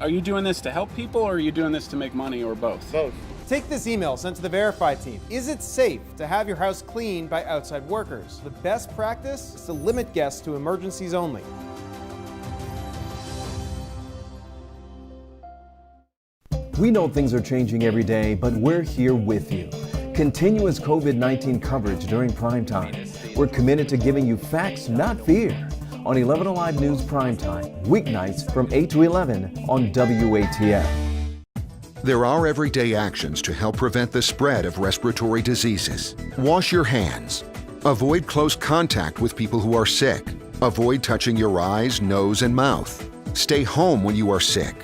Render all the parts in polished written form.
Are you doing this to help people, or are you doing this to make money, or both? Both. Take this email sent to the Verify team. Is it safe to have your house cleaned by outside workers? The best practice is to limit guests to emergencies only. We know things are changing every day, but we're here with you. Continuous COVID-19 coverage during primetime. We're committed to giving you facts, not fear. On 11 Alive News Primetime, weeknights from 8 to 11 on WATF. There are everyday actions to help prevent the spread of respiratory diseases. Wash your hands. Avoid close contact with people who are sick. Avoid touching your eyes, nose, and mouth. Stay home when you are sick.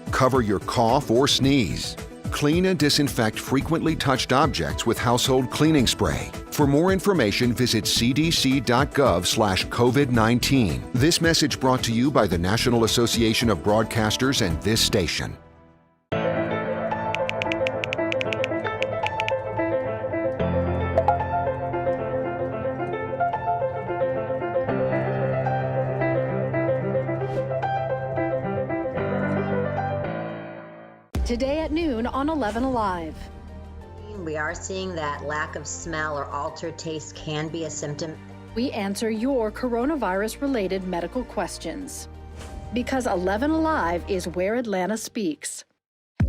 Cover your cough or sneeze. Clean and disinfect frequently touched objects with household cleaning spray. For more information, visit cdc.gov/COVID-19. This message brought to you by the National Association of Broadcasters and this station. Today at noon on 11 Alive. We are seeing that lack of smell or altered taste can be a symptom. We answer your coronavirus-related medical questions. Because 11 Alive is where Atlanta speaks.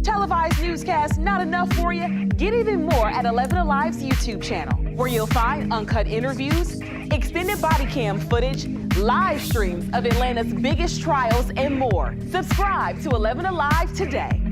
Televised newscasts not enough for you? Get even more at 11 Alive's YouTube channel, where you'll find uncut interviews, extended body cam footage, live streams of Atlanta's biggest trials, and more. Subscribe to 11 Alive today.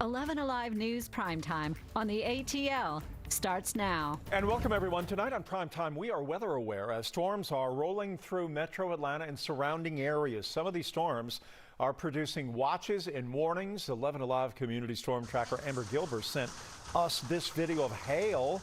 Eleven Alive News Primetime on the ATL starts now. And welcome everyone. Tonight on Primetime, we are weather aware as storms are rolling through metro Atlanta and surrounding areas. Some of these storms are producing watches and warnings. 11 Alive community storm tracker Amber Gilbert sent us this video of hail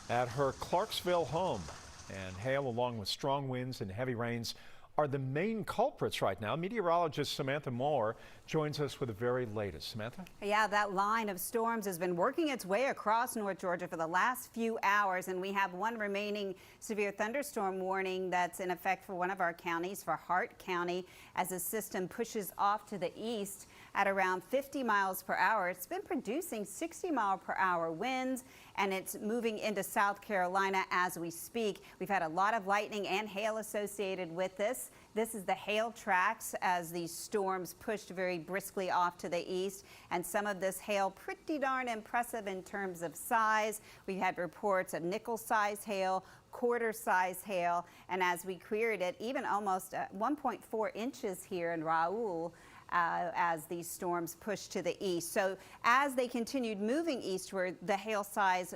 at her Clarksville home. And hail, along with strong winds and heavy rains, are the main culprits right now. Meteorologist Samantha Moore joins us with the very latest. Samantha? Yeah, that line of storms has been working its way across North Georgia for the last few hours, and we have one remaining severe thunderstorm warning that's in effect for one of our counties, for Hart County, as the system pushes off to the east at around 50 miles per hour. It's been producing 60-mile-per-hour winds, and it's moving into South Carolina as we speak. We've had a lot of lightning and hail associated with this. This is the hail tracks as these storms pushed very briskly off to the east, and some of this hail pretty darn impressive in terms of size. We had reports of nickel-size hail, quarter-size hail, and as we queried it, even almost 1.4 inches here in Raoul. As these storms pushed to the east. So as they continued moving eastward, the hail size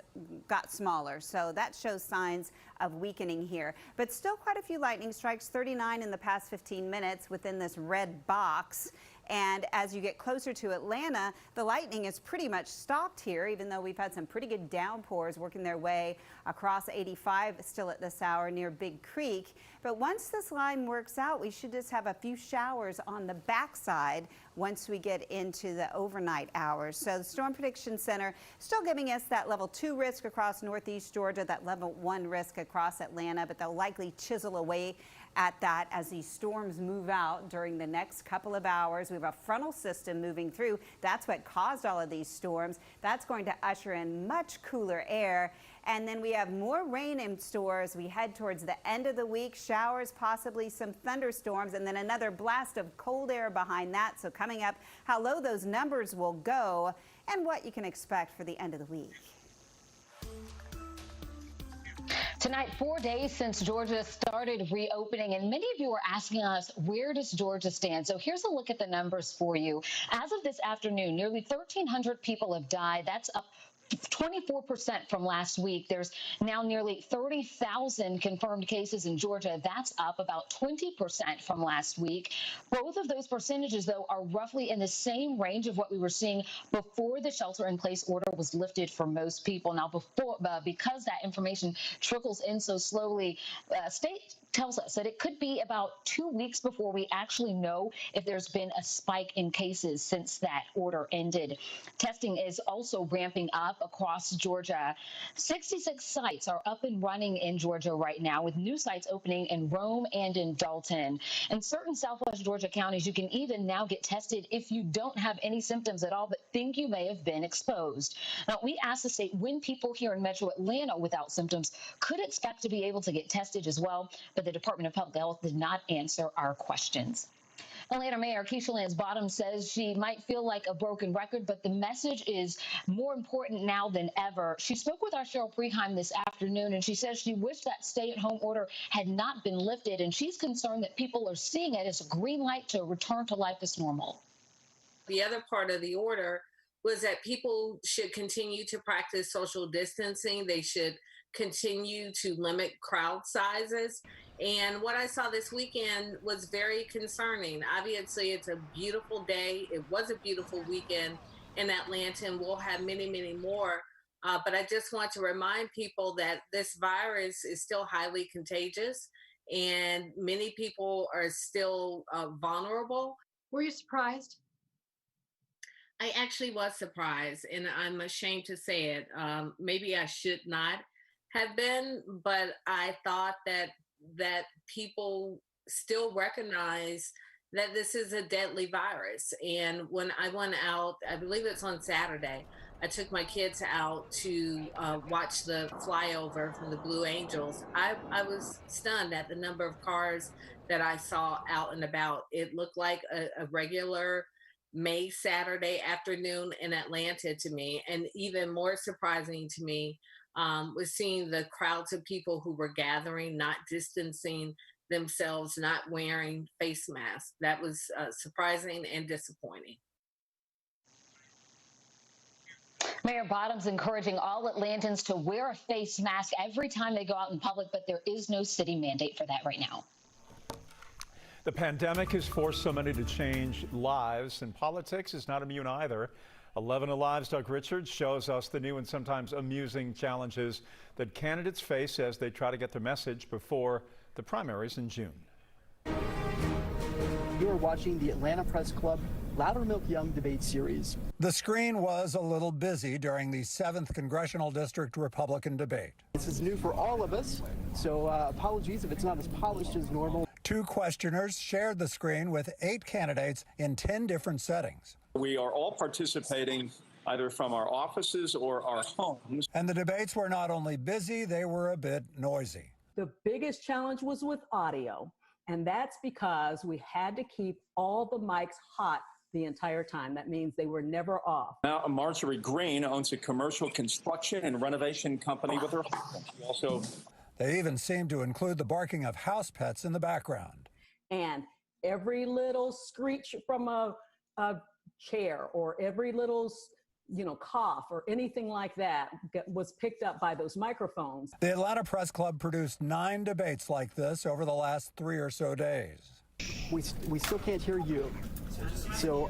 got smaller. So that shows signs of weakening here. But still quite a few lightning strikes, 39 in the past 15 minutes within this red box. And as you get closer to Atlanta, the lightning is pretty much stopped here, even though we've had some pretty good downpours working their way across 85 still at this hour near Big Creek. But once this line works out, we should just have a few showers on the backside once we get into the overnight hours. So the Storm Prediction Center still giving us that level 2 risk across northeast Georgia, that level 1 risk across Atlanta, but they'll likely chisel away at that as these storms move out during the next couple of hours. We have a frontal system moving through. That's what caused all of these storms. That's going to usher in much cooler air. And then we have more rain in store as we head towards the end of the week. Showers, possibly some thunderstorms, and then another blast of cold air behind that. So coming up, how low those numbers will go and what you can expect for the end of the week. Tonight, 4 days since Georgia started reopening, and many of you are asking us, where does Georgia stand? So here's a look at the numbers for you. As of this afternoon, nearly 1,300 people have died. That's up 24% from last week. There's now nearly 30,000 confirmed cases in Georgia. That's up about 20% from last week. Both of those percentages, though, are roughly in the same range of what we were seeing before the shelter-in-place order was lifted for most people. Now, because that information trickles in so slowly, state tells us that it could be about 2 weeks before we actually know if there's been a spike in cases since that order ended. Testing is also ramping up across Georgia. 66 sites are up and running in Georgia right now, with new sites opening in Rome and in Dalton. In certain southwest Georgia counties, you can even now get tested if you don't have any symptoms at all but think you may have been exposed. Now, we asked the state when people here in Metro Atlanta without symptoms could expect to be able to get tested as well, but the Department of Public Health did not answer our questions. Atlanta Mayor Keisha Lance-Bottoms says she might feel like a broken record, but the message is more important now than ever. She spoke with our Cheryl Freeheim this afternoon, and she says she wished that stay-at-home order had not been lifted, and she's concerned that people are seeing it as a green light to return to life as normal. The other part of the order was that people should continue to practice social distancing. They should continue to limit crowd sizes. And what I saw this weekend was very concerning. Obviously, it's a beautiful day. It was a beautiful weekend in Atlanta, and we'll have many, many more. But I just want to remind people that this virus is still highly contagious, and many people are still vulnerable. Were you surprised? I actually was surprised, and I'm ashamed to say it. Maybe I should not have been, but I thought that people still recognize that this is a deadly virus. And when I went out, I believe it's on Saturday, I took my kids out to watch the flyover from the Blue Angels. I was stunned at the number of cars that I saw out and about. It looked like a regular May Saturday afternoon in Atlanta to me. And even more surprising to me was seeing the crowds of people who were gathering, not distancing themselves, not wearing face masks. That was surprising and disappointing. Mayor Bottoms encouraging all Atlantans to wear a face mask every time they go out in public, but there is no city mandate for that right now. The pandemic has forced so many to change lives, and politics is not immune either. 11 Alive's Doug Richards shows us the new and sometimes amusing challenges that candidates face as they try to get their message before the primaries in June. You are watching the Atlanta Press Club Loudermilk Young debate series. The screen was a little busy during the 7th Congressional District Republican debate. This is new for all of us, so apologies if it's not as polished as normal. 2 questioners shared the screen with 8 candidates in 10 different settings. We are all participating either from our offices or our homes. And the debates were not only busy, they were a bit noisy. The biggest challenge was with audio, and that's because we had to keep all the mics hot the entire time. That means they were never off. Now, Marjorie Green owns a commercial construction and renovation company with her husband. She also... They even seemed to include the barking of house pets in the background. And every little screech from a chair or every little cough or anything like that was picked up by those microphones. The Atlanta Press Club produced 9 debates like this over the last 3 or so days. We still can't hear you. So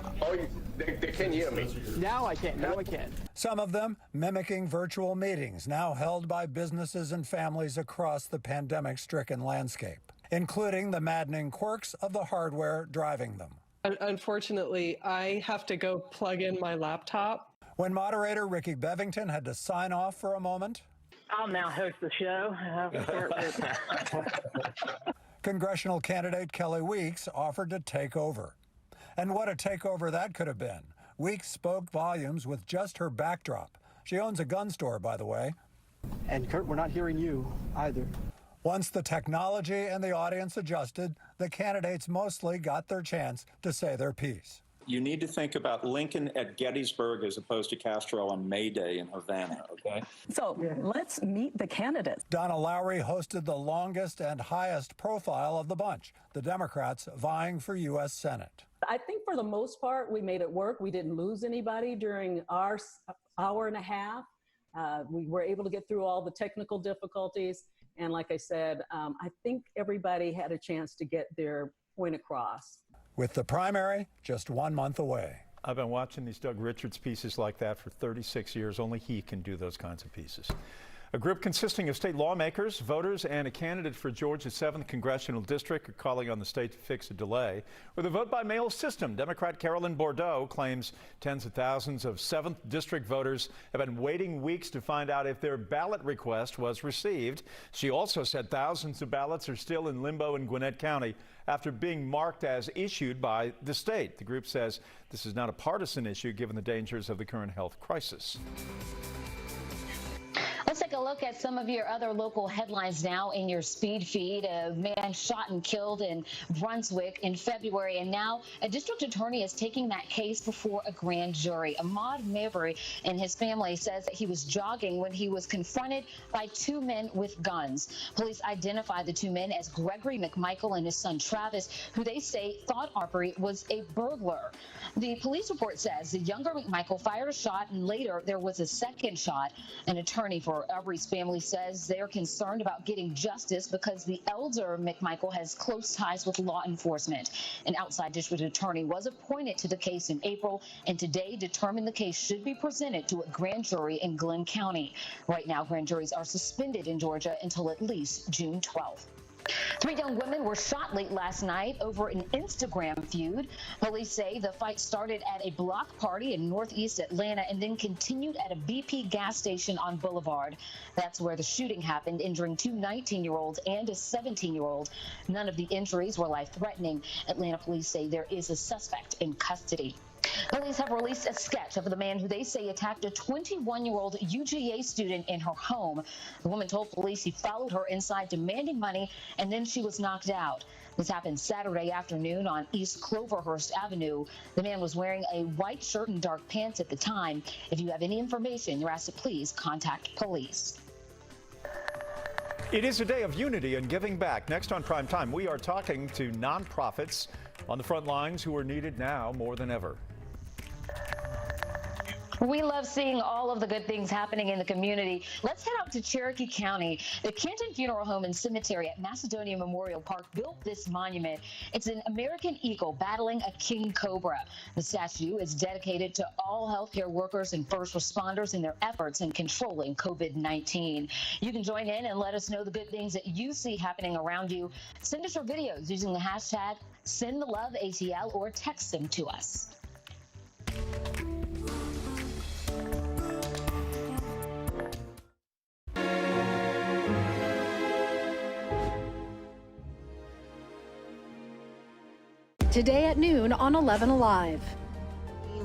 they can hear me. Now I can. Now I can. Some of them mimicking virtual meetings now held by businesses and families across the pandemic-stricken landscape, including the maddening quirks of the hardware driving them. Unfortunately, I have to go plug in my laptop. When moderator Ricky Bevington had to sign off for a moment. I'll now host the show. Congressional candidate Kelly Weeks offered to take over. And what a takeover that could have been. Weeks spoke volumes with just her backdrop. She owns a gun store, by the way. And Kurt, we're not hearing you either. Once the technology and the audience adjusted, the candidates mostly got their chance to say their piece. You need to think about Lincoln at Gettysburg as opposed to Castro on May Day in Havana, okay? So let's meet the candidates. Donna Lowry hosted the longest and highest profile of the bunch, the Democrats vying for U.S. Senate. I think for the most part, we made it work. We didn't lose anybody during our hour and a half. We were able to get through all the technical difficulties. And like I said, I think everybody had a chance to get their point across. With the primary just 1 month away. I've been watching these Doug Richards pieces like that for 36 years. Only he can do those kinds of pieces. A group consisting of state lawmakers, voters, and a candidate for Georgia's 7th congressional district are calling on the state to fix a delay with a vote-by-mail system. Democrat Carolyn Bourdeaux claims tens of thousands of 7th district voters have been waiting weeks to find out if their ballot request was received. She also said thousands of ballots are still in limbo in Gwinnett County after being marked as issued by the state. The group says this is not a partisan issue given the dangers of the current health crisis. Let's take a look at some of your other local headlines now in your speed feed. A man shot and killed in Brunswick in February, and now a district attorney is taking that case before a grand jury. Ahmaud Mabry and his family says that he was jogging when he was confronted by two men with guns. Police identified the two men as Gregory McMichael and his son Travis, who they say thought Arbery was a burglar. The police report says the younger McMichael fired a shot, and later there was a second shot. An attorney for Arbery's family says they're concerned about getting justice because the elder McMichael has close ties with law enforcement. An outside district attorney was appointed to the case in April, and today determined the case should be presented to a grand jury in Glenn County. Right now, grand juries are suspended in Georgia until at least June 12th. 3 young women were shot late last night over an Instagram feud. Police say the fight started at a block party in northeast Atlanta and then continued at a BP gas station on Boulevard. That's where the shooting happened, injuring 2 19-year-olds and a 17-year-old. None of the injuries were life-threatening. Atlanta police say there is a suspect in custody. Police have released a sketch of the man who they say attacked a 21-year-old UGA student in her home. The woman told police he followed her inside demanding money, and then she was knocked out. This happened Saturday afternoon on East Cloverhurst Avenue. The man was wearing a white shirt and dark pants at the time. If you have any information, you're asked to please contact police. It is a day of unity and giving back. Next on Primetime, we are talking to nonprofits on the front lines who are needed now more than ever. We love seeing all of the good things happening in the community. Let's head out to Cherokee County. The Canton Funeral Home and Cemetery at Macedonia Memorial Park built this monument. It's an American eagle battling a king cobra. The statue is dedicated to all healthcare workers and first responders in their efforts in controlling COVID-19. You can join in and let us know the good things that you see happening around you. Send us your videos using the hashtag #SendTheLoveATL or text them to us. Today at noon on 11 Alive.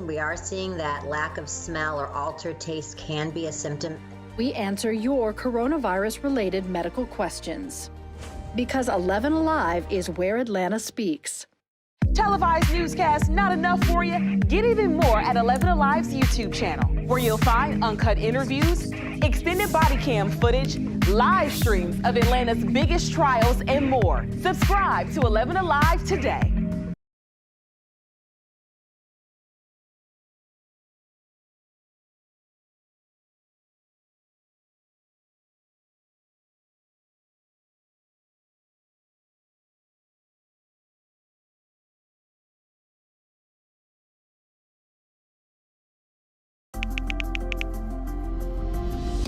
We are seeing that lack of smell or altered taste can be a symptom. We answer your coronavirus-related medical questions. Because 11 Alive is where Atlanta speaks. Televised newscasts not enough for you? Get even more at 11 Alive's YouTube channel, where you'll find uncut interviews, extended body cam footage, live streams of Atlanta's biggest trials, and more. Subscribe to 11 Alive today.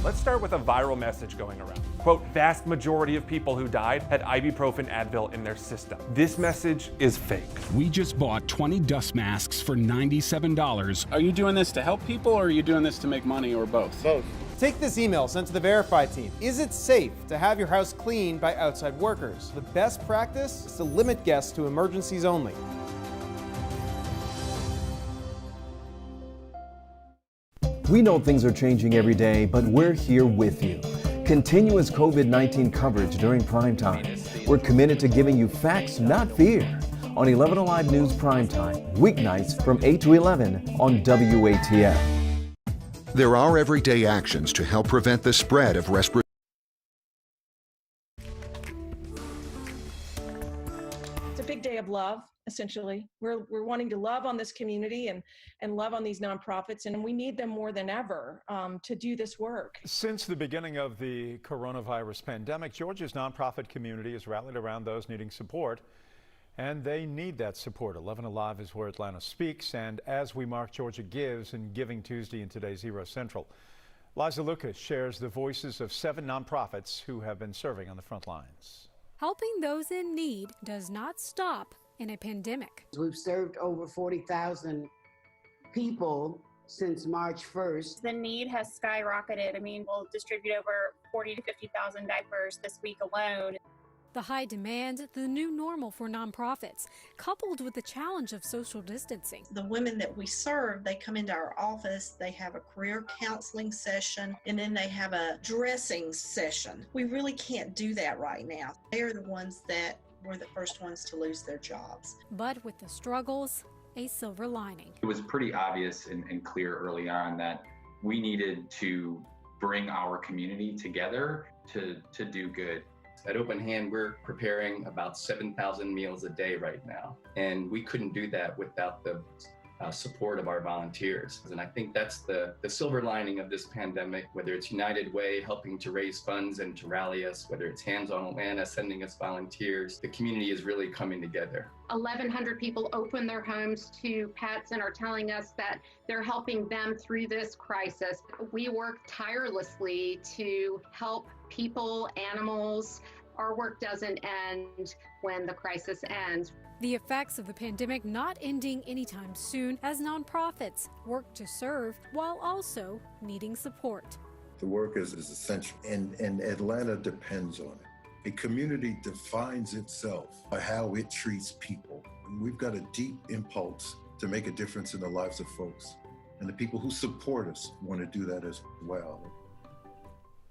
Let's start with a viral message going around. Quote, vast majority of people who died had ibuprofen Advil in their system. This message is fake. We just bought 20 dust masks for $97. Are you doing this to help people or are you doing this to make money or both? Both. Take this email sent to the Verify team. Is it safe to have your house cleaned by outside workers? The best practice is to limit guests to emergencies only. We know things are changing every day, but we're here with you. Continuous COVID-19 coverage during primetime. We're committed to giving you facts, not fear. On 11 Alive News Primetime, weeknights from 8 to 11 on WATL. There are everyday actions to help prevent the spread of respiratory. It's a big day of love, essentially. We're wanting to love on this community and love on these nonprofits, and we need them more than ever to do this work. Since the beginning of the coronavirus pandemic, Georgia's nonprofit community has rallied around those needing support, and they need that support. 11 Alive is where Atlanta speaks, and as we mark Georgia Gives and Giving Tuesday in today's Zero Central, Liza Lucas shares the voices of 7 nonprofits who have been serving on the front lines. Helping those in need does not stop in a pandemic. We've served over 40,000 people since March 1st. The need has skyrocketed. I mean, we'll distribute over 40 to 50,000 diapers this week alone. The high demand, the new normal for nonprofits, coupled with the challenge of social distancing. The women that we serve, they come into our office, they have a career counseling session, and then they have a dressing session. We really can't do that right now. They are the ones that were the first ones to lose their jobs. But with the struggles, a silver lining. It was pretty obvious and clear early on that we needed to bring our community together to do good. At Open Hand, we're preparing about 7,000 meals a day right now. And we couldn't do that without the support of our volunteers. And I think that's the silver lining of this pandemic, whether it's United Way helping to raise funds and to rally us, whether it's Hands on Atlanta sending us volunteers, the community is really coming together. 1,100 people open their homes to pets and are telling us that they're helping them through this crisis. We work tirelessly to help people, animals. Our work doesn't end when the crisis ends. The effects of the pandemic not ending anytime soon as nonprofits work to serve while also needing support. The work is essential, and Atlanta depends on it. A community defines itself by how it treats people. And we've got a deep impulse to make a difference in the lives of folks. And the people who support us want to do that as well.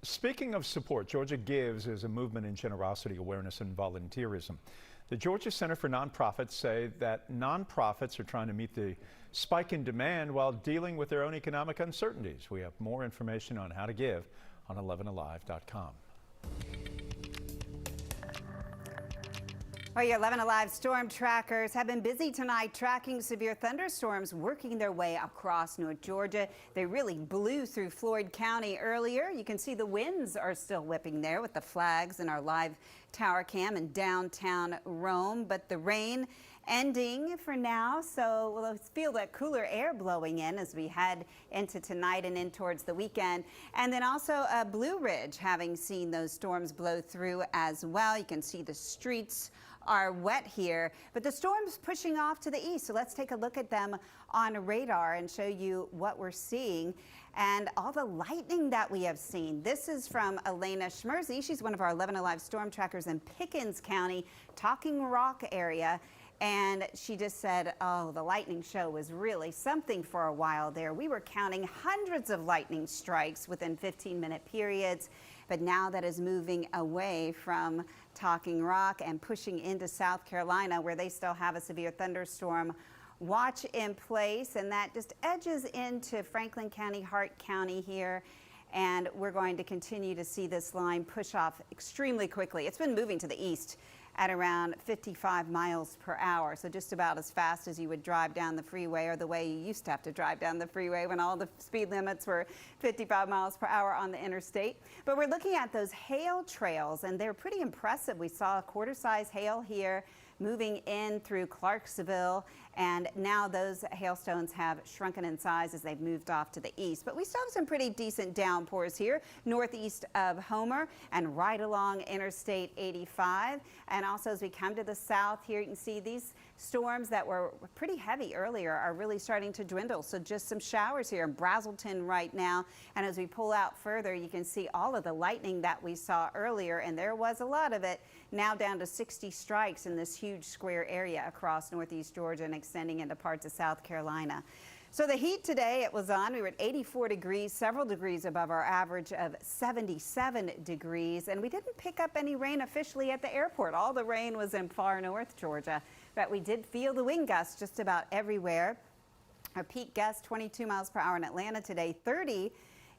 Speaking of support, Georgia Gives is a movement in generosity, awareness, and volunteerism. The Georgia Center for Nonprofits say that nonprofits are trying to meet the spike in demand while dealing with their own economic uncertainties. We have more information on how to give on 11alive.com. Well, your 11 Alive storm trackers have been busy tonight tracking severe thunderstorms working their way across North Georgia. They really blew through Floyd County earlier. You can see the winds are still whipping there with the flags in our live tower cam in downtown Rome, but the rain ending for now, so we'll feel that cooler air blowing in as we head into tonight and in towards the weekend. And then also Blue Ridge having seen those storms blow through as well. You can see the streets are wet here, but the storm's pushing off to the east. So let's take a look at them on radar and show you what we're seeing and all the lightning that we have seen. This is from Elena Schmerzy. She's one of our 11 Alive storm trackers in Pickens County, Talking Rock area. And she just said, oh, the lightning show was really something for a while there. We were counting hundreds of lightning strikes within 15-minute periods. But now that is moving away from Talking Rock and pushing into South Carolina, where they still have a severe thunderstorm watch in place. And that just edges into Franklin County, Hart County here. And we're going to continue to see this line push off extremely quickly. It's been moving to the east at around 55 miles per hour. So just about as fast as you would drive down the freeway, or the way you used to have to drive down the freeway when all the speed limits were 55 miles per hour on the interstate. But we're looking at those hail trails, and they're pretty impressive. We saw a quarter-size hail here moving in through Clarksville, and now those hailstones have shrunken in size as they've moved off to the east. But we still have some pretty decent downpours here northeast of Homer and right along Interstate 85. And also as we come to the south here, you can see these storms that were pretty heavy earlier are really starting to dwindle. So just some showers here in Brazelton right now. And as we pull out further, you can see all of the lightning that we saw earlier, and there was a lot of it, now down to 60 strikes in this huge square area across northeast Georgia and extending into parts of South Carolina. So the heat today, it was on. We were at 84 degrees, several degrees above our average of 77 degrees. And we didn't pick up any rain officially at the airport. All the rain was in far north Georgia. But we did feel the wind gusts just about everywhere. Our peak gust 22 miles per hour in Atlanta today, 30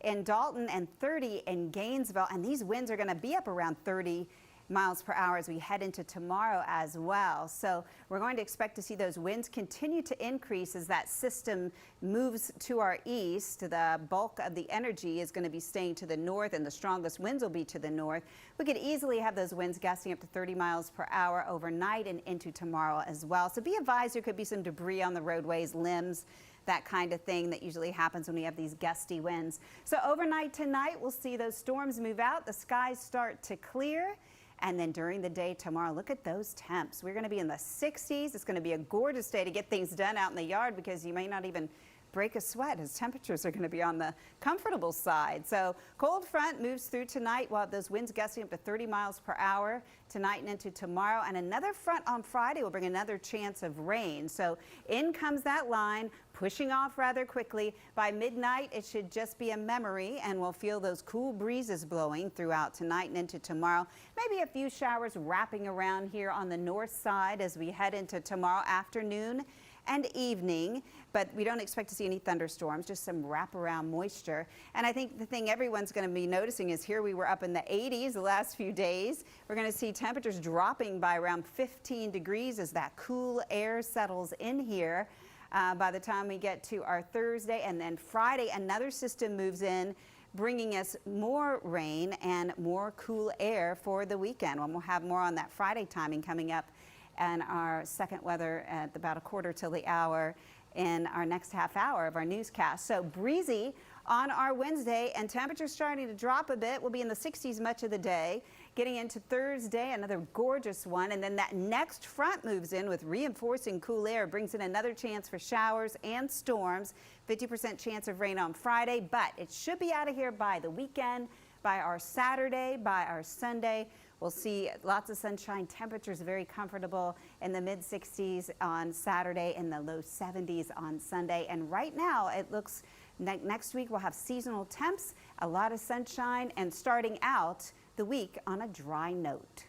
in Dalton and 30 in Gainesville. And these winds are going to be up around 30 miles per hour as we head into tomorrow as well. So we're going to expect to see those winds continue to increase as that system moves to our east. The bulk of the energy is going to be staying to the north, and the strongest winds will be to the north. We could easily have those winds gusting up to 30 miles per hour overnight and into tomorrow as well. So be advised, there could be some debris on the roadways, limbs that kind of thing that usually happens when we have these gusty winds. So overnight tonight, we'll see those storms move out. The skies start to clear. And then during the day tomorrow, look at those temps. We're going to be in the 60s. It's going to be a gorgeous day to get things done out in the yard because you may not even break a sweat as temperatures are going to be on the comfortable side. So cold front moves through tonight. We'll have those winds gusting up to 30 miles per hour tonight and into tomorrow. And another front on Friday will bring another chance of rain. So in comes that line, pushing off rather quickly. By midnight, it should just be a memory, and we'll feel those cool breezes blowing throughout tonight and into tomorrow. Maybe a few showers wrapping around here on the north side as we head into tomorrow afternoon and evening, but we don't expect to see any thunderstorms, just some wraparound moisture. And I think the thing everyone's going to be noticing is here we were up in the 80s the last few days. We're going to see temperatures dropping by around 15 degrees as that cool air settles in here. By the time we get to our Thursday and then Friday, another system moves in, bringing us more rain and more cool air for the weekend. And we'll have more on that Friday timing coming up, and our second weather at about a quarter till the hour in our next half hour of our newscast. So breezy on our Wednesday, and temperatures starting to drop a bit. We'll be in the 60s much of the day. Getting into Thursday, another gorgeous one, and then that next front moves in with reinforcing cool air, brings in another chance for showers and storms. 50% chance of rain on Friday, but it should be out of here by the weekend, by our Saturday, by our Sunday. We'll see lots of sunshine, temperatures very comfortable in the mid-60s on Saturday, in the low 70s on Sunday. And right now it looks next week we'll have seasonal temps, a lot of sunshine, and starting out the week on a dry note.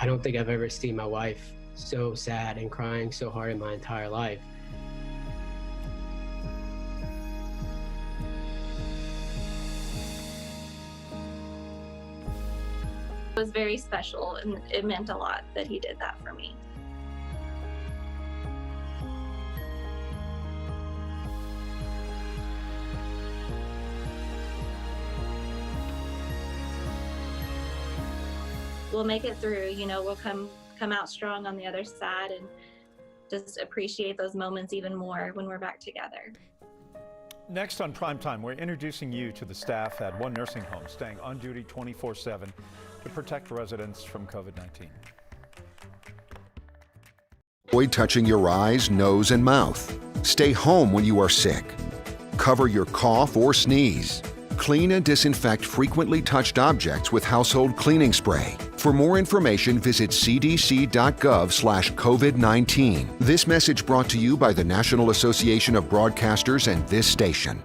I don't think I've ever seen my wife so sad and crying so hard in my entire life. It was very special, and it meant a lot that he did that for me. We'll make it through, you know, we'll come out strong on the other side, and just appreciate those moments even more when we're back together. Next on Primetime, we're introducing you to the staff at one nursing home staying on duty 24/7 to protect residents from COVID-19. Avoid touching your eyes, nose, and mouth. Stay home when you are sick. Cover your cough or sneeze. Clean and disinfect frequently touched objects with household cleaning spray. For more information, visit cdc.gov/COVID-19. This message brought to you by the National Association of Broadcasters and this station.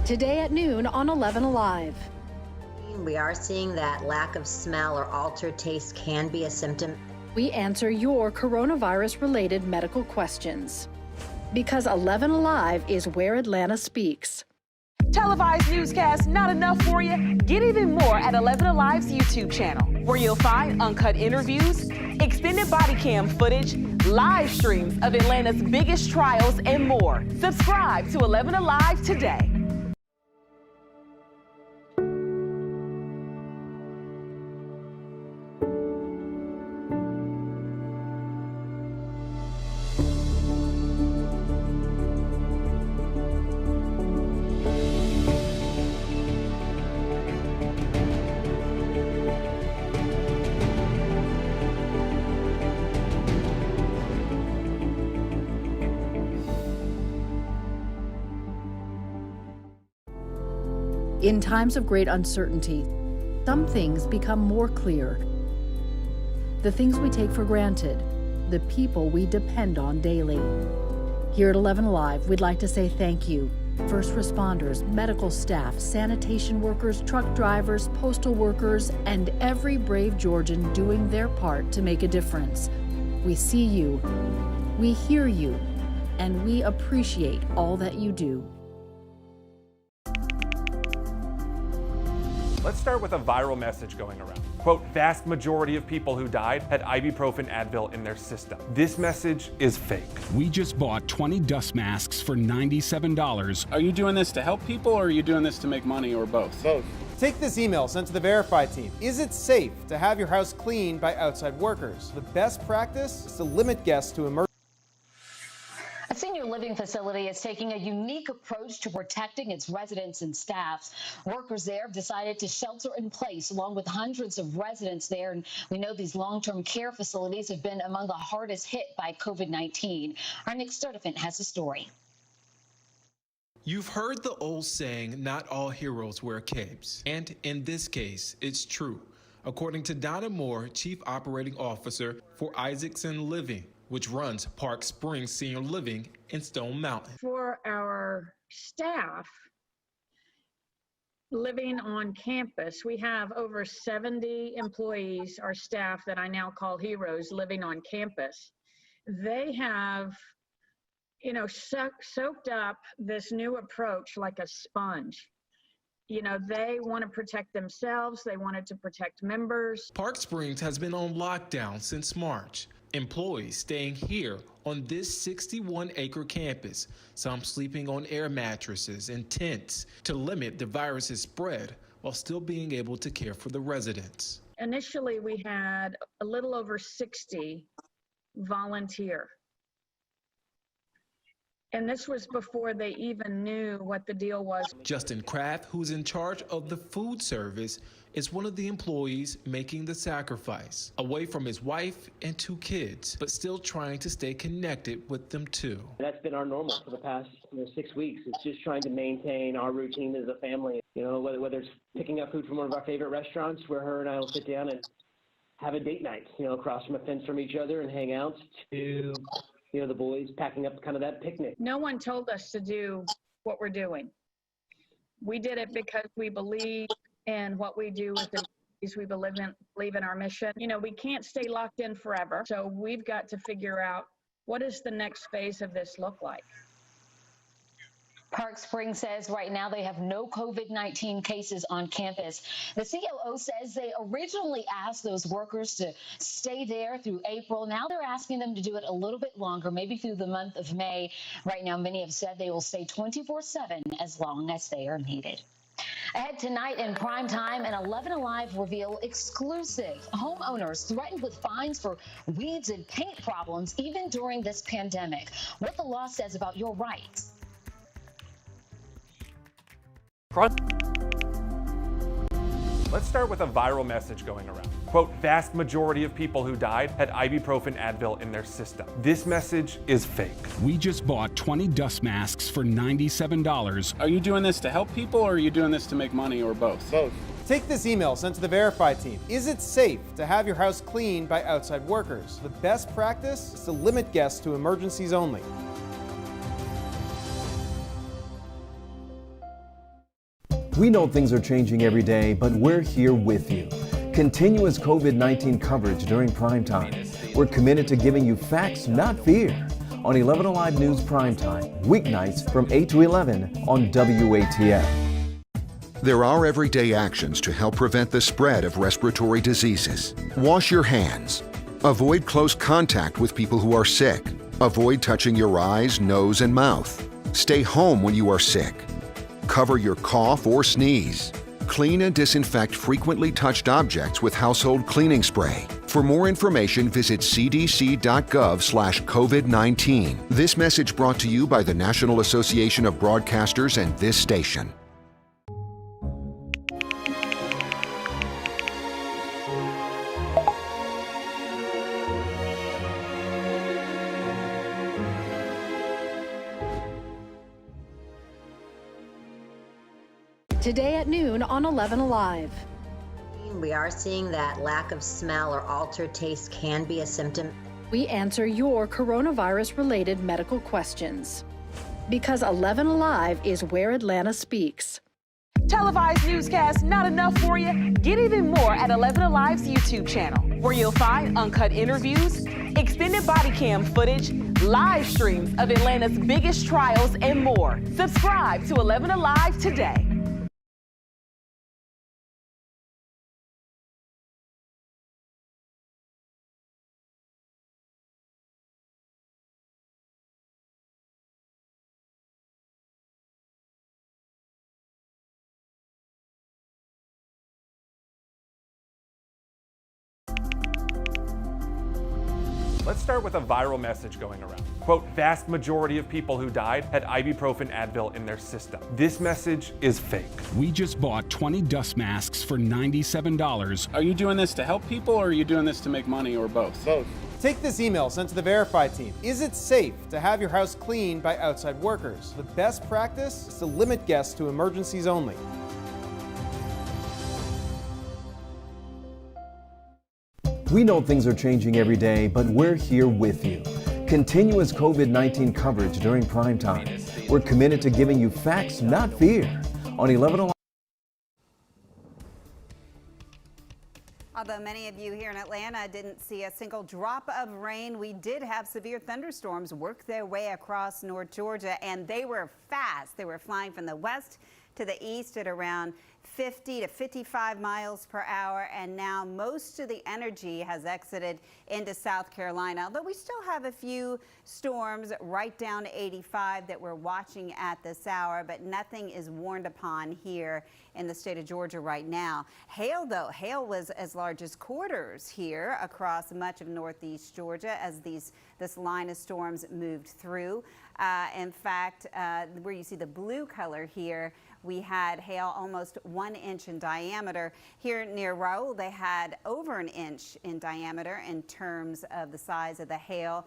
Today at noon on 11 Alive. We are seeing that lack of smell or altered taste can be a symptom. We answer your coronavirus-related medical questions. Because 11 Alive is where Atlanta speaks. Televised newscasts not enough for you? Get even more at 11 Alive's YouTube channel, where you'll find uncut interviews, extended body cam footage, live streams of Atlanta's biggest trials, and more. Subscribe to 11 Alive today. In times of great uncertainty, some things become more clear. The things we take for granted, the people we depend on daily. Here at 11 Alive, we'd like to say thank you First responders, medical staff, sanitation workers, truck drivers, postal workers, and every brave Georgian doing their part to make a difference. We see you, we hear you, and we appreciate all that you do. Let's start with a viral message going around. Quote, vast majority of people who died had ibuprofen Advil in their system. This message is fake. We just bought 20 dust masks for $97. Are you doing this to help people or are you doing this to make money or both? Both. Take this email sent to the Verify team. Is it safe to have your house cleaned by outside workers? The best practice is to limit guests to emergency. A senior living facility is taking a unique approach to protecting its residents and staff. Workers there have decided to shelter in place along with hundreds of residents there. And we know these long-term care facilities have been among the hardest hit by COVID-19. Our Nick Sturdivant has a story. You've heard the old saying, not all heroes wear capes. And in this case, it's true. According to Donna Moore, Chief Operating Officer for Isaacson Living, which runs Park Springs Senior Living in Stone Mountain. For our staff living on campus, we have over 70 employees, our staff that I now call heroes, living on campus. They have, soaked up this new approach like a sponge. They want to protect themselves. They wanted to protect members. Park Springs has been on lockdown since March. Employees staying here on this 61-acre campus, some sleeping on air mattresses and tents to limit the virus's spread while still being able to care for the residents. Initially, we had a little over 60 volunteer. And this was before they even knew what the deal was. Justin Kraft, who's in charge of the food service, is one of the employees making the sacrifice, away from his wife and 2 kids, but still trying to stay connected with them too. That's been our normal for the past 6 weeks. It's just trying to maintain our routine as a family. Whether it's picking up food from one of our favorite restaurants where her and I will sit down and have a date night, across from a fence from each other and hang out, to the boys packing up kind of that picnic. No one told us to do what we're doing. We did it because we believe in what we do with the communities. We believe in our mission. We can't stay locked in forever. So we've got to figure out, what does the next phase of this look like? Park Springs says right now they have no COVID-19 cases on campus. The COO says they originally asked those workers to stay there through April. Now they're asking them to do it a little bit longer, maybe through the month of May. Right now, many have said they will stay 24/7 as long as they are needed. Ahead tonight in Primetime, an 11 Alive reveal exclusive. Homeowners threatened with fines for weeds and paint problems even during this pandemic. What the law says about your rights. Let's start with a viral message going around. Quote, vast majority of people who died had ibuprofen Advil in their system. This message is fake. We just bought 20 dust masks for $97. Are you doing this to help people or are you doing this to make money or both? Both. Take this email sent to the Verify team. Is it safe to have your house cleaned by outside workers? The best practice is to limit guests to emergencies only. We know things are changing every day, but we're here with you. Continuous COVID-19 coverage during primetime. We're committed to giving you facts, not fear. On 11 Alive News Primetime, weeknights from 8 to 11 on WATF. There are everyday actions to help prevent the spread of respiratory diseases. Wash your hands. Avoid close contact with people who are sick. Avoid touching your eyes, nose, and mouth. Stay home when you are sick. Cover your cough or sneeze. Clean and disinfect frequently touched objects with household cleaning spray. For more information, visit cdc.gov/COVID-19. This message brought to you by the National Association of Broadcasters and this station. Today at noon on 11 Alive. We are seeing that lack of smell or altered taste can be a symptom. We answer your coronavirus-related medical questions. Because 11 Alive is where Atlanta speaks. Televised newscasts not enough for you? Get even more at 11 Alive's YouTube channel, where you'll find uncut interviews, extended body cam footage, live streams of Atlanta's biggest trials, and more. Subscribe to 11 Alive today. Let's start with a viral message going around. Quote, vast majority of people who died had ibuprofen Advil in their system. This message is fake. We just bought 20 dust masks for $97. Are you doing this to help people or are you doing this to make money or both? Both. Take this email sent to the Verify team. Is it safe to have your house cleaned by outside workers? The best practice is to limit guests to emergencies only. We know things are changing every day, but we're here with you. Continuous COVID-19 coverage during prime time. We're committed to giving you facts, not fear. On 11 Alive. Although many of you here in Atlanta didn't see a single drop of rain, we did have severe thunderstorms work their way across North Georgia, and they were fast. They were flying from the west to the east at around 50 to 55 miles per hour, and now most of the energy has exited into South Carolina, although we still have a few storms right down to 85 that we're watching at this hour, but nothing is warned upon here in the state of Georgia right now. Hail, though, hail was as large as quarters here across much of northeast Georgia as this line of storms moved through. In fact, where you see the blue color here, we had hail almost 1 inch in diameter. Here near Raoul, they had over an inch in diameter in terms of the size of the hail.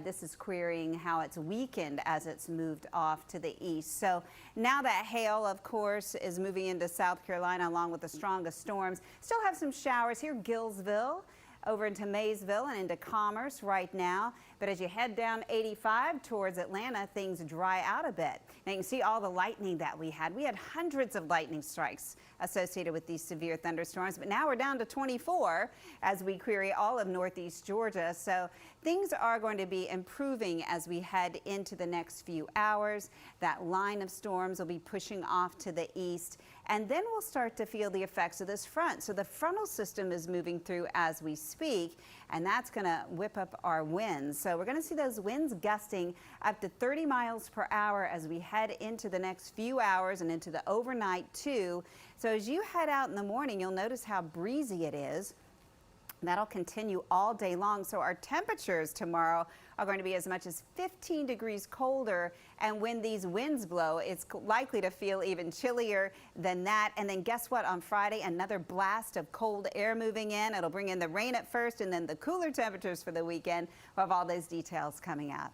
This is querying how it's weakened as it's moved off to the east. So now that hail, of course, is moving into South Carolina along with the strongest storms. Still have some showers here, Gillsville, over into Maysville and into Commerce right now. But as you head down 85 towards Atlanta, things dry out a bit. Now you can see all the lightning that we had. We had hundreds of lightning strikes associated with these severe thunderstorms, but now we're down to 24 as we query all of northeast Georgia. So things are going to be improving as we head into the next few hours. That line of storms will be pushing off to the east, and then we'll start to feel the effects of this front. So the frontal system is moving through as we speak, and that's going to whip up our winds. So we're going to see those winds gusting up to 30 miles per hour as we head into the next few hours and into the overnight too. So as you head out in the morning, you'll notice how breezy it is. That'll continue all day long. So our temperatures tomorrow are going to be as much as 15 degrees colder. And when these winds blow, it's likely to feel even chillier than that. And then guess what? On Friday, another blast of cold air moving in. It'll bring in the rain at first and then the cooler temperatures for the weekend. We'll have all those details coming up.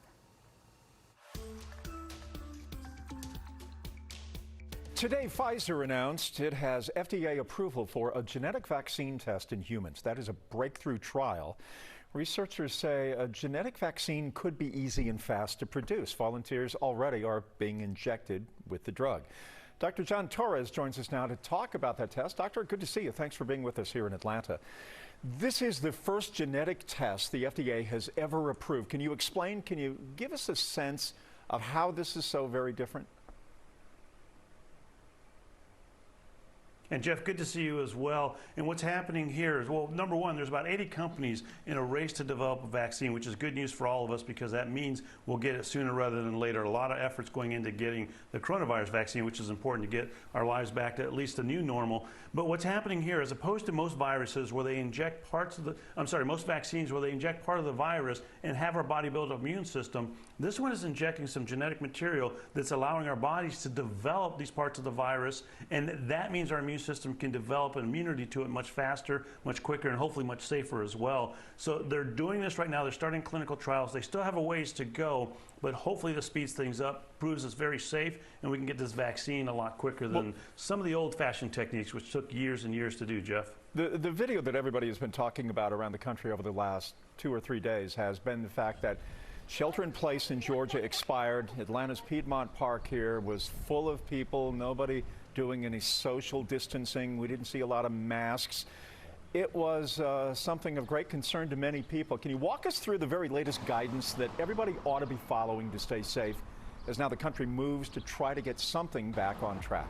Today, Pfizer announced it has FDA approval for a genetic vaccine test in humans. That is a breakthrough trial. Researchers say a genetic vaccine could be easy and fast to produce. Volunteers already are being injected with the drug. Dr. John Torres joins us now to talk about that test. Doctor, good to see you. Thanks for being with us here in Atlanta. This is the first genetic test the FDA has ever approved. Can you explain, can you give us a sense of how this is so very different? And Jeff, good to see you as well. And what's happening here is, well, number one, there's about 80 companies in a race to develop a vaccine, which is good news for all of us because that means we'll get it sooner rather than later. A lot of efforts going into getting the coronavirus vaccine, which is important to get our lives back to at least a new normal. But what's happening here, as opposed to most viruses where they inject parts of the, most vaccines where they inject part of the virus and have our body build an immune system, this one is injecting some genetic material that's allowing our bodies to develop these parts of the virus, and that means our immune system can develop an immunity to it much faster, much quicker, and hopefully much safer as well. So they're doing this right now. They're starting clinical trials. They still have a ways to go, but hopefully this speeds things up, proves it's very safe, and we can get this vaccine a lot quicker than some of the old-fashioned techniques, which took years and years to do, Jeff. The video that everybody has been talking about around the country over the last 2 or 3 days has been the fact that Shelter in place in Georgia expired. Atlanta's Piedmont Park here was full of people, nobody doing any social distancing. We didn't see a lot of masks. It was something of great concern to many people. Can you walk us through the very latest guidance that everybody ought to be following to stay safe as now the country moves to try to get something back on track?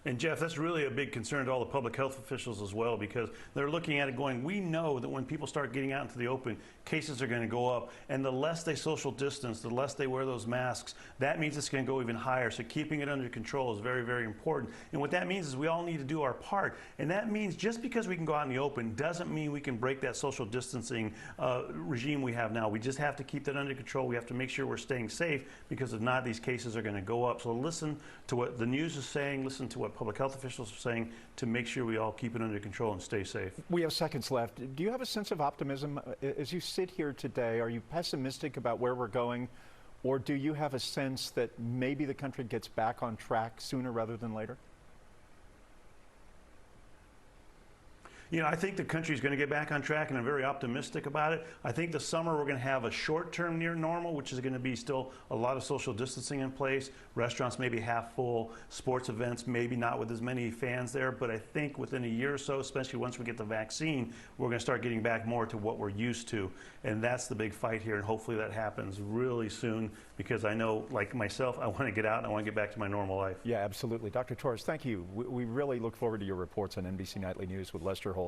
And Jeff, that's really a big concern to all the public health officials as well, because they're looking at it going, we know that when people start getting out into the open, cases are going to go up. And the less they social distance, the less they wear those masks, that means it's going to go even higher. So keeping it under control is very, very important. And what that means is we all need to do our part. And that means just because we can go out in the open doesn't mean we can break that social distancing regime we have now. We just have to keep that under control. We have to make sure we're staying safe, because if not, these cases are going to go up. So listen to what the news is saying, listen to what public health officials are saying, to make sure we all keep it under control and stay safe. We have seconds left. Do you have a sense of optimism as you sit here today? Are you pessimistic about where we're going, or do you have a sense that maybe the country gets back on track sooner rather than later? You know, I think the country's going to get back on track, and I'm very optimistic about it. I think the summer we're going to have a short-term near normal, which is going to be still a lot of social distancing in place. Restaurants maybe half full, sports events maybe not with as many fans there. But I think within a year or so, especially once we get the vaccine, we're going to start getting back more to what we're used to. And that's the big fight here, and hopefully that happens really soon, because I know, like myself, I want to get out and I want to get back to my normal life. Yeah, absolutely. Dr. Torres, thank you. We really look forward to your reports on NBC Nightly News with Lester Holt.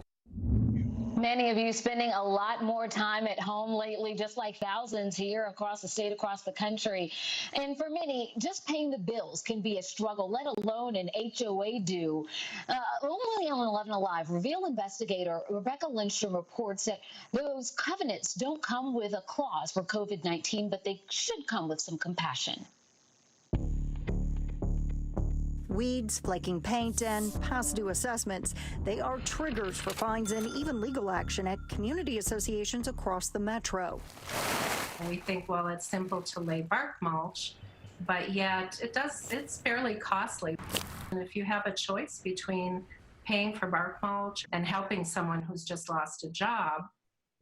Many of you spending a lot more time at home lately, just like thousands here across the state, across the country. And for many, just paying the bills can be a struggle, let alone an HOA due. Only on 11 Alive, Reveal investigator Rebecca Lindstrom reports that those covenants don't come with a clause for COVID-19, but they should come with some compassion. Weeds, flaking paint, and past due assessments. They are triggers for fines and even legal action at community associations across the metro. We think, well, it's simple to lay bark mulch, but yet it's fairly costly. And if you have a choice between paying for bark mulch and helping someone who's just lost a job,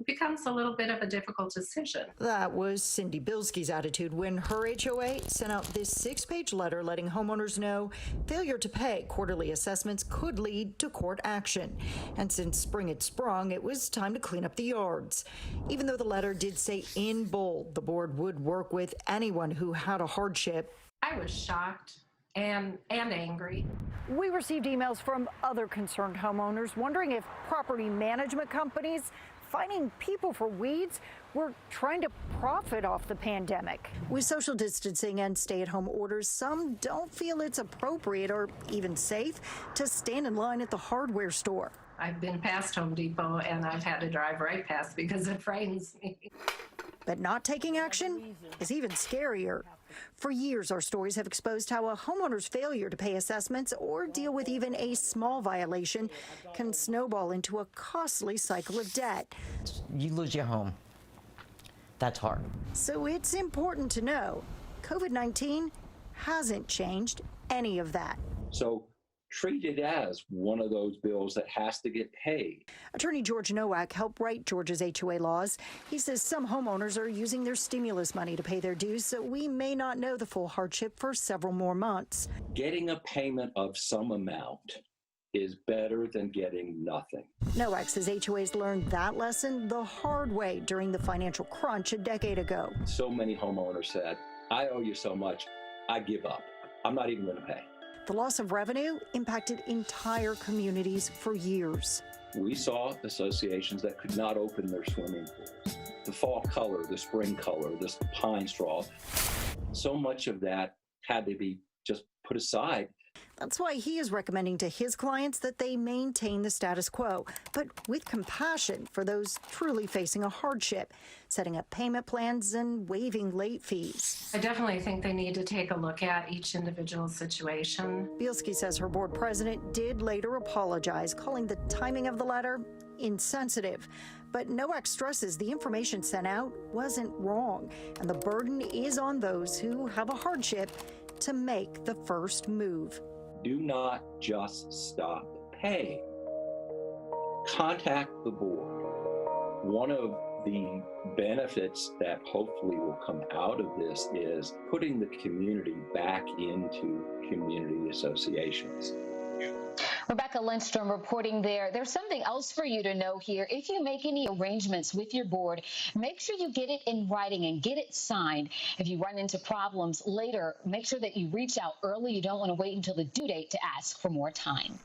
it becomes a little bit of a difficult decision. That was Cindy Bilski's attitude when her HOA sent out this 6-page letter letting homeowners know failure to pay quarterly assessments could lead to court action. And since spring had sprung, it was time to clean up the yards. Even though the letter did say in bold the board would work with anyone who had a hardship. I was shocked and angry. We received emails from other concerned homeowners wondering if property management companies fining people for weeds were trying to profit off the pandemic. With social distancing and stay-at-home orders, some don't feel it's appropriate or even safe to stand in line at the hardware store. I've been past Home Depot and I've had to drive right past because it frightens me. But not taking action is even scarier. For years, our stories have exposed how a homeowner's failure to pay assessments or deal with even a small violation can snowball into a costly cycle of debt. You lose your home. That's hard. So it's important to know COVID-19 hasn't changed any of that. So treat it as one of those bills that has to get paid. Attorney George Nowak helped write Georgia's HOA laws. He says some homeowners are using their stimulus money to pay their dues, so we may not know the full hardship for several more months. Getting a payment of some amount is better than getting nothing. Nowak says HOAs learned that lesson the hard way during the financial crunch a decade ago. So many homeowners said, I owe you so much, I give up. I'm not even going to pay. The loss of revenue impacted entire communities for years. We saw associations that could not open their swimming pools. The fall color, the spring color, this pine straw. So much of that had to be just put aside. That's why he is recommending to his clients that they maintain the status quo, but with compassion for those truly facing a hardship, setting up payment plans and waiving late fees. I definitely think they need to take a look at each individual situation. Bilski says her board president did later apologize, calling the timing of the letter insensitive. But Nowak stresses the information sent out wasn't wrong, and the burden is on those who have a hardship to make the first move. Do not just stop paying. Contact the board. One of The benefits that hopefully will come out of this is putting the community back into community associations. Rebecca Lindstrom reporting there. There's something else for you to know here. If you make any arrangements with your board, make sure you get it in writing and get it signed. If you run into problems later, make sure that you reach out early. You don't want to wait until the due date to ask for more time.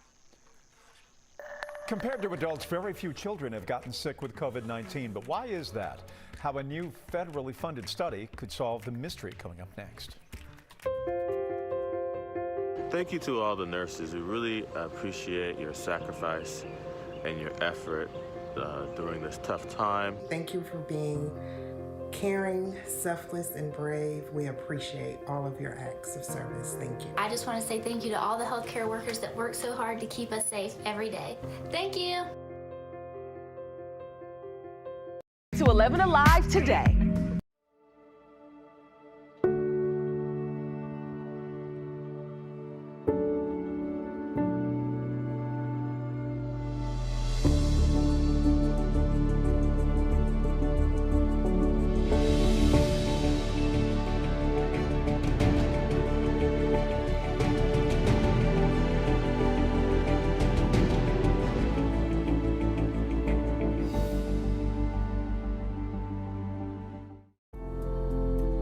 Compared to adults, very few children have gotten sick with COVID-19. But why is that? How a new federally funded study could solve the mystery, coming up next. Thank you to all the nurses. We really appreciate your sacrifice and your effort during this tough time. Thank you for being caring, selfless, and brave. We appreciate all of your acts of service. Thank you. I just want to say thank you to all the healthcare workers that work so hard to keep us safe every day. Thank you. To 11 Alive today.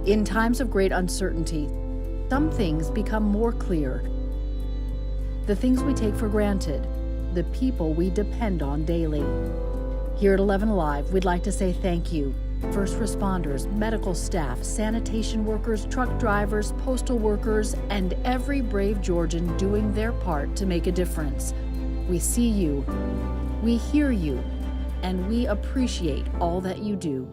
In times of great uncertainty, some things become more clear. The things we take for granted, the people we depend on daily. Here at 11 Alive, we'd like to say thank you. First responders, medical staff, sanitation workers, truck drivers, postal workers, and every brave Georgian doing their part to make a difference. We see you, we hear you, and we appreciate all that you do.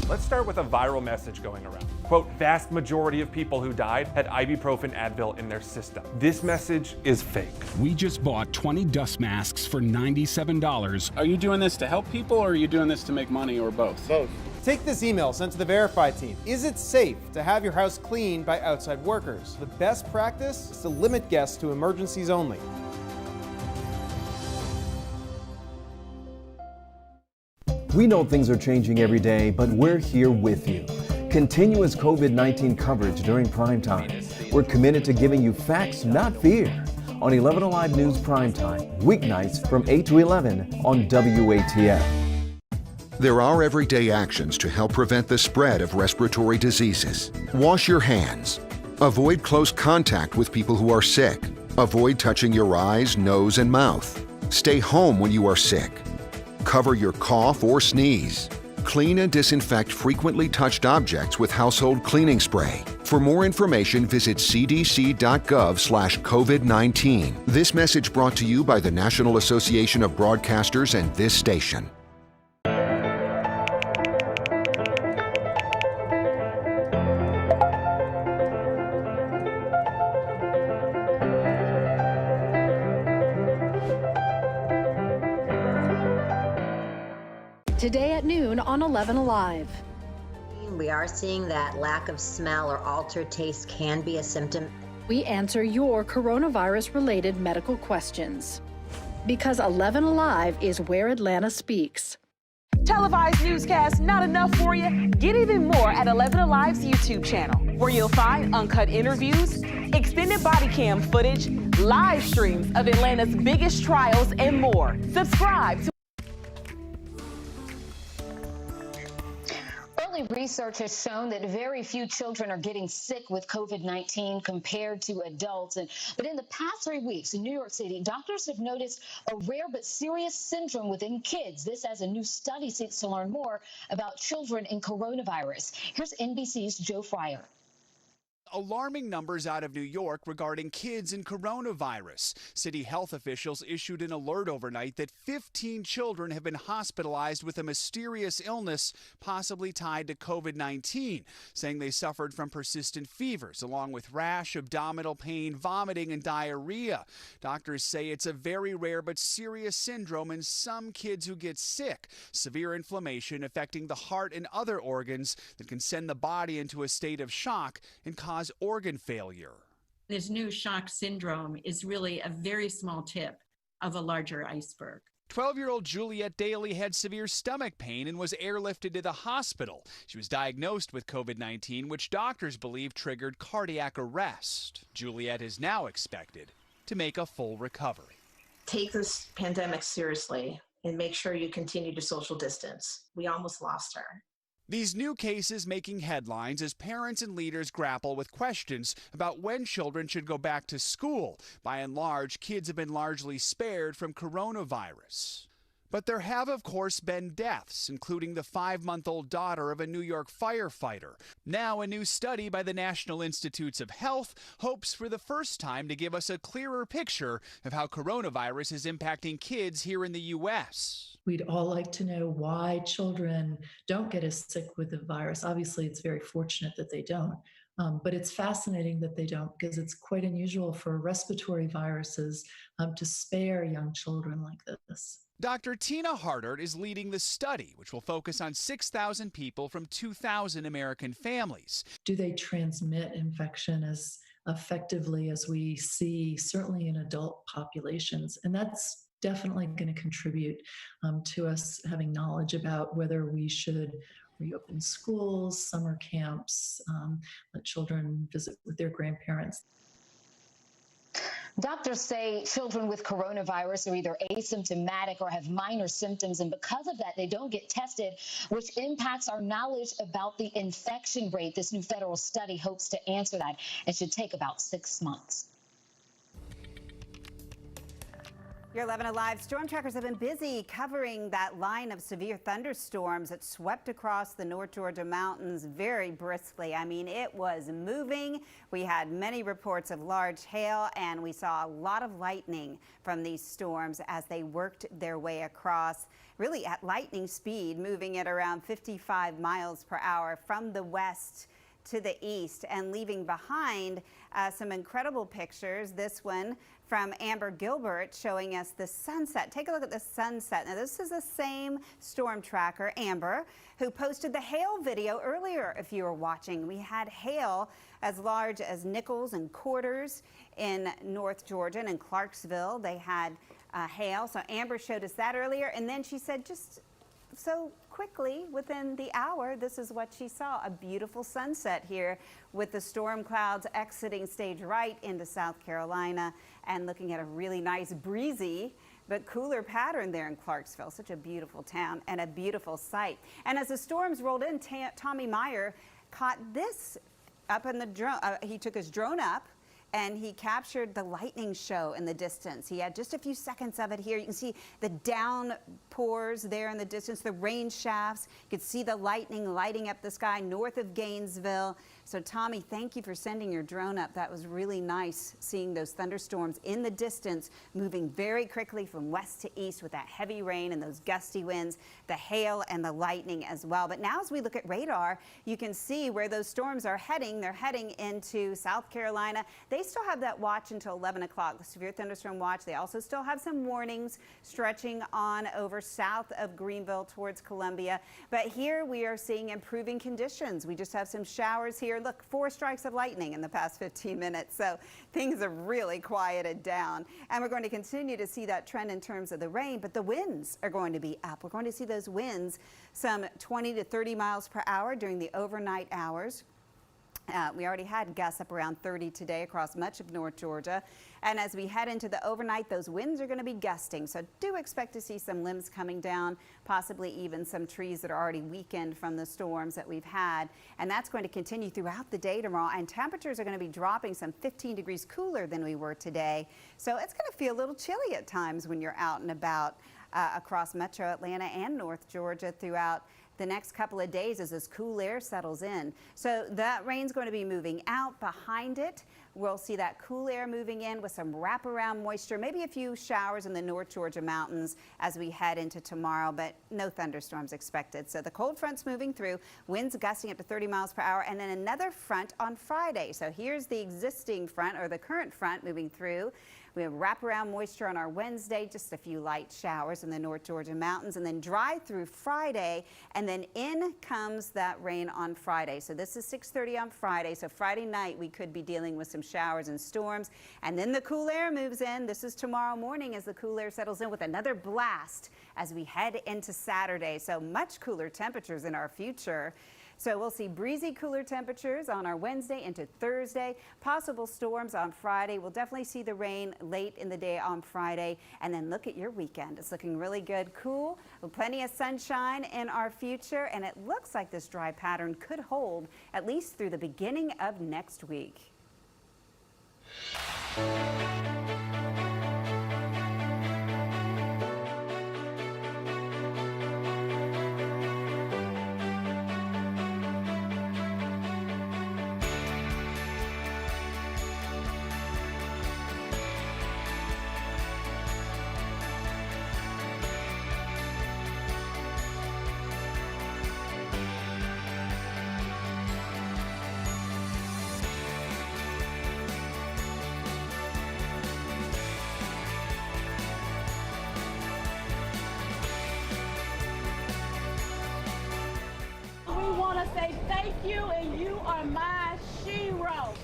Let's start with a viral message going around. Quote, vast majority of people who died had ibuprofen Advil in their system. This message is fake. We just bought 20 dust masks for $97. Are you doing this to help people or are you doing this to make money or both? Both. Take this email sent to the Verify team. Is it safe to have your house cleaned by outside workers? The best practice is to limit guests to emergencies only. We know things are changing every day, but we're here with you. Continuous COVID-19 coverage during Primetime. We're committed to giving you facts, not fear. On 11 Alive News Primetime, weeknights from 8 to 11 on WATF. There are everyday actions to help prevent the spread of respiratory diseases. Wash your hands. Avoid close contact with people who are sick. Avoid touching your eyes, nose, and mouth. Stay home when you are sick. Cover your cough or sneeze. Clean and disinfect frequently touched objects with household cleaning spray. For more information, visit cdc.gov/COVID-19. This message brought to you by the National Association of Broadcasters and this station. Today at noon on 11 Alive. We are seeing that lack of smell or altered taste can be a symptom. We answer your coronavirus-related medical questions. Because 11 Alive is where Atlanta speaks. Televised newscasts not enough for you? Get even more at 11 Alive's YouTube channel, where you'll find uncut interviews, extended body cam footage, live streams of Atlanta's biggest trials, and more. Subscribe to Research has shown that very few children are getting sick with COVID-19 compared to adults. But in the past 3 weeks in New York City, doctors have noticed a rare but serious syndrome within kids. This as a new study seeks to learn more about children and coronavirus. Here's NBC's Joe Fryer. Alarming numbers out of New York regarding kids and coronavirus. City health officials issued an alert overnight that 15 children have been hospitalized with a mysterious illness possibly tied to COVID-19, saying they suffered from persistent fevers along with rash, abdominal pain, vomiting, and diarrhea. Doctors say it's a very rare but serious syndrome in some kids who get sick. Severe inflammation affecting the heart and other organs that can send the body into a state of shock and cause organ failure. This new shock syndrome is really a very small tip of a larger iceberg. 12-year-old Juliet Daly had severe stomach pain and was airlifted to the hospital. She was diagnosed with COVID-19, which doctors believe triggered cardiac arrest. Juliet is now expected to make a full recovery. Take this pandemic seriously and make sure you continue to social distance. We almost lost her. These new cases making headlines as parents and leaders grapple with questions about when children should go back to school. By and large, kids have been largely spared from coronavirus. But there have, of course, been deaths, including the 5-month-old daughter of a New York firefighter. Now, a new study by the National Institutes of Health hopes for the first time to give us a clearer picture of how coronavirus is impacting kids here in the U.S. We'd all like to know why children don't get as sick with the virus. Obviously, it's very fortunate that they don't. But it's fascinating that they don't, because it's quite unusual for respiratory viruses to spare young children like this. Dr. Tina Hardert is leading the study, which will focus on 6,000 people from 2,000 American families. Do they transmit infection as effectively as we see, certainly in adult populations? And that's definitely going to contribute to us having knowledge about whether we should reopen schools, summer camps, let children visit with their grandparents. Doctors say children with coronavirus are either asymptomatic or have minor symptoms, and because of that, they don't get tested, which impacts our knowledge about the infection rate. This new federal study hopes to answer that. It should take about 6 months. Your 11 Alive storm trackers have been busy covering that line of severe thunderstorms that swept across the North Georgia mountains very briskly. I mean, it was moving. We had many reports of large hail, and we saw a lot of lightning from these storms as they worked their way across, really at lightning speed, moving at around 55 miles per hour from the west to the east and leaving behind some incredible pictures. This one from Amber Gilbert showing us the sunset. Take a look at the sunset. Now, this is the same storm tracker, Amber, who posted the hail video earlier if you were watching. We had hail as large as nickels and quarters in North Georgia and in Clarksville. They had hail. So Amber showed us that earlier. And then she said just so quickly, within the hour, this is what she saw, a beautiful sunset here with the storm clouds exiting stage right into South Carolina and looking at a really nice breezy but cooler pattern there in Clarksville. Such a beautiful town and a beautiful sight. And as the storms rolled in, Tommy Meyer caught this up in the drone. He took his drone up and he captured the lightning show in the distance. He had just a few seconds of it here. You can see the downpours there in the distance, the rain shafts. You can see the lightning lighting up the sky north of Gainesville. So Tommy, thank you for sending your drone up. That was really nice seeing those thunderstorms in the distance, moving very quickly from west to east with that heavy rain and those gusty winds, the hail and the lightning as well. But now as we look at radar, you can see where those storms are heading. They're heading into South Carolina. They still have that watch until 11 o'clock, the severe thunderstorm watch. They also still have some warnings stretching on over south of Greenville towards Columbia. But here we are seeing improving conditions. We just have some showers here. Look, 4 strikes of lightning in the past 15 minutes. So things have really quieted down. And we're going to continue to see that trend in terms of the rain, but the winds are going to be up. We're going to see those winds some 20 to 30 miles per hour during the overnight hours. We already had gusts up around 30 today across much of North Georgia. And as we head into the overnight, those winds are going to be gusting. So do expect to see some limbs coming down, possibly even some trees that are already weakened from the storms that we've had. And that's going to continue throughout the day tomorrow. And temperatures are going to be dropping some 15 degrees cooler than we were today. So it's going to feel a little chilly at times when you're out and about across metro Atlanta and North Georgia throughout the next couple of days as this cool air settles in. So that rain's going to be moving out. Behind it, we'll see that cool air moving in with some wraparound moisture, maybe a few showers in the North Georgia mountains as we head into tomorrow, but no thunderstorms expected. So the cold front's moving through, winds gusting up to 30 miles per hour, and then another front on Friday. So here's the existing front, or the current front, moving through. We have wraparound moisture on our Wednesday, just a few light showers in the North Georgia mountains, and then dry through Friday, and then in comes that rain on Friday. So this is 6:30 on Friday. So Friday night we could be dealing with some showers and storms, and then the cool air moves in. This is tomorrow morning as the cool air settles in with another blast as we head into Saturday. So much cooler temperatures in our future. So we'll see breezy, cooler temperatures on our Wednesday into Thursday. Possible storms on Friday. We'll definitely see the rain late in the day on Friday. And then look at your weekend. It's looking really good, cool, with plenty of sunshine in our future. And it looks like this dry pattern could hold at least through the beginning of next week. Say thank you, and you are my shero.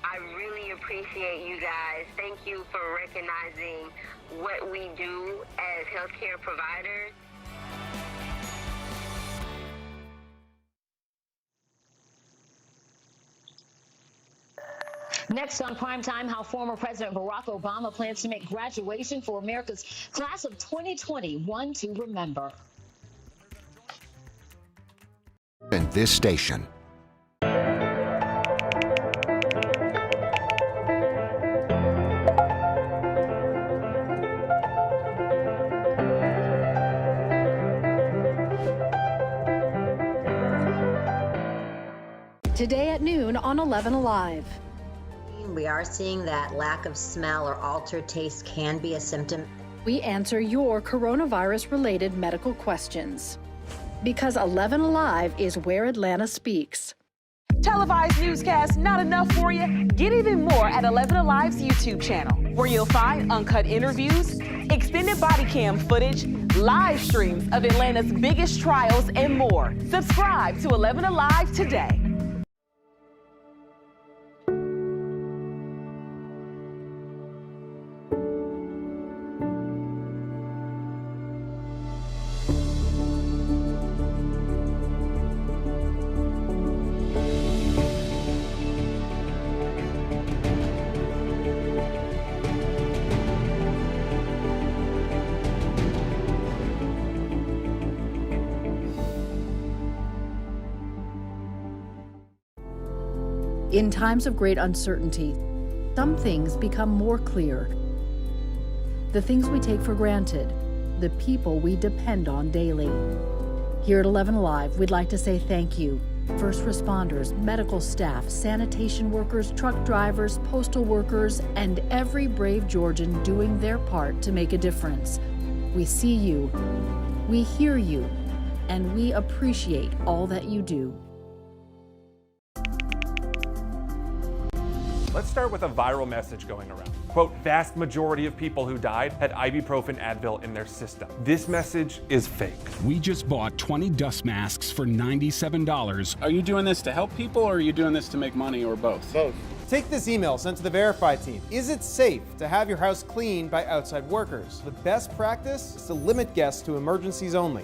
I really appreciate you guys. Thank you for recognizing what we do as healthcare providers. Next on Primetime, how former President Barack Obama plans to make graduation for America's class of 2020 one to remember. And this station. Today at noon on 11 Alive. We are seeing that lack of smell or altered taste can be a symptom. We answer your coronavirus-related medical questions. Because 11 Alive is where Atlanta speaks. Televised newscasts not enough for you? Get even more at 11 Alive's YouTube channel, where you'll find uncut interviews, extended body cam footage, live streams of Atlanta's biggest trials, and more. Subscribe to 11 Alive today. In times of great uncertainty, some things become more clear. The things we take for granted, the people we depend on daily. Here at 11 Alive, we'd like to say thank you. First responders, medical staff, sanitation workers, truck drivers, postal workers, and every brave Georgian doing their part to make a difference. We see you, we hear you, and we appreciate all that you do. Let's start with a viral message going around. Quote, vast majority of people who died had ibuprofen Advil in their system. This message is fake. We just bought 20 dust masks for $97. Are you doing this to help people or are you doing this to make money or both? Both. Take this email sent to the Verify team. Is it safe to have your house cleaned by outside workers? The best practice is to limit guests to emergencies only.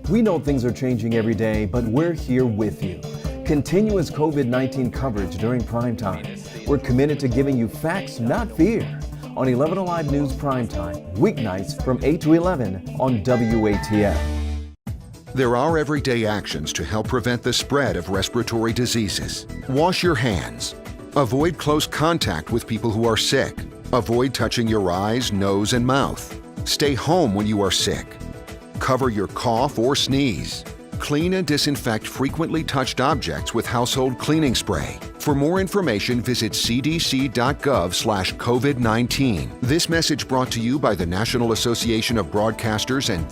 We know things are changing every day, but we're here with you. Continuous COVID-19 coverage during primetime. We're committed to giving you facts, not fear. On 11 Alive News Primetime, weeknights from 8 to 11 on WATF. There are everyday actions to help prevent the spread of respiratory diseases. Wash your hands. Avoid close contact with people who are sick. Avoid touching your eyes, nose, and mouth. Stay home when you are sick. Cover your cough or sneeze. Clean and disinfect frequently touched objects with household cleaning spray. For more information, visit cdc.gov/COVID-19. This message brought to you by the National Association of Broadcasters and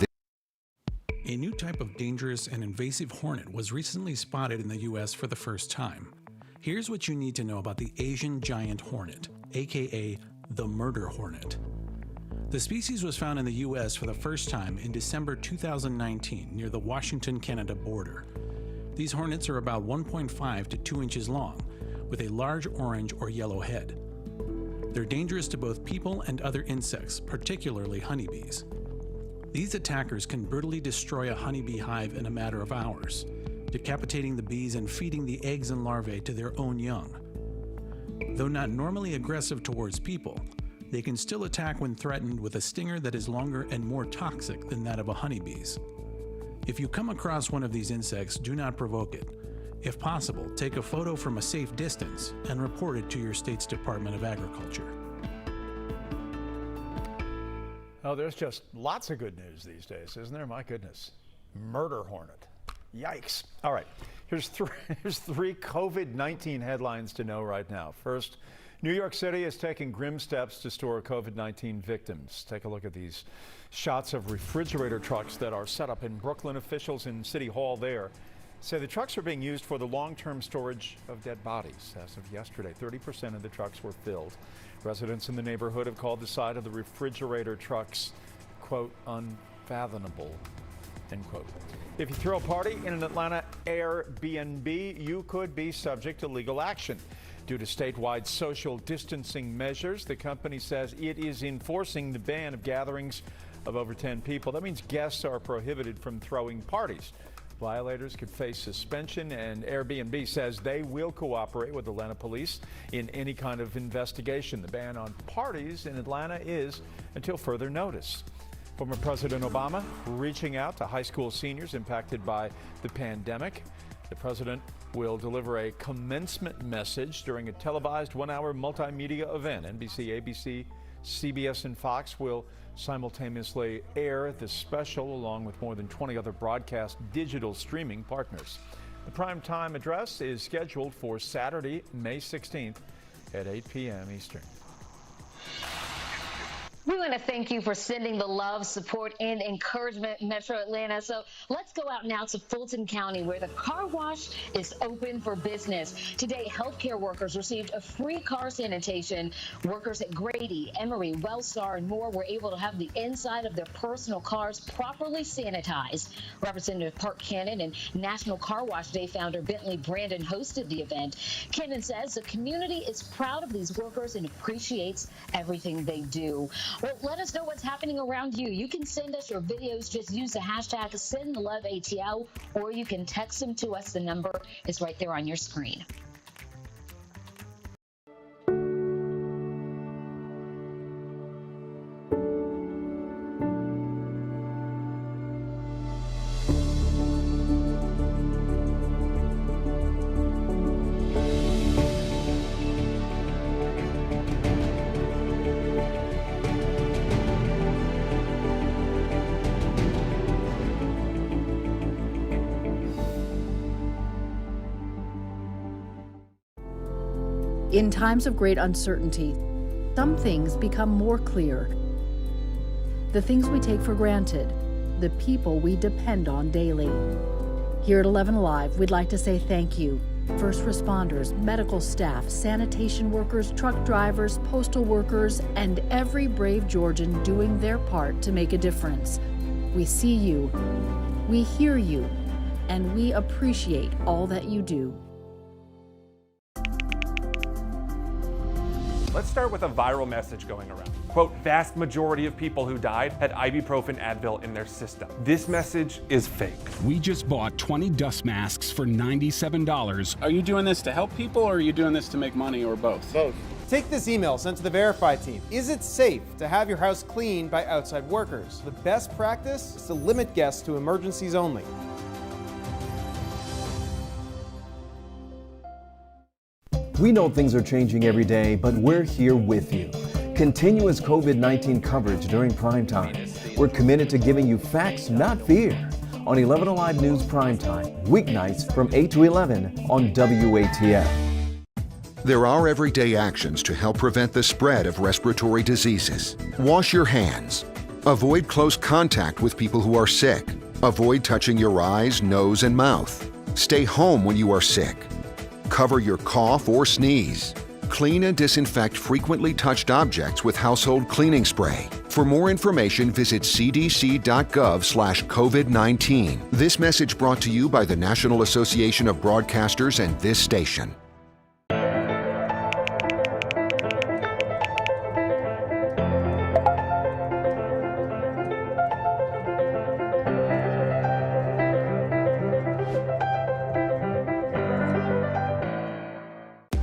A new type of dangerous and invasive hornet was recently spotted in the U.S. for the first time. Here's what you need to know about the Asian giant hornet, aka the murder hornet. The species was found in the U.S. for the first time in December 2019 near the Washington-Canada border. These hornets are about 1.5 to 2 inches long, with a large orange or yellow head. They're dangerous to both people and other insects, particularly honeybees. These attackers can brutally destroy a honeybee hive in a matter of hours, decapitating the bees and feeding the eggs and larvae to their own young. Though not normally aggressive towards people, they can still attack when threatened with a stinger that is longer and more toxic than that of a honeybee's. If you come across one of these insects, do not provoke it. If possible, take a photo from a safe distance and report it to your state's Department of Agriculture. Oh, there's just lots of good news these days, isn't there? My goodness. Murder hornet. Yikes. All right. Here's three COVID-19 headlines to know right now. First, New York City is taking grim steps to store COVID-19 victims. Take a look at these shots of refrigerator trucks that are set up in Brooklyn. Officials in City Hall there say the trucks are being used for the long-term storage of dead bodies. As of yesterday, 30% of the trucks were filled. Residents in the neighborhood have called the sight of the refrigerator trucks, quote, unfathomable, end quote. If you throw a party in an Atlanta Airbnb, you could be subject to legal action. Due to statewide social distancing measures, the company says it is enforcing the ban of gatherings of over 10 people. That means guests are prohibited from throwing parties. Violators could face suspension, and Airbnb says they will cooperate with Atlanta police in any kind of investigation. The ban on parties in Atlanta is until further notice. Former President Obama reaching out to high school seniors impacted by the pandemic. The president will deliver a commencement message during a televised one-hour multimedia event. NBC, ABC, CBS, and Fox will simultaneously air the special along with more than 20 other broadcast digital streaming partners. The Primetime address is scheduled for Saturday, May 16th at 8 p.m. Eastern. We want to thank you for sending the love, support, and encouragement, Metro Atlanta. So let's go out now to Fulton County, where the car wash is open for business. Today, healthcare workers received a free car sanitation. Workers at Grady, Emory, Wellstar, and more were able to have the inside of their personal cars properly sanitized. Representative Park Cannon and National Car Wash Day founder Bentley Brandon hosted the event. Cannon says the community is proud of these workers and appreciates everything they do. Well, let us know what's happening around you. You can send us your videos. Just use the hashtag #SendTheLoveATL, or you can text them to us. The number is right there on your screen. In times of great uncertainty, some things become more clear. The things we take for granted, the people we depend on daily. Here at 11 Alive, we'd like to say thank you. First responders, medical staff, sanitation workers, truck drivers, postal workers, and every brave Georgian doing their part to make a difference. We see you, we hear you, and we appreciate all that you do. Let's start with a viral message going around. Quote, vast majority of people who died had ibuprofen Advil in their system. This message is fake. We just bought 20 dust masks for $97. Are you doing this to help people or are you doing this to make money, or both? Both. Take this email sent to the Verify team. Is it safe to have your house cleaned by outside workers? The best practice is to limit guests to emergencies only. We know things are changing every day, but we're here with you. Continuous COVID-19 coverage during Primetime. We're committed to giving you facts, not fear. On 11 Alive News Primetime, weeknights from 8 to 11 on WATF. There are everyday actions to help prevent the spread of respiratory diseases. Wash your hands. Avoid close contact with people who are sick. Avoid touching your eyes, nose, and mouth. Stay home when you are sick. Cover your cough or sneeze. Clean and disinfect frequently touched objects with household cleaning spray. For more information, visit cdc.gov/COVID-19. This message brought to you by the National Association of Broadcasters and this station.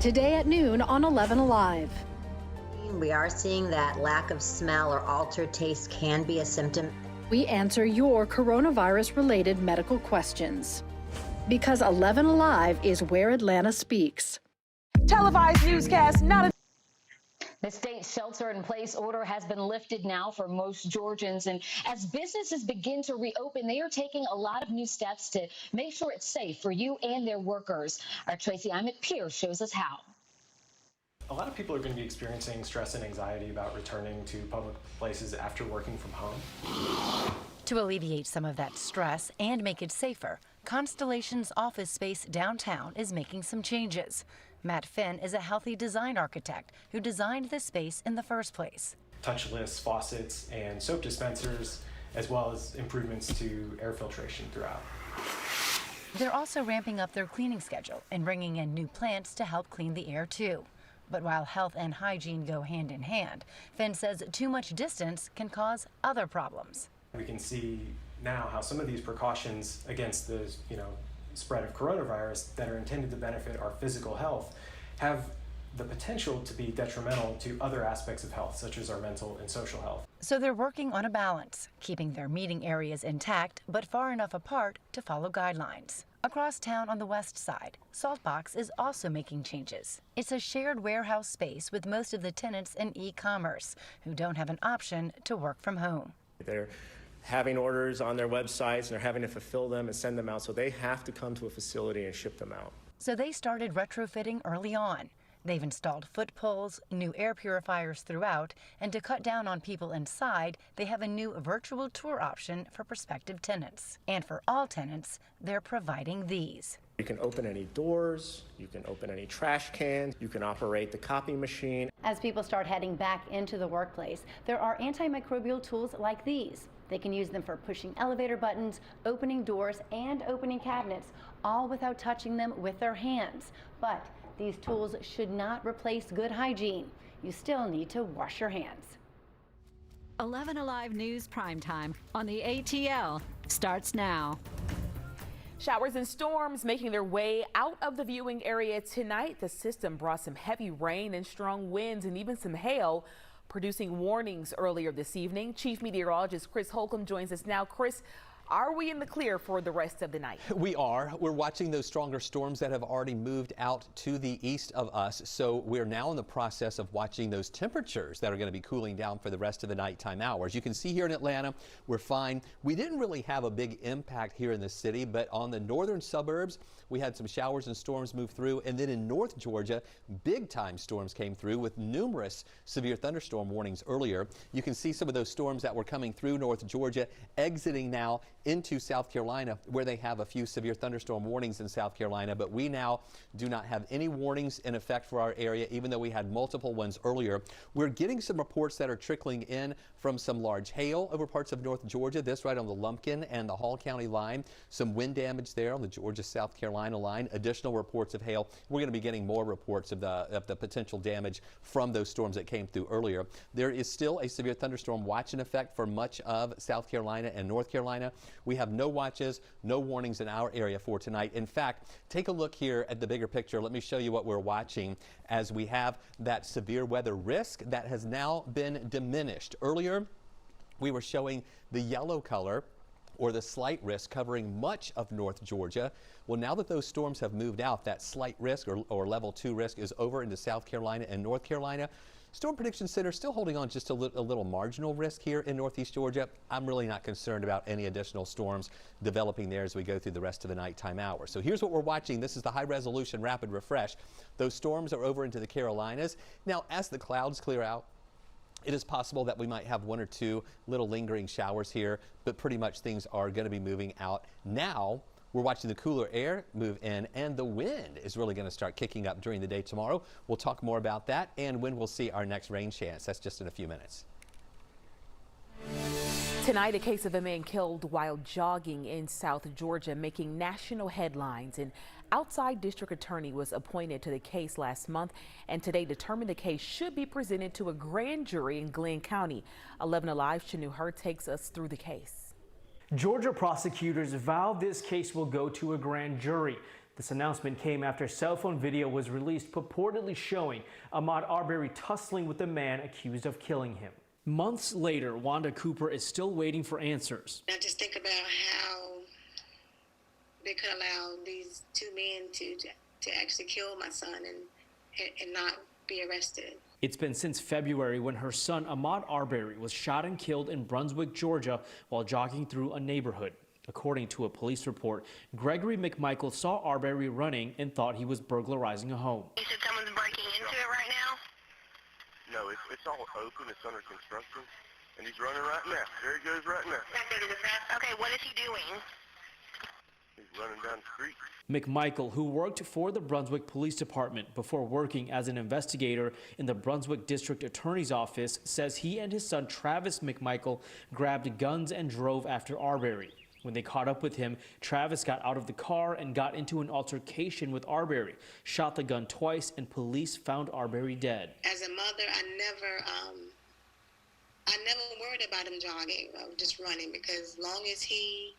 Today at noon on 11 Alive. We are seeing that lack of smell or altered taste can be a symptom. We answer your coronavirus-related medical questions. Because 11 Alive is where Atlanta speaks. Televised newscast, not a... The state shelter-in-place order has been lifted now for most Georgians, and as businesses begin to reopen, they are taking a lot of new steps to make sure it's safe for you and their workers. Our Tracy Emmett-Pierce shows us how. A lot of people are going to be experiencing stress and anxiety about returning to public places after working from home. To alleviate some of that stress and make it safer, Constellation's office space downtown is making some changes. Matt Finn is a healthy design architect who designed this space in the first place. Touchless faucets and soap dispensers, as well as improvements to air filtration throughout. They're also ramping up their cleaning schedule and bringing in new plants to help clean the air too. But while health and hygiene go hand in hand, Finn says too much distance can cause other problems. We can see now how some of these precautions against the spread of coronavirus that are intended to benefit our physical health have the potential to be detrimental to other aspects of health, such as our mental and social health. So they're working on a balance, keeping their meeting areas intact but far enough apart to follow guidelines. Across town on the west side, Saltbox is also making changes. It's a shared warehouse space with most of the tenants in e-commerce who don't have an option to work from home. They're having orders on their websites and they're having to fulfill them and send them out, so they have to come to a facility and ship them out. So they started retrofitting early on. They've installed foot poles, new air purifiers throughout, and to cut down on people inside, they have a new virtual tour option for prospective tenants. And for all tenants, they're providing these. You can open any doors, you can open any trash cans, you can operate the copy machine. As people start heading back into the workplace, there are antimicrobial tools like these. They can use them for pushing elevator buttons, opening doors, and opening cabinets, all without touching them with their hands. But these tools should not replace good hygiene. You still need to wash your hands. 11 Alive News Primetime on the ATL starts now. Showers and storms making their way out of the viewing area tonight. The system brought some heavy rain and strong winds and even some hail, producing warnings earlier this evening. Chief Meteorologist Chris Holcomb joins us now. Chris, are we in the clear for the rest of the night? We are. We're watching those stronger storms that have already moved out to the east of us. So we're now in the process of watching those temperatures that are going to be cooling down for the rest of the nighttime hours. You can see here in Atlanta, we're fine. We didn't really have a big impact here in the city, but on the northern suburbs, we had some showers and storms move through. And then in North Georgia, big time storms came through with numerous severe thunderstorm warnings earlier. You can see some of those storms that were coming through North Georgia exiting now into South Carolina, where they have a few severe thunderstorm warnings in South Carolina, but we now do not have any warnings in effect for our area, even though we had multiple ones earlier. We're getting some reports that are trickling in from some large hail over parts of North Georgia, this right on the Lumpkin and the Hall County line. Some wind damage there on the Georgia-South Carolina line. Additional reports of hail. We're going to be getting more reports of the potential damage from those storms that came through earlier. There is still a severe thunderstorm watch in effect for much of South Carolina and North Carolina. We have no watches, no warnings in our area for tonight. In fact, take a look here at the bigger picture. Let me show you what we're watching as we have that severe weather risk that has now been diminished. Earlier, we were showing the yellow color, or the slight risk, covering much of North Georgia. Well, now that those storms have moved out, that slight risk or level 2 risk is over into South Carolina and North Carolina. Storm Prediction Center still holding on just a little marginal risk here in Northeast Georgia. I'm really not concerned about any additional storms developing there as we go through the rest of the nighttime hours. So here's what we're watching. This is the high resolution rapid refresh. Those storms are over into the Carolinas. Now, as the clouds clear out, It is possible that we might have 1 or 2 little lingering showers here, but pretty much things are going to be moving out. Now we're watching the cooler air move in, and the wind is really going to start kicking up during the day tomorrow. We'll talk more about that and when we'll see our next rain chance. That's just in a few minutes. Tonight, a case of a man killed while jogging in South Georgia, making national headlines. An outside district attorney was appointed to the case last month, and today determined the case should be presented to a grand jury in Glenn County. 11 Alive, Shanu Hur takes us through the case. Georgia prosecutors vow this case will go to a grand jury. This announcement came after cell phone video was released purportedly showing Ahmaud Arbery tussling with the man accused of killing him. Months later, Wanda Cooper is still waiting for answers. I just think about how they could allow these 2 men to actually kill my son and not be arrested. It's been since February when her son Ahmaud Arbery was shot and killed in Brunswick, Georgia, while jogging through a neighborhood. According to a police report, Gregory McMichael saw Arbery running and thought he was burglarizing a home. You said someone's breaking into it right now? No, it's all open. It's under construction, and he's running right now. There he goes right now. Okay, what is he doing? He's running down the street. McMichael, who worked for the Brunswick Police Department before working as an investigator in the Brunswick District Attorney's Office, says he and his son Travis McMichael grabbed guns and drove after Arbery. When they caught up with him, Travis got out of the car and got into an altercation with Arbery, shot the gun twice, and police found Arbery dead. As a mother, I never worried about him jogging or just running, because as long as he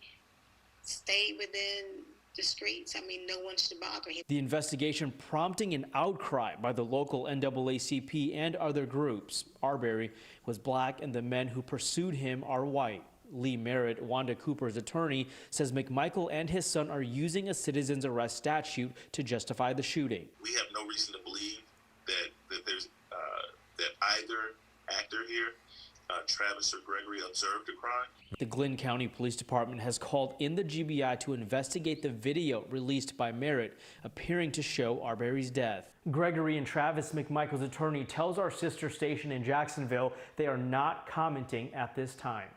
stayed within the streets, I mean, no one should bother him. The investigation prompting an outcry by the local NAACP and other groups. Arbery was black and the men who pursued him are white. Lee Merritt, Wanda Cooper's attorney, says McMichael and his son are using a citizen's arrest statute to justify the shooting. We have no reason to believe that there's that either actor here, Travis or Gregory, observed a crime. The Glenn County Police Department has called in the GBI to investigate the video released by Merritt appearing to show Arbery's death. Gregory and Travis McMichael's attorney tells our sister station in Jacksonville they are not commenting at this time.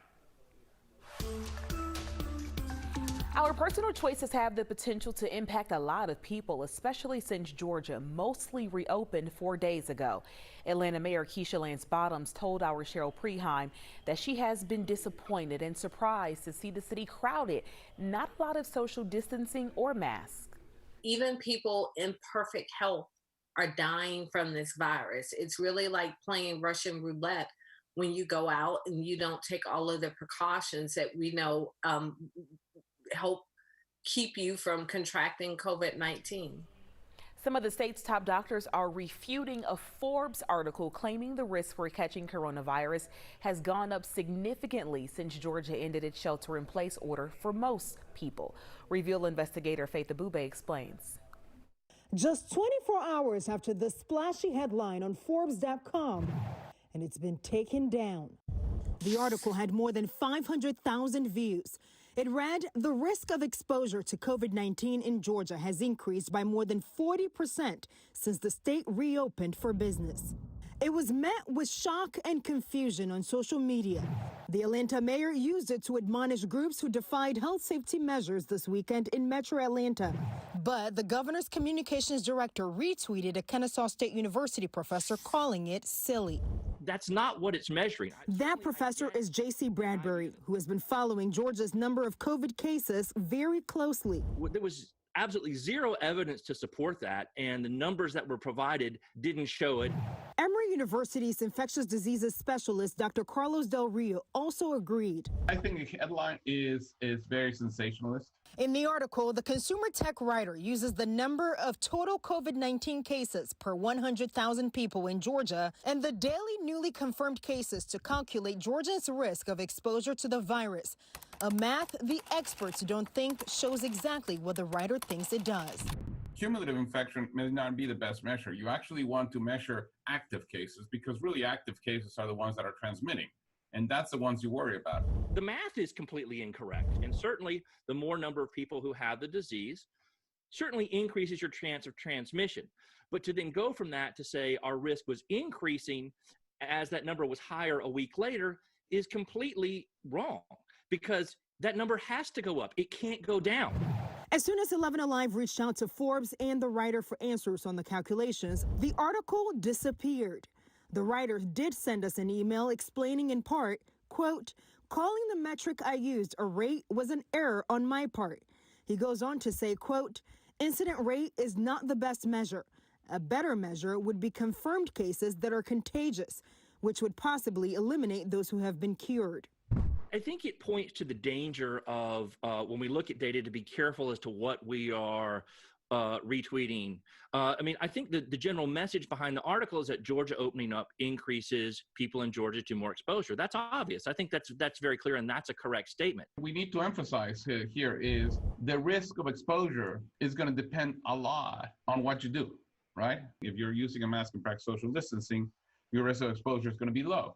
Our personal choices have the potential to impact a lot of people, especially since Georgia mostly reopened 4 days ago. Atlanta Mayor Keisha Lance-Bottoms told our Cheryl Preheim that she has been disappointed and surprised to see the city crowded, not a lot of social distancing or masks. Even people in perfect health are dying from this virus. It's really like playing Russian roulette when you go out and you don't take all of the precautions that we know help keep you from contracting COVID-19. Some of the state's top doctors are refuting a Forbes article claiming the risk for catching coronavirus has gone up significantly since Georgia ended its shelter-in-place order for most people. Reveal investigator Faith Abube explains. Just 24 hours after the splashy headline on Forbes.com, and it's been taken down. The article had more than 500,000 views. It read, the risk of exposure to COVID-19 in Georgia has increased by more than 40% since the state reopened for business. It was met with shock and confusion on social media. The Atlanta mayor used it to admonish groups who defied health safety measures this weekend in Metro Atlanta. But the governor's communications director retweeted a Kennesaw State University professor calling it silly. That's not what it's measuring. That professor is J.C. Bradbury, who has been following Georgia's number of COVID cases very closely. There was absolutely zero evidence to support that, and the numbers that were provided didn't show it. Emory University's infectious diseases specialist, Dr. Carlos Del Rio, also agreed. I think the headline is very sensationalist. In the article, the consumer tech writer uses the number of total COVID-19 cases per 100,000 people in Georgia and the daily newly confirmed cases to calculate Georgians' risk of exposure to the virus. A math the experts don't think shows exactly what the writer thinks it does. Cumulative infection may not be the best measure. You actually want to measure active cases because really active cases are the ones that are transmitting. And that's the ones you worry about. The math is completely incorrect. And certainly the more number of people who have the disease certainly increases your chance of transmission. But to then go from that to say our risk was increasing as that number was higher a week later is completely wrong, because that number has to go up. It can't go down. As soon as 11 Alive reached out to Forbes and the writer for answers on the calculations, the article disappeared. The writer did send us an email explaining in part, quote, "Calling the metric I used a rate was an error on my part." He goes on to say, quote, "Incident rate is not the best measure. A better measure would be confirmed cases that are contagious, which would possibly eliminate those who have been cured." I think it points to the danger of when we look at data to be careful as to what we are retweeting. I mean, I think the general message behind the article is that Georgia opening up increases people in Georgia to more exposure. That's obvious. I think that's very clear, and that's a correct statement. We need to emphasize here is the risk of exposure is going to depend a lot on what you do, right? If you're using a mask and practice social distancing, your risk of exposure is going to be low.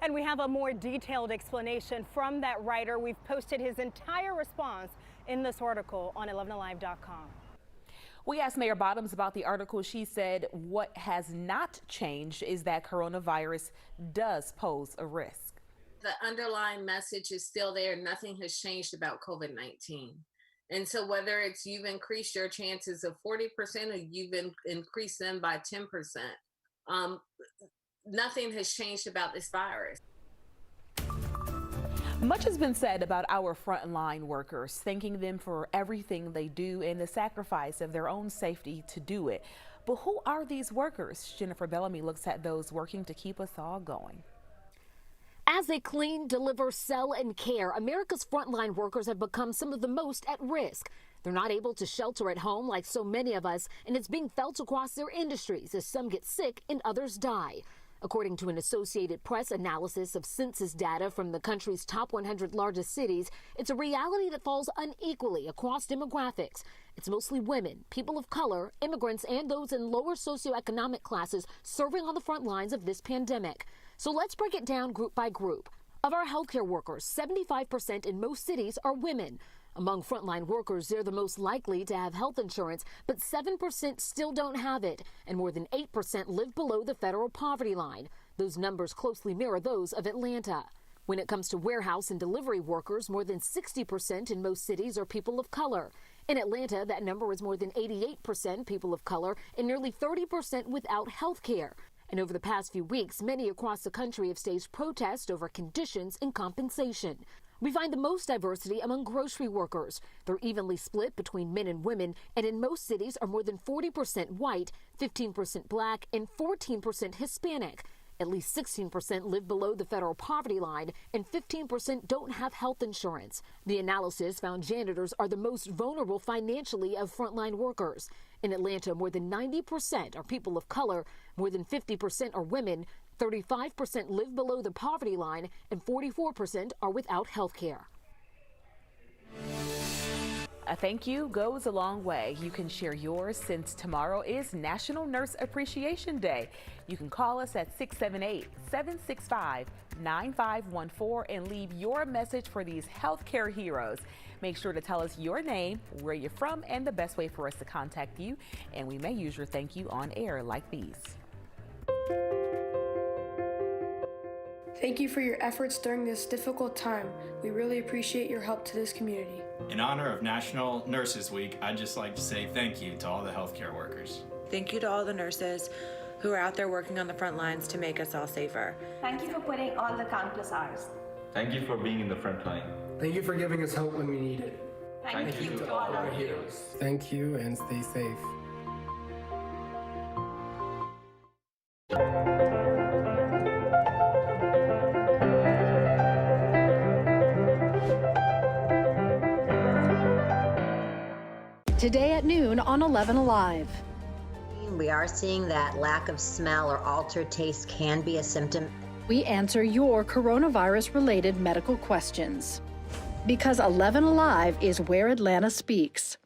And we have a more detailed explanation from that writer. We've posted his entire response in this article on 11alive.com. We asked Mayor Bottoms about the article. She said what has not changed is that coronavirus does pose a risk. The underlying message is still there. Nothing has changed about COVID-19. And so whether it's you've increased your chances of 40% or you've increased them by 10%, nothing has changed about this virus. Much has been said about our frontline workers, thanking them for everything they do and the sacrifice of their own safety to do it. But who are these workers? Jennifer Bellamy looks at those working to keep us all going. As they clean, deliver, sell, and care, America's frontline workers have become some of the most at risk. They're not able to shelter at home like so many of us, and it's being felt across their industries as some get sick and others die. According to an Associated Press analysis of census data from the country's top 100 largest cities, it's a reality that falls unequally across demographics. It's mostly women, people of color, immigrants, and those in lower socioeconomic classes serving on the front lines of this pandemic. So let's break it down group by group. Of our healthcare workers, 75% in most cities are women. Among frontline workers, they're the most likely to have health insurance, but 7% still don't have it, and more than 8% live below the federal poverty line. Those numbers closely mirror those of Atlanta. When it comes to warehouse and delivery workers, more than 60% in most cities are people of color. In Atlanta, that number is more than 88% people of color and nearly 30% without health care. And over the past few weeks, many across the country have staged protests over conditions and compensation. We find the most diversity among grocery workers. They're evenly split between men and women, and in most cities are more than 40% white, 15% black, and 14% Hispanic. At least 16% live below the federal poverty line, and 15% don't have health insurance. The analysis found janitors are the most vulnerable financially of frontline workers. In Atlanta, more than 90% are people of color, more than 50% are women, 35% live below the poverty line, and 44% are without health care. A thank you goes a long way. You can share yours since tomorrow is National Nurse Appreciation Day. You can call us at 678-765-9514 and leave your message for these healthcare heroes. Make sure to tell us your name, where you're from, and the best way for us to contact you. And we may use your thank you on air like these. Thank you for your efforts during this difficult time. We really appreciate your help to this community. In honor of National Nurses Week, I'd just like to say thank you to all the healthcare workers. Thank you to all the nurses who are out there working on the front lines to make us all safer. Thank you for putting all the countless hours. Thank you for being in the front line. Thank you for giving us hope when we need it. Thank you to all our heroes. Thank you and stay safe. Today at noon on 11 Alive. We are seeing that lack of smell or altered taste can be a symptom. We answer your coronavirus-related medical questions. Because 11 Alive is where Atlanta speaks.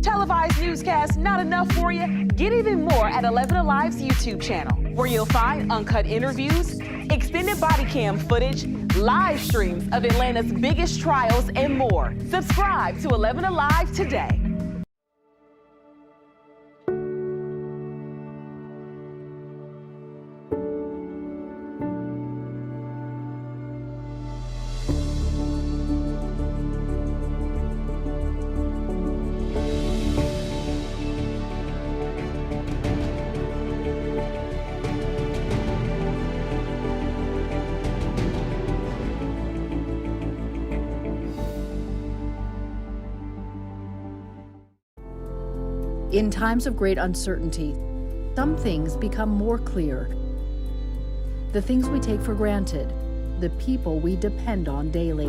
Televised newscasts not enough for you? Get even more at 11 Alive's YouTube channel, where you'll find uncut interviews, extended body cam footage, live streams of Atlanta's biggest trials, and more. Subscribe to 11 Alive today. In times of great uncertainty, some things become more clear. The things we take for granted, the people we depend on daily.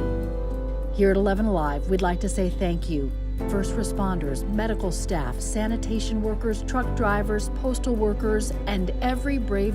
Here at 11 Alive, we'd like to say thank you. First responders, medical staff, sanitation workers, truck drivers, postal workers, and every brave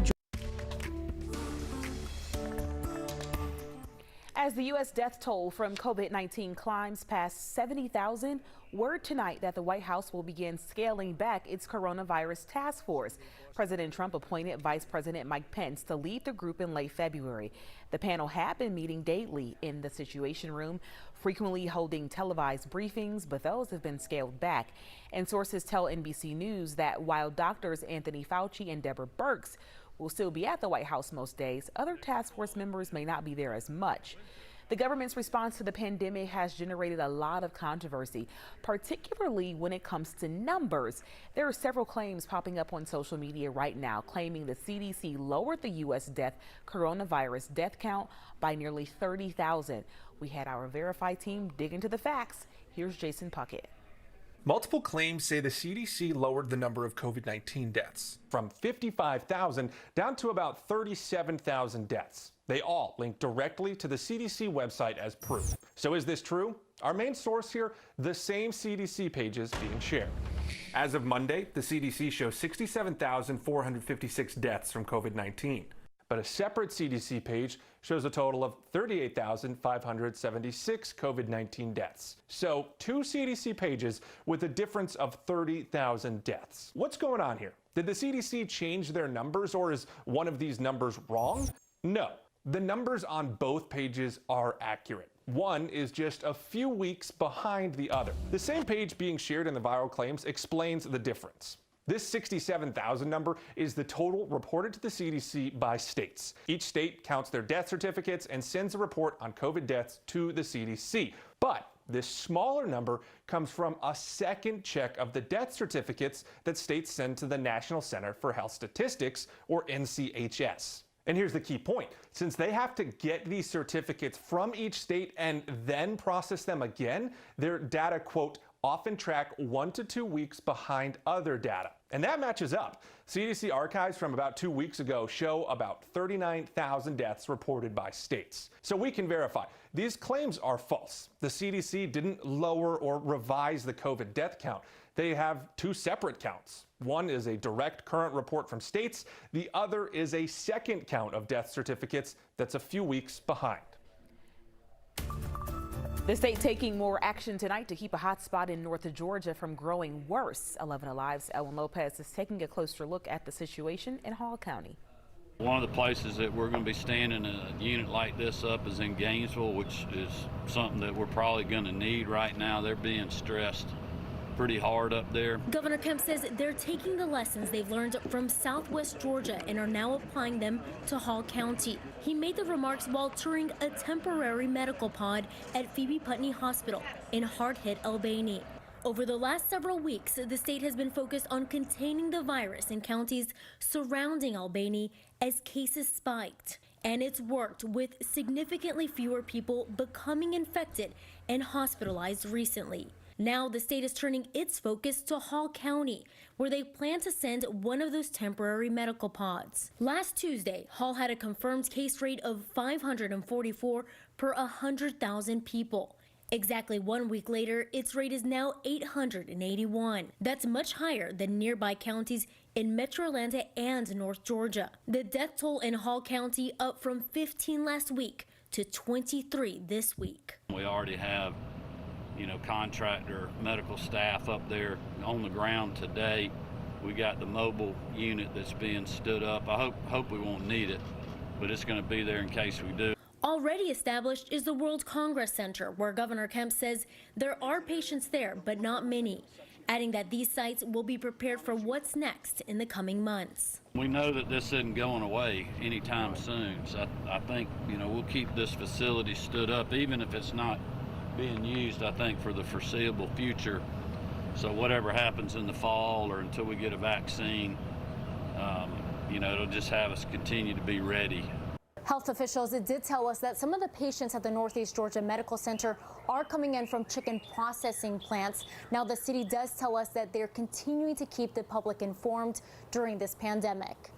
As the U.S. death toll from COVID-19 climbs past 70,000, word tonight that the White House will begin scaling back its coronavirus task force. President Trump appointed Vice President Mike Pence to lead the group in late February. The panel had been meeting daily in the Situation Room, frequently holding televised briefings, but those have been scaled back. And sources tell NBC News that while doctors Anthony Fauci and Deborah Birx will still be at the White House most days, other task force members may not be there as much. The government's response to the pandemic has generated a lot of controversy, particularly when it comes to numbers. There are several claims popping up on social media right now claiming the CDC lowered the U.S. coronavirus death count by nearly 30,000. We had our Verify team dig into the facts. Here's Jason Puckett. Multiple claims say the CDC lowered the number of COVID-19 deaths from 55,000 down to about 37,000 deaths. They all link directly to the CDC website as proof. So is this true? Our main source here, the same CDC pages being shared. As of Monday, the CDC shows 67,456 deaths from COVID-19. But a separate CDC page shows a total of 38,576 COVID-19 deaths. So 2 CDC pages with a difference of 30,000 deaths. What's going on here? Did the CDC change their numbers, or is one of these numbers wrong? No. The numbers on both pages are accurate. One is just a few weeks behind the other. The same page being shared in the viral claims explains the difference. This 67,000 number is the total reported to the CDC by states. Each state counts their death certificates and sends a report on COVID deaths to the CDC. But this smaller number comes from a second check of the death certificates that states send to the National Center for Health Statistics, or NCHS. And here's the key point. Since they have to get these certificates from each state and then process them again, their data, quote, often track 1 to 2 weeks behind other data. And that matches up. CDC archives from about 2 weeks ago show about 39,000 deaths reported by states. So we can verify these claims are false. The CDC didn't lower or revise the COVID death count. They have 2 separate counts. One is a direct current report from states. The other is a second count of death certificates that's a few weeks behind. The state taking more action tonight to keep a hot spot in North Georgia from growing worse. 11 Alive's Ellen Lopez is taking a closer look at the situation in Hall County. One of the places that we're going to be standing a unit like this up is in Gainesville, which is something that we're probably going to need right now. They're being stressed pretty hard up there. Governor Kemp says they're taking the lessons they've learned from Southwest Georgia and are now applying them to Hall County. He made the remarks while touring a temporary medical pod at Phoebe Putney Hospital in hard-hit Albany. Over the last several weeks, the state has been focused on containing the virus in counties surrounding Albany as cases spiked. And it's worked, with significantly fewer people becoming infected and hospitalized recently. Now the state is turning its focus to Hall County, where they plan to send one of those temporary medical pods. Last Tuesday, Hall had a confirmed case rate of 544 per 100,000 people. Exactly 1 week later, its rate is now 881. That's much higher than nearby counties in Metro Atlanta and North Georgia. The death toll in Hall County up from 15 last week to 23 this week. We already have contractor medical staff up there on the ground today. We got the mobile unit that's being stood up. I hope we won't need it, but it's going to be there in case we do. Already established is the World Congress Center, where Governor Kemp says there are patients there, but not many, adding that these sites will be prepared for what's next in the coming months. We know that this isn't going away anytime soon, so I think we'll keep this facility stood up, even if it's not being used, I think, for the foreseeable future. So whatever happens in the fall or until we get a vaccine, it'll just have us continue to be ready. Health officials did tell us that some of the patients at the Northeast Georgia Medical Center are coming in from chicken processing plants. Now, the city does tell us that they're continuing to keep the public informed during this pandemic.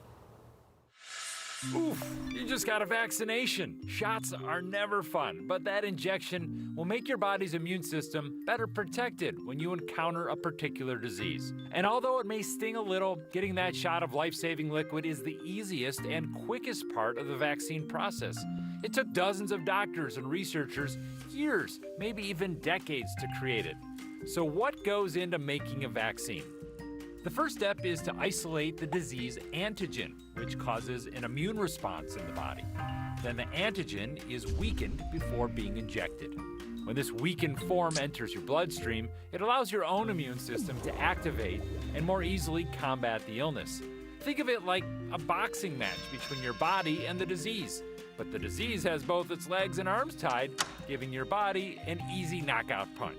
Oof, you just got a vaccination. Shots are never fun, but that injection will make your body's immune system better protected when you encounter a particular disease. And although it may sting a little, getting that shot of life-saving liquid is the easiest and quickest part of the vaccine process. It took dozens of doctors and researchers years, maybe even decades to create it. So what goes into making a vaccine? The first step is to isolate the disease antigen, which causes an immune response in the body. Then the antigen is weakened before being injected. When this weakened form enters your bloodstream, it allows your own immune system to activate and more easily combat the illness. Think of it like a boxing match between your body and the disease. But the disease has both its legs and arms tied, giving your body an easy knockout punch.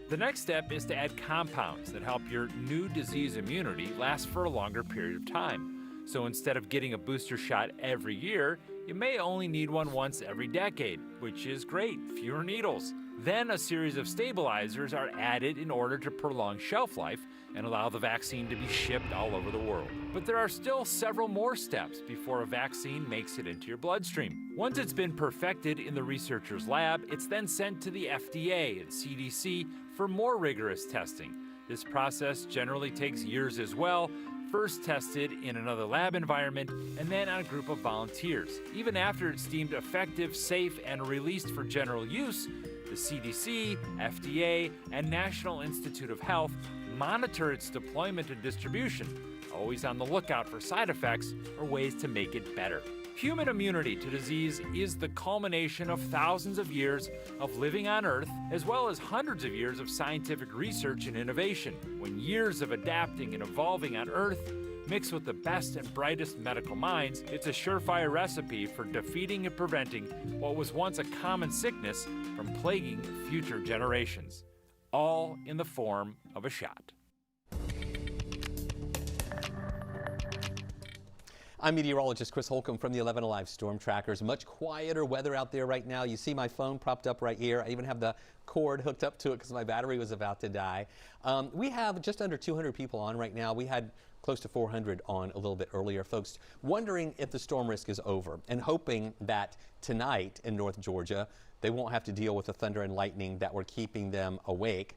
The next step is to add compounds that help your new disease immunity last for a longer period of time. So instead of getting a booster shot every year, you may only need one once every decade, which is great, fewer needles. Then a series of stabilizers are added in order to prolong shelf life and allow the vaccine to be shipped all over the world. But there are still several more steps before a vaccine makes it into your bloodstream. Once it's been perfected in the researcher's lab, it's then sent to the FDA and CDC for more rigorous testing. This process generally takes years as well, first tested in another lab environment and then on a group of volunteers. Even after it's deemed effective, safe, and released for general use, the CDC, FDA, and National Institute of Health monitor its deployment and distribution, always on the lookout for side effects or ways to make it better. Human immunity to disease is the culmination of thousands of years of living on Earth, as well as hundreds of years of scientific research and innovation. When years of adapting and evolving on Earth mixed with the best and brightest medical minds, it's a surefire recipe for defeating and preventing what was once a common sickness from plaguing future generations, all in the form of a shot. I'm meteorologist Chris Holcomb from the 11 Alive Storm Trackers. Much quieter weather out there right now. You see my phone propped up right here. I even have the cord hooked up to it because my battery was about to die. We have just under 200 people on right now. We had close to 400 on a little bit earlier. Folks wondering if the storm risk is over and hoping that tonight in North Georgia they won't have to deal with the thunder and lightning that were keeping them awake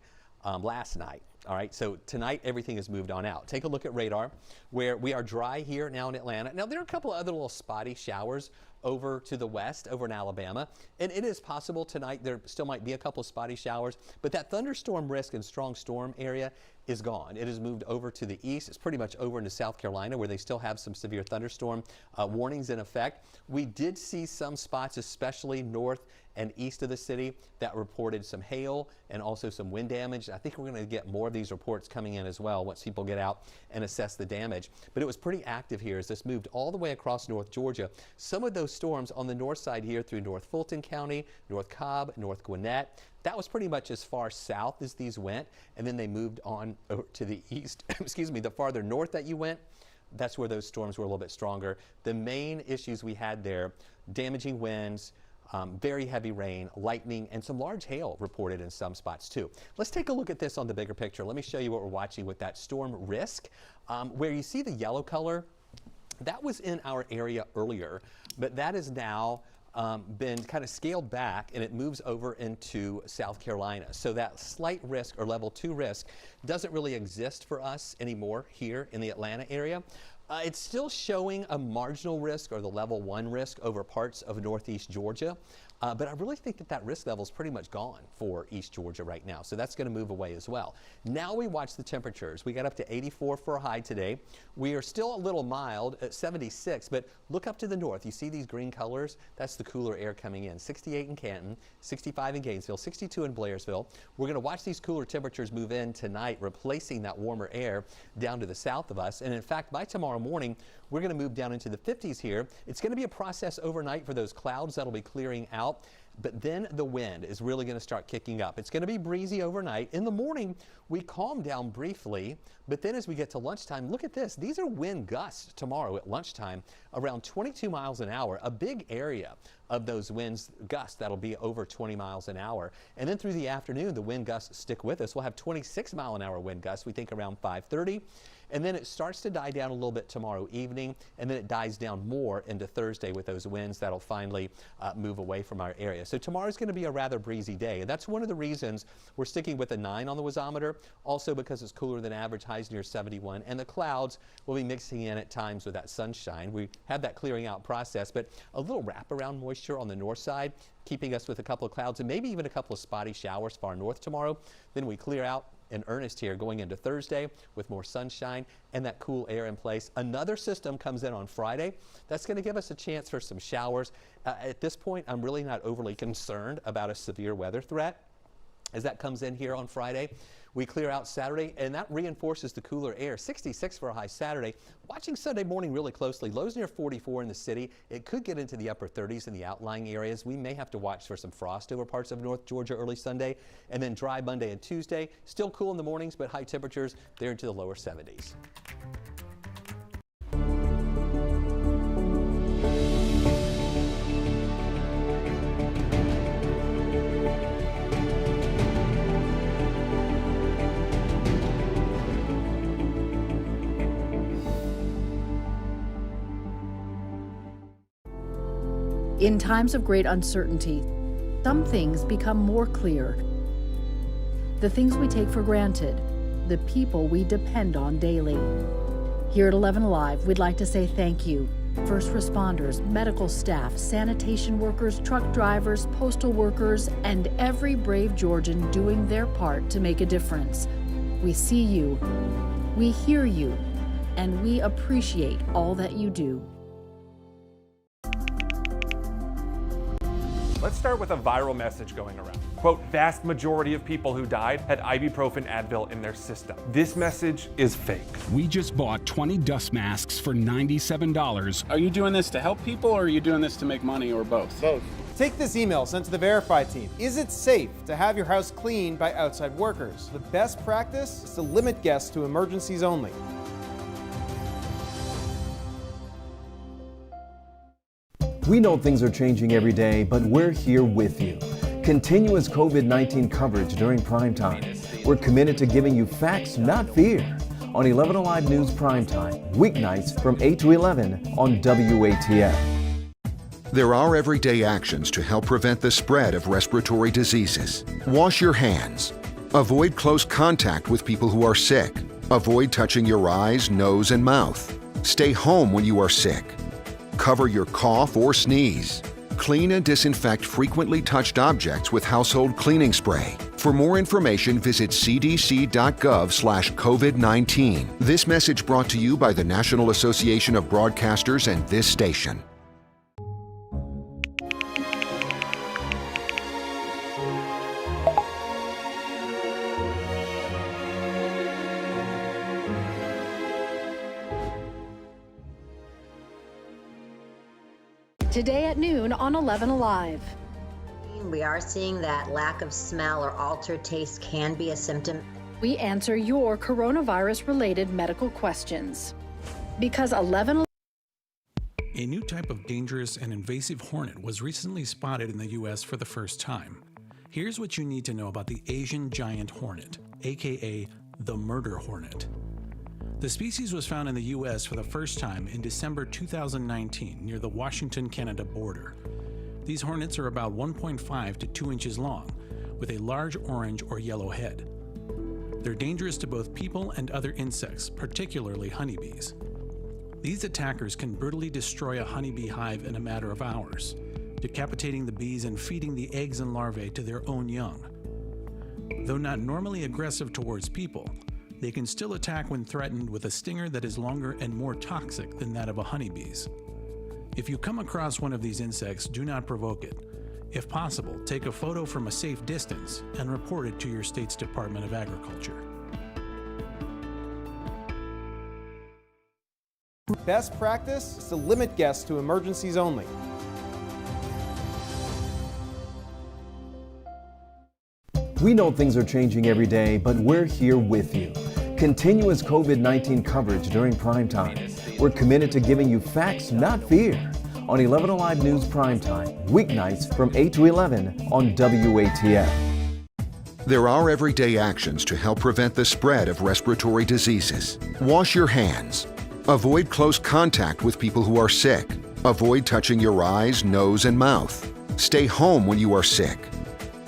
last night. All right, so tonight everything has moved on out. Take a look at radar where we are dry here now in Atlanta. Now there are a couple of other little spotty showers over to the west, over in Alabama, and it is possible tonight there still might be a couple of spotty showers, but that thunderstorm risk and strong storm area is gone. It has moved over to the east. It's pretty much over into South Carolina where they still have some severe thunderstorm warnings in effect. We did see some spots, especially north and east of the city, that reported some hail and also some wind damage. I think we're going to get more of these reports coming in as well once people get out and assess the damage. But it was pretty active here as this moved all the way across North Georgia. Some of those storms on the north side here through North Fulton County, North Cobb, North Gwinnett, that was pretty much as far south as these went, and then they moved on over to the east. Excuse me, the farther north that you went, that's where those storms were a little bit stronger. The main issues we had there, damaging winds, very heavy rain, lightning, and some large hail reported in some spots too. Let's take a look at this on the bigger picture. Let me show you what we're watching with that storm risk. Where you see the yellow color, that was in our area earlier, but that is now been kind of scaled back and it moves over into South Carolina. So that slight risk or level 2 risk doesn't really exist for us anymore here in the Atlanta area. It's still showing a marginal risk or the level 1 risk over parts of northeast Georgia. But I really think that that risk level is pretty much gone for East Georgia right now. So that's going to move away as well. Now we watch the temperatures. We got up to 84 for a high today. We are still a little mild at 76, but look up to the north. You see these green colors? That's the cooler air coming in. 68 in Canton, 65 in Gainesville, 62 in Blairsville. We're going to watch these cooler temperatures move in tonight, replacing that warmer air down to the south of us. And in fact, by tomorrow morning, we're going to move down into the 50s here. It's going to be a process overnight for those clouds that'll be clearing out. but then the wind is really going to start kicking up. It's going to be breezy overnight. In the morning, we calm down briefly, but then as we get to lunchtime, look at this. These are wind gusts tomorrow at lunchtime, around 22 miles an hour, a big area of those winds gusts that'll be over 20 miles an hour. And then through the afternoon, the wind gusts stick with us. We'll have 26 mile an hour wind gusts, we think around 5:30. And then it starts to die down a little bit tomorrow evening, and then it dies down more into Thursday with those winds that'll finally move away from our area. So tomorrow's going to be a rather breezy day, and that's one of the reasons we're sticking with a 9 on the wasometer, also because it's cooler than average, highs near 71, and the clouds will be mixing in at times with that sunshine. We had that clearing out process, but a little wraparound moisture on the north side, keeping us with a couple of clouds and maybe even a couple of spotty showers far north tomorrow. Then we clear out in earnest here going into Thursday with more sunshine and that cool air in place. Another system comes in on Friday. That's going to give us a chance for some showers. At this point, I'm really not overly concerned about a severe weather threat as that comes in here on Friday. We clear out Saturday, and that reinforces the cooler air. 66 for a high Saturday. Watching Sunday morning really closely. Lows near 44 in the city. It could get into the upper 30s in the outlying areas. We may have to watch for some frost over parts of North Georgia early Sunday, and then dry Monday and Tuesday. Still cool in the mornings, but high temperatures there into the lower 70s. In times of great uncertainty, some things become more clear. The things we take for granted, the people we depend on daily. Here at 11 Alive, we'd like to say thank you. First responders, medical staff, sanitation workers, truck drivers, postal workers, and every brave Georgian doing their part to make a difference. We see you, we hear you, and we appreciate all that you do. Let's start with a viral message going around. Quote, vast majority of people who died had ibuprofen Advil in their system. This message is fake. We just bought 20 dust masks for $97. Are you doing this to help people or are you doing this to make money or both? Both. Take this email sent to the Verify team. Is it safe to have your house cleaned by outside workers? The best practice is to limit guests to emergencies only. We know things are changing every day, but we're here with you. Continuous COVID-19 coverage during primetime. We're committed to giving you facts, not fear. On 11 Alive News Primetime, weeknights from 8 to 11 on WATF. There are everyday actions to help prevent the spread of respiratory diseases. Wash your hands. Avoid close contact with people who are sick. Avoid touching your eyes, nose, and mouth. Stay home when you are sick. Cover your cough or sneeze. Clean and disinfect frequently touched objects with household cleaning spray. For more information, visit cdc.gov/COVID-19. This message brought to you by the National Association of Broadcasters and this station. Today at noon on 11 Alive. We are seeing that lack of smell or altered taste can be a symptom. We answer your coronavirus-related medical questions. Because 11 A new type of dangerous and invasive hornet was recently spotted in the U.S. for the first time. Here's what you need to know about the Asian giant hornet, aka the murder hornet. The species was found in the U.S. for the first time in December 2019 near the Washington-Canada border. These hornets are about 1.5 to 2 inches long, with a large orange or yellow head. They're dangerous to both people and other insects, particularly honeybees. These attackers can brutally destroy a honeybee hive in a matter of hours, decapitating the bees and feeding the eggs and larvae to their own young. Though not normally aggressive towards people, they can still attack when threatened with a stinger that is longer and more toxic than that of a honeybee's. If you come across one of these insects, do not provoke it. If possible, take a photo from a safe distance and report it to your state's Department of Agriculture. Best practice is to limit guests to emergencies only. We know things are changing every day, but we're here with you. Continuous COVID-19 coverage during primetime. We're committed to giving you facts, not fear. On 11 Alive News Primetime, weeknights from 8 to 11 on WATF. There are everyday actions to help prevent the spread of respiratory diseases. Wash your hands. Avoid close contact with people who are sick. Avoid touching your eyes, nose, and mouth. Stay home when you are sick.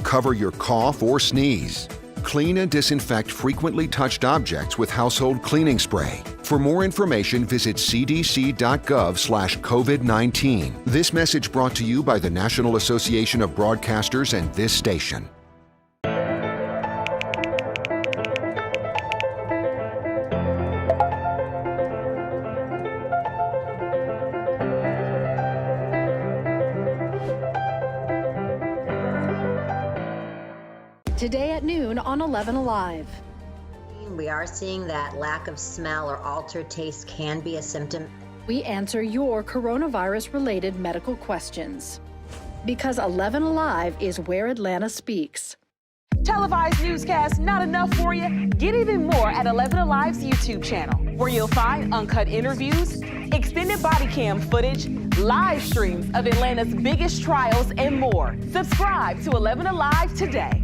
Cover your cough or sneeze. Clean and disinfect frequently touched objects with household cleaning spray. For more information, visit cdc.gov/COVID-19. This message brought to you by the National Association of Broadcasters and this station. Today at noon on 11 Alive. We are seeing that lack of smell or altered taste can be a symptom. We answer your coronavirus-related medical questions. Because 11 Alive is where Atlanta speaks. Televised newscasts not enough for you? Get even more at 11 Alive's YouTube channel, where you'll find uncut interviews, extended body cam footage, live streams of Atlanta's biggest trials, and more. Subscribe to 11 Alive today.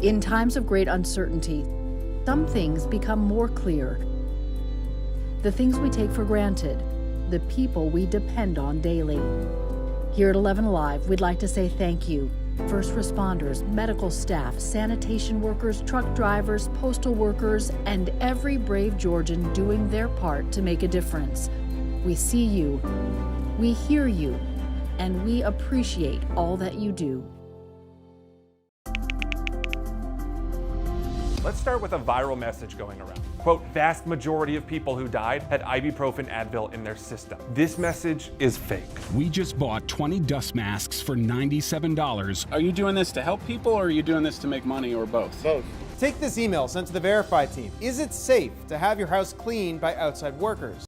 In times of great uncertainty, some things become more clear. The things we take for granted, the people we depend on daily. Here at 11 Alive, we'd like to say thank you. First responders, medical staff, sanitation workers, truck drivers, postal workers, and every brave Georgian doing their part to make a difference. We see you, we hear you, and we appreciate all that you do. Let's start with a viral message going around. Quote, vast majority of people who died had ibuprofen Advil in their system. This message is fake. We just bought 20 dust masks for $97. Are you doing this to help people or are you doing this to make money or both? Both. Take this email sent to the Verify team. Is it safe to have your house cleaned by outside workers?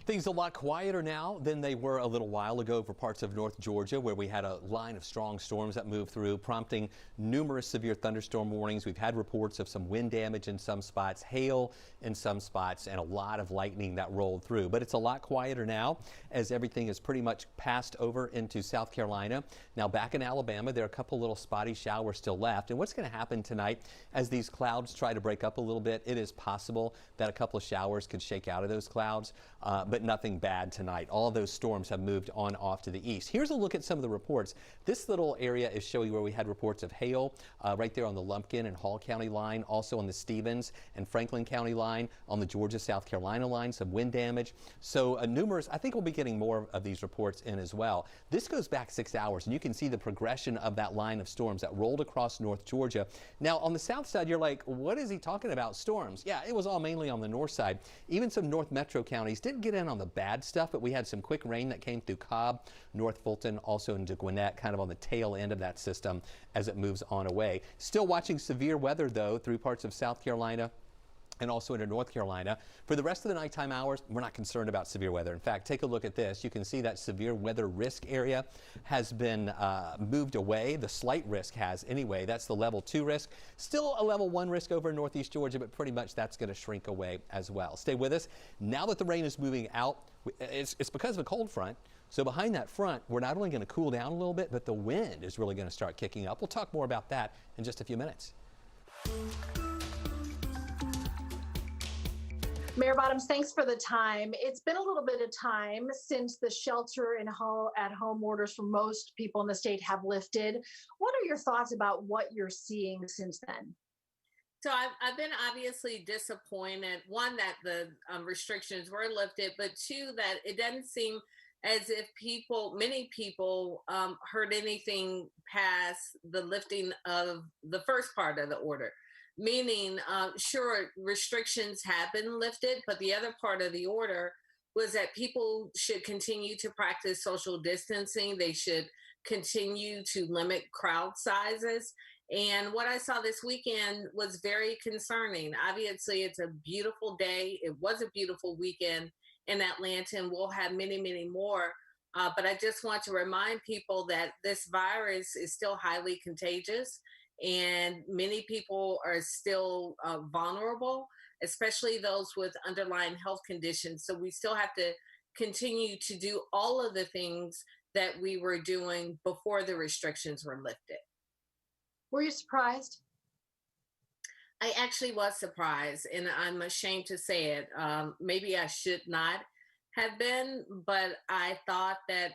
Things a lot quieter now than they were a little while ago for parts of North Georgia, where we had a line of strong storms that moved through, prompting numerous severe thunderstorm warnings. We've had reports of some wind damage in some spots, hail in some spots, and a lot of lightning that rolled through. But it's a lot quieter now as everything is pretty much passed over into South Carolina. Now back in Alabama, there are a couple little spotty showers still left. And what's going to happen tonight as these clouds try to break up a little bit, it is possible that a couple of showers could shake out of those clouds, but nothing bad tonight. All of those storms have moved on off to the east. Here's a look at some of the reports. This little area is showing where we had reports of hail right there on the Lumpkin and Hall County line, also on the Stevens and Franklin County line, on the Georgia-South Carolina line, some wind damage. So numerous, I think we'll be getting more of these reports in as well. This goes back 6 hours, and you can see the progression of that line of storms that rolled across North Georgia. Now on the south side, you're like, what is he talking about, storms? Yeah, it was all mainly on the north side. Even some North Metro counties didn't get in on the bad stuff, but we had some quick rain that came through Cobb, North Fulton, also into Gwinnett, kind of on the tail end of that system as it moves on away. Still watching severe weather, though, through parts of South Carolina and also into North Carolina. For the rest of the nighttime hours, we're not concerned about severe weather. In fact, take a look at this. You can see that severe weather risk area has been moved away. The slight risk has anyway. That's the level 2 risk. Still a level 1 risk over Northeast Georgia, but pretty much that's going to shrink away as well. Stay with us. Now that the rain is moving out, it's because of a cold front. So behind that front, we're not only going to cool down a little bit, but the wind is really going to start kicking up. We'll talk more about that in just a few minutes. Mayor Bottoms, thanks for the time. It's been a little bit of time since the shelter and at-home orders for most people in the state have lifted. What are your thoughts about what you're seeing since then? So I've been obviously disappointed, one, that the restrictions were lifted, but two, that it doesn't seem as if many people heard anything past the lifting of the first part of the order. Meaning, sure, restrictions have been lifted, but the other part of the order was that people should continue to practice social distancing. They should continue to limit crowd sizes. And what I saw this weekend was very concerning. Obviously, it's a beautiful day. It was a beautiful weekend in Atlanta, and we'll have many, many more. But I just want to remind people that this virus is still highly contagious, and many people are still vulnerable, especially those with underlying health conditions. So we still have to continue to do all of the things that we were doing before the restrictions were lifted. Were you surprised? I actually was surprised, and I'm ashamed to say it. Maybe I should not have been, but I thought that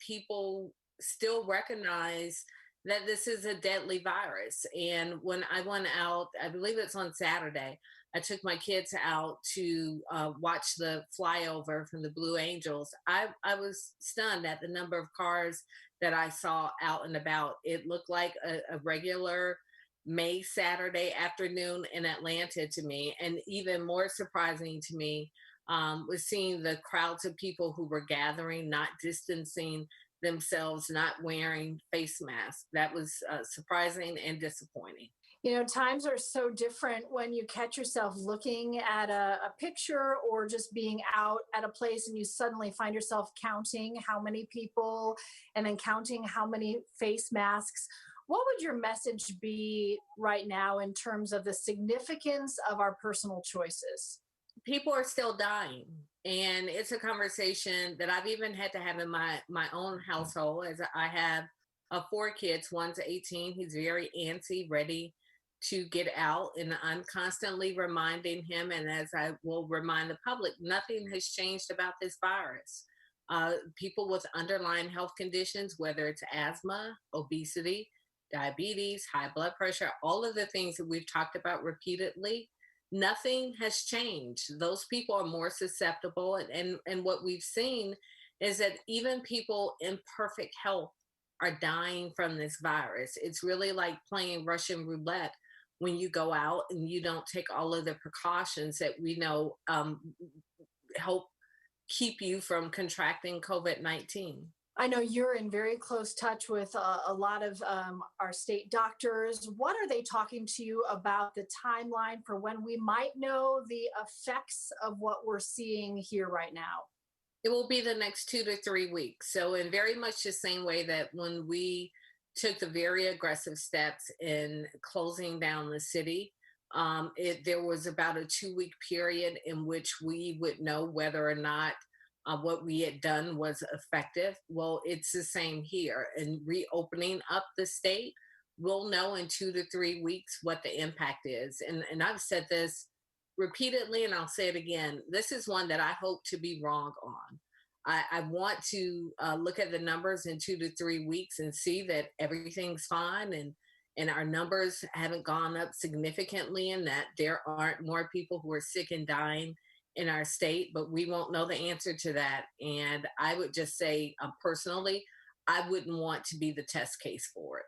people still recognize that this is a deadly virus. And when I went out, I believe it's on Saturday, I took my kids out to watch the flyover from the Blue Angels. I was stunned at the number of cars that I saw out and about. It looked like a regular May Saturday afternoon in Atlanta to me. And even more surprising to me was seeing the crowds of people who were gathering, not distancing themselves, not wearing face masks. That was surprising and disappointing. You know, times are so different when you catch yourself looking at a picture or just being out at a place and you suddenly find yourself counting how many people and then counting how many face masks. What would your message be right now in terms of the significance of our personal choices? People are still dying. And it's a conversation that I've even had to have in my own household, as I have 4 kids. One's 18. He's very antsy, ready to get out. And I'm constantly reminding him, and as I will remind the public, nothing has changed about this virus. People with underlying health conditions, whether it's asthma, obesity, diabetes, high blood pressure, all of the things that we've talked about repeatedly, nothing has changed. Those people are more susceptible. And what we've seen is that even people in perfect health are dying from this virus. It's really like playing Russian roulette when you go out and you don't take all of the precautions that we know help keep you from contracting COVID-19. I know you're in very close touch with a lot of our state doctors. What are they talking to you about the timeline for when we might know the effects of what we're seeing here right now? It will be the next 2 to 3 weeks. So in very much the same way that when we took the very aggressive steps in closing down the city, there was about a 2-week period in which we would know whether or not what we had done was effective. Well, it's the same here. And reopening up the state, we'll know in 2 to 3 weeks what the impact is. And I've said this repeatedly, and I'll say it again. This is one that I hope to be wrong on. I want to look at the numbers in 2 to 3 weeks and see that everything's fine and our numbers haven't gone up significantly, and that there aren't more people who are sick and dying in our state, but we won't know the answer to that. And I would just say, personally, I wouldn't want to be the test case for it.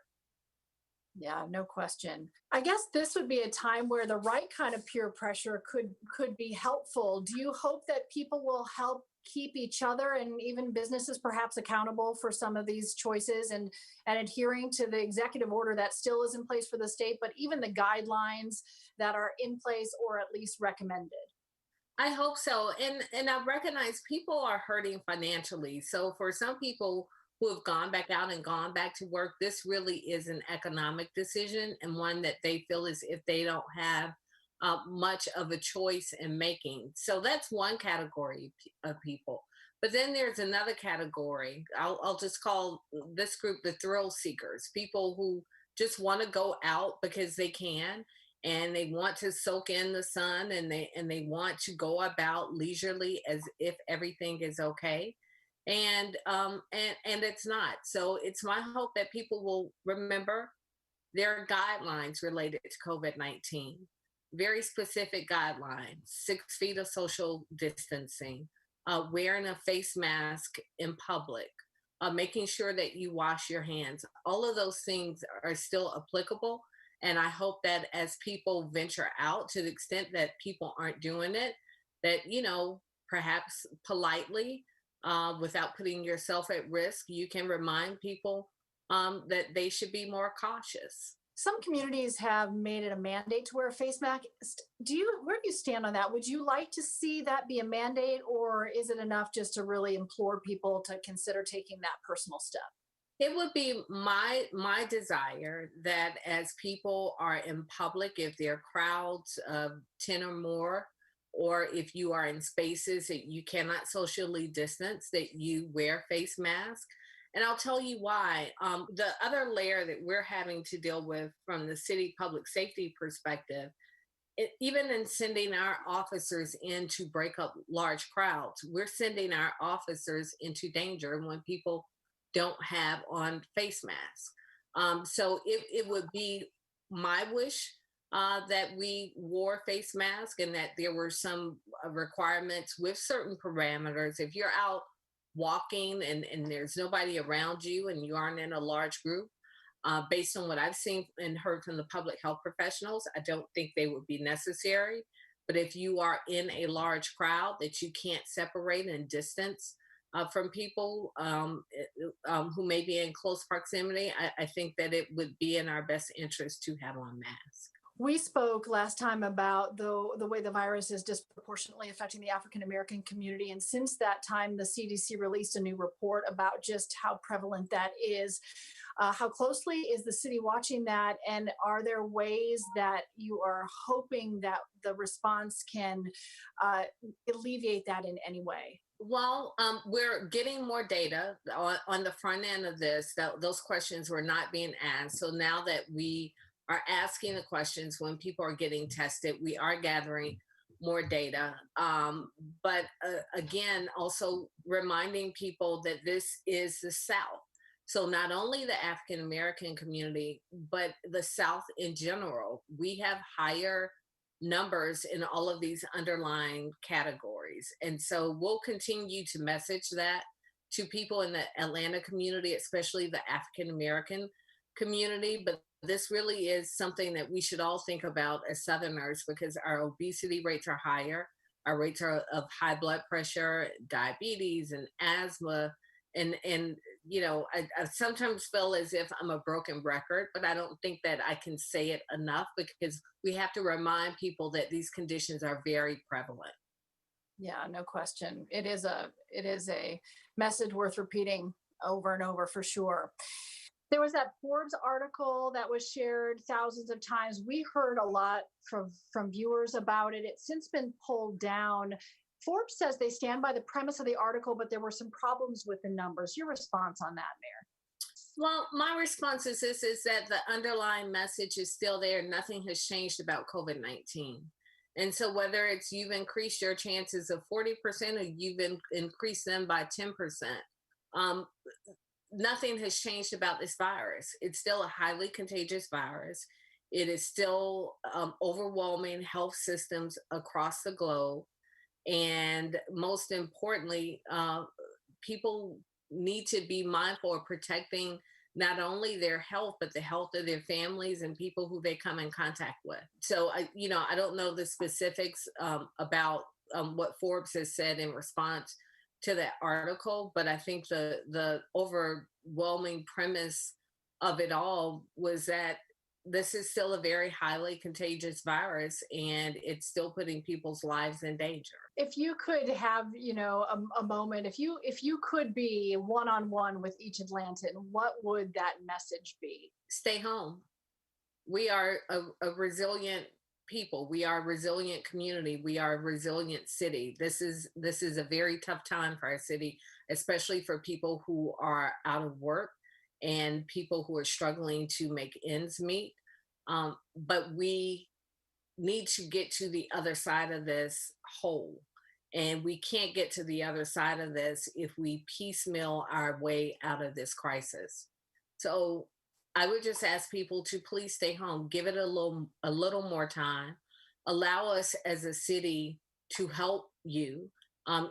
Yeah, no question. I guess this would be a time where the right kind of peer pressure could be helpful. Do you hope that people will help keep each other and even businesses perhaps accountable for some of these choices and adhering to the executive order that still is in place for the state, but even the guidelines that are in place or at least recommended? I hope so. And I recognize people are hurting financially. So for some people who have gone back out and gone back to work, this really is an economic decision, and one that they feel as if they don't have much of a choice in making. So that's one category of people. But then there's another category. I'll just call this group the thrill seekers, people who just want to go out because they can, and they want to soak in the sun, and they want to go about leisurely as if everything is okay. And it's not. So it's my hope that people will remember there are guidelines related to COVID-19, very specific guidelines: 6 feet of social distancing, wearing a face mask in public, making sure that you wash your hands. All of those things are still applicable. And I hope that as people venture out, to the extent that people aren't doing it, that, perhaps politely, without putting yourself at risk, you can remind people that they should be more cautious. Some communities have made it a mandate to wear a face mask. Where do you stand on that? Would you like to see that be a mandate, or is it enough just to really implore people to consider taking that personal step? It would be my desire that as people are in public, if there are crowds of 10 or more, or if you are in spaces that you cannot socially distance, that you wear face masks. And I'll tell you why. The other layer that we're having to deal with from the city public safety perspective, even in sending our officers in to break up large crowds, we're sending our officers into danger when people don't have on face masks. So it would be my wish that we wore face masks and that there were some requirements with certain parameters. If you're out walking and there's nobody around you and you aren't in a large group, based on what I've seen and heard from the public health professionals, I don't think they would be necessary. But if you are in a large crowd that you can't separate and distance from people who may be in close proximity, I think that it would be in our best interest to have on masks. We spoke last time about the way the virus is disproportionately affecting the African American community. And since that time, the CDC released a new report about just how prevalent that is. How closely is the city watching that? And are there ways that you are hoping that the response can alleviate that in any way? Well, we're getting more data on the front end of this. Those questions were not being asked. So now that we are asking the questions when people are getting tested, we are gathering more data. But again, also reminding people that this is the South. So not only the African American community, but the South in general, we have higher numbers in all of these underlying categories. And so we'll continue to message that to people in the Atlanta community, especially the African American community. But this really is something that we should all think about as Southerners, because our obesity rates are higher. Our rates are of high blood pressure, diabetes, and asthma. And I sometimes feel as if I'm a broken record, but I don't think that I can say it enough, because we have to remind people that these conditions are very prevalent. Yeah, no question. It is a message worth repeating over and over for sure. There was that Forbes article that was shared thousands of times. We heard a lot from viewers about it. It's since been pulled down. Forbes says they stand by the premise of the article, but there were some problems with the numbers. Your response on that, Mayor? Well, my response is this, is that the underlying message is still there. Nothing has changed about COVID-19. And so whether it's you've increased your chances of 40% or you've increased them by 10%, nothing has changed about this virus. It's still a highly contagious virus. It is still overwhelming health systems across the globe. And most importantly, people need to be mindful of protecting not only their health, but the health of their families and people who they come in contact with. So, I don't know the specifics about what Forbes has said in response to that article, but I think the overwhelming premise of it all was that this is still a very highly contagious virus, and it's still putting people's lives in danger. If you could have, a moment, if you could be one-on-one with each Atlantan, what would that message be? Stay home. We are a resilient people. We are a resilient community. We are a resilient city. This is a very tough time for our city, especially for people who are out of work and people who are struggling to make ends meet. But we need to get to the other side of this whole. And we can't get to the other side of this if we piecemeal our way out of this crisis. So I would just ask people to please stay home, give it a little more time, allow us as a city to help you.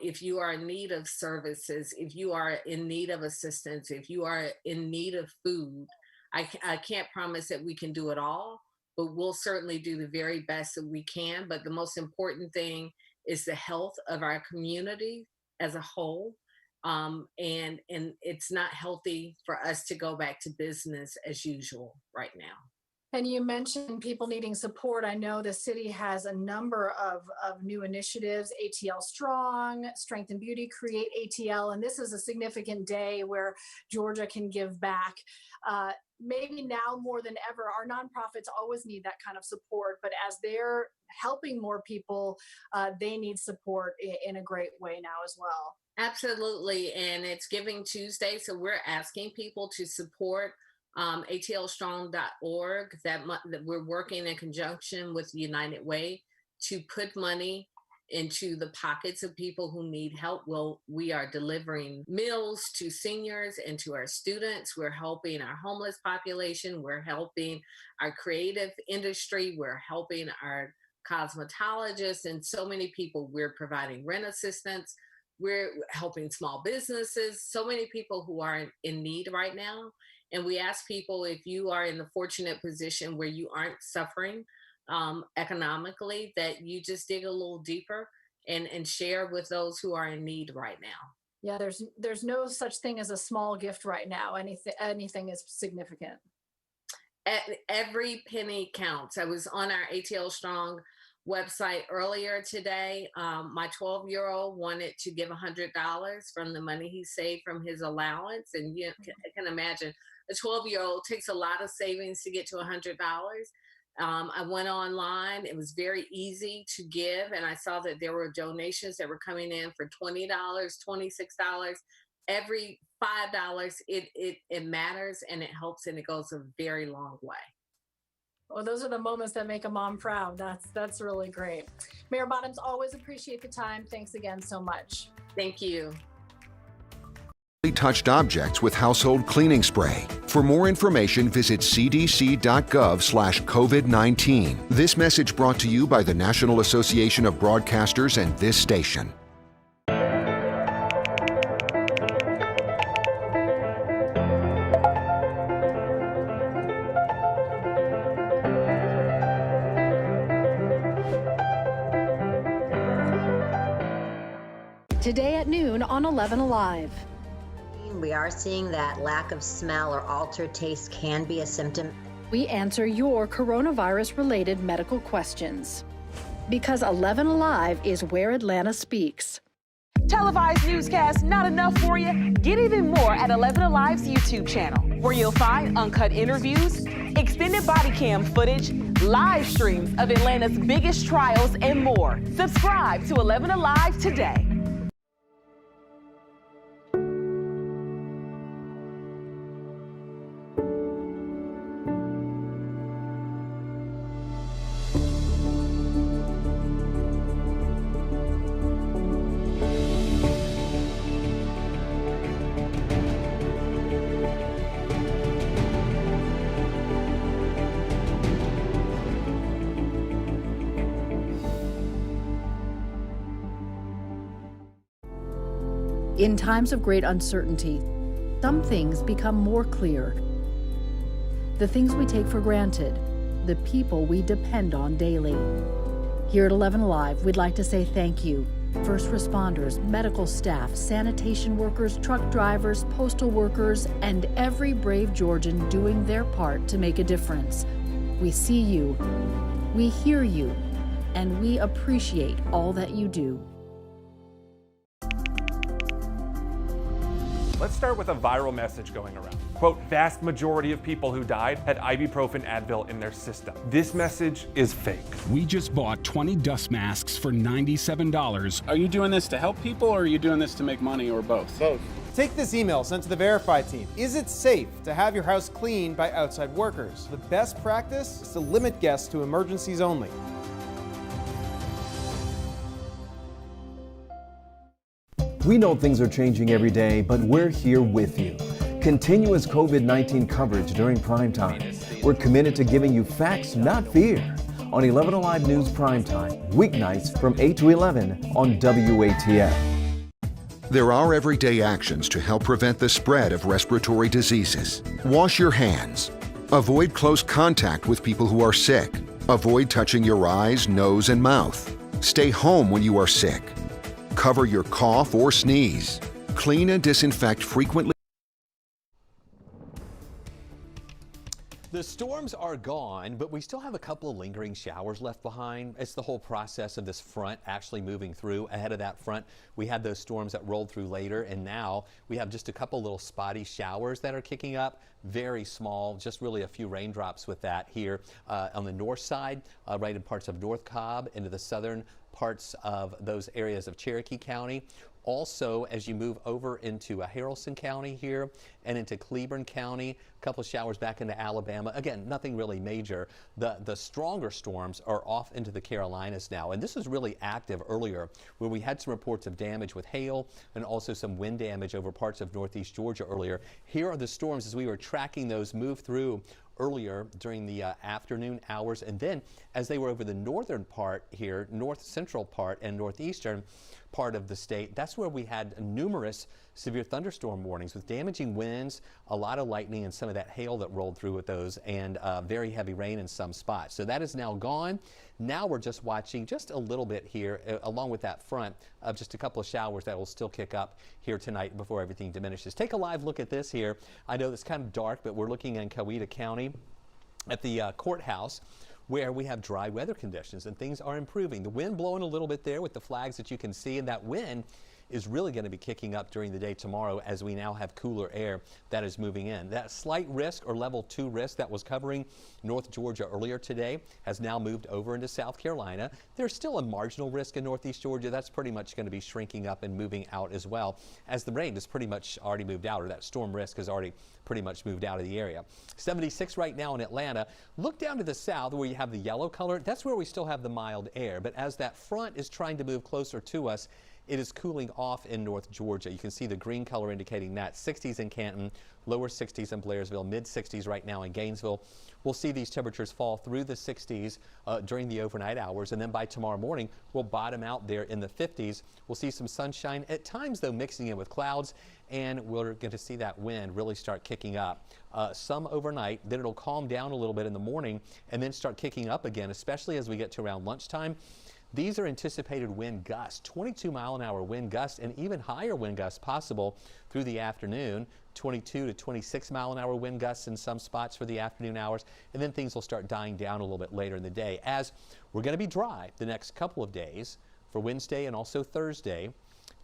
If you are in need of services, if you are in need of assistance, if you are in need of food, I can't promise that we can do it all, but we'll certainly do the very best that we can. But the most important thing is the health of our community as a whole. And it's not healthy for us to go back to business as usual right now. And you mentioned people needing support. I know the city has a number of new initiatives, ATL Strong, Strength and Beauty, Create ATL, and this is a significant day where Georgia can give back. Maybe now more than ever, our nonprofits always need that kind of support, but as they're helping more people, they need support in a great way now as well. Absolutely, and it's Giving Tuesday, so we're asking people to support atlstrong.org. That we're working in conjunction with United Way to put money into the pockets of people who need help. Well, we are delivering meals to seniors and to our students. We're helping our homeless population. We're helping our creative industry. We're helping our cosmetologists and so many people. We're providing rent assistance. We're helping small businesses, so many people who are in need right now. And we ask people, if you are in the fortunate position where you aren't suffering economically, that you just dig a little deeper and share with those who are in need right now. Yeah, there's no such thing as a small gift right now. Anything is significant. Every penny counts. I was on our ATL Strong website earlier today. My 12-year-old wanted to give $100 from the money he saved from his allowance. And you can imagine a 12-year-old takes a lot of savings to get to $100. I went online. It was very easy to give. And I saw that there were donations that were coming in for $20, $26. Every $5, it matters, and it helps, and it goes a very long way. Well, those are the moments that make a mom proud. That's really great. Mayor Bottoms, always appreciate the time. Thanks again so much. Thank you. Touched objects with household cleaning spray. For more information, visit cdc.gov/COVID-19. This message brought to you by the National Association of Broadcasters and this station. Today at noon on 11 Alive. We are seeing that lack of smell or altered taste can be a symptom. We answer your coronavirus-related medical questions. Because 11 Alive is where Atlanta speaks. Televised newscasts not enough for you? Get even more at 11 Alive's YouTube channel, where you'll find uncut interviews, extended body cam footage, live streams of Atlanta's biggest trials, and more. Subscribe to 11 Alive today. In times of great uncertainty, some things become more clear. The things we take for granted, the people we depend on daily. Here at 11 Alive, we'd like to say thank you. First responders, medical staff, sanitation workers, truck drivers, postal workers, and every brave Georgian doing their part to make a difference. We see you, we hear you, and we appreciate all that you do. Let's start with a viral message going around. Quote, vast majority of people who died had ibuprofen Advil in their system. This message is fake. We just bought 20 dust masks for $97. Are you doing this to help people, or are you doing this to make money, or both? Both. Take this email sent to the Verify team. Is it safe to have your house cleaned by outside workers? The best practice is to limit guests to emergencies only. We know things are changing every day, but we're here with you. Continuous COVID-19 coverage during Primetime. We're committed to giving you facts, not fear. on 11 Alive News Primetime, weeknights from 8 to 11 on WATF. There are everyday actions to help prevent the spread of respiratory diseases. Wash your hands. Avoid close contact with people who are sick. Avoid touching your eyes, nose, and mouth. Stay home when you are sick. Cover your cough or sneeze. Clean and disinfect frequently. The storms are gone, but we still have a couple of lingering showers left behind. It's the whole process of this front actually moving through. Ahead of that front, we had those storms that rolled through later, and now we have just a couple little spotty showers that are kicking up. Very small, just really a few raindrops with that here on the north side, right in parts of North Cobb, into the southern parts of those areas of Cherokee County. Also, as you move over into Haralson County here and into Cleburne County, a couple of showers back into Alabama. Again, nothing really major. The stronger storms are off into the Carolinas now, and this is really active earlier where we had some reports of damage with hail and also some wind damage over parts of northeast Georgia earlier. Here are the storms as we were tracking those move through earlier during the afternoon hours, and then as they were over the northern part here, north central part and northeastern part of the state, that's where we had numerous severe thunderstorm warnings with damaging winds, a lot of lightning, and some of that hail that rolled through with those, and very heavy rain in some spots. So that is now gone. Now we're just watching just a little bit here, along with that front, of just a couple of showers that will still kick up here tonight before everything diminishes. Take a live look at this here. I know it's kind of dark, but we're looking in Coweta County at the courthouse, where we have dry weather conditions and things are improving. The wind blowing a little bit there with the flags that you can see, and that wind is really going to be kicking up during the day tomorrow as we now have cooler air that is moving in. That slight risk or level 2 risk that was covering North Georgia earlier today has now moved over into South Carolina. There's still a marginal risk in northeast Georgia. That's pretty much going to be shrinking up and moving out as well, as the rain has pretty much already moved out, or that storm risk has already pretty much moved out of the area. 76 right now in Atlanta. Look down to the south where you have the yellow color. That's where we still have the mild air, but as that front is trying to move closer to us, it is cooling off in North Georgia. You can see the green color indicating that. 60s in Canton, lower 60s in Blairsville, mid 60s right now in Gainesville. We'll see these temperatures fall through the 60s during the overnight hours, and then by tomorrow morning, we'll bottom out there in the 50s. We'll see some sunshine at times, though, mixing in with clouds, and we're going to see that wind really start kicking up. Some overnight, then it'll calm down a little bit in the morning and then start kicking up again, especially as we get to around lunchtime. These are anticipated wind gusts, 22-mile-an-hour wind gusts, and even higher wind gusts possible through the afternoon, 22 to 26-mile-an-hour wind gusts in some spots for the afternoon hours, and then things will start dying down a little bit later in the day as we're going to be dry the next couple of days for Wednesday and also Thursday.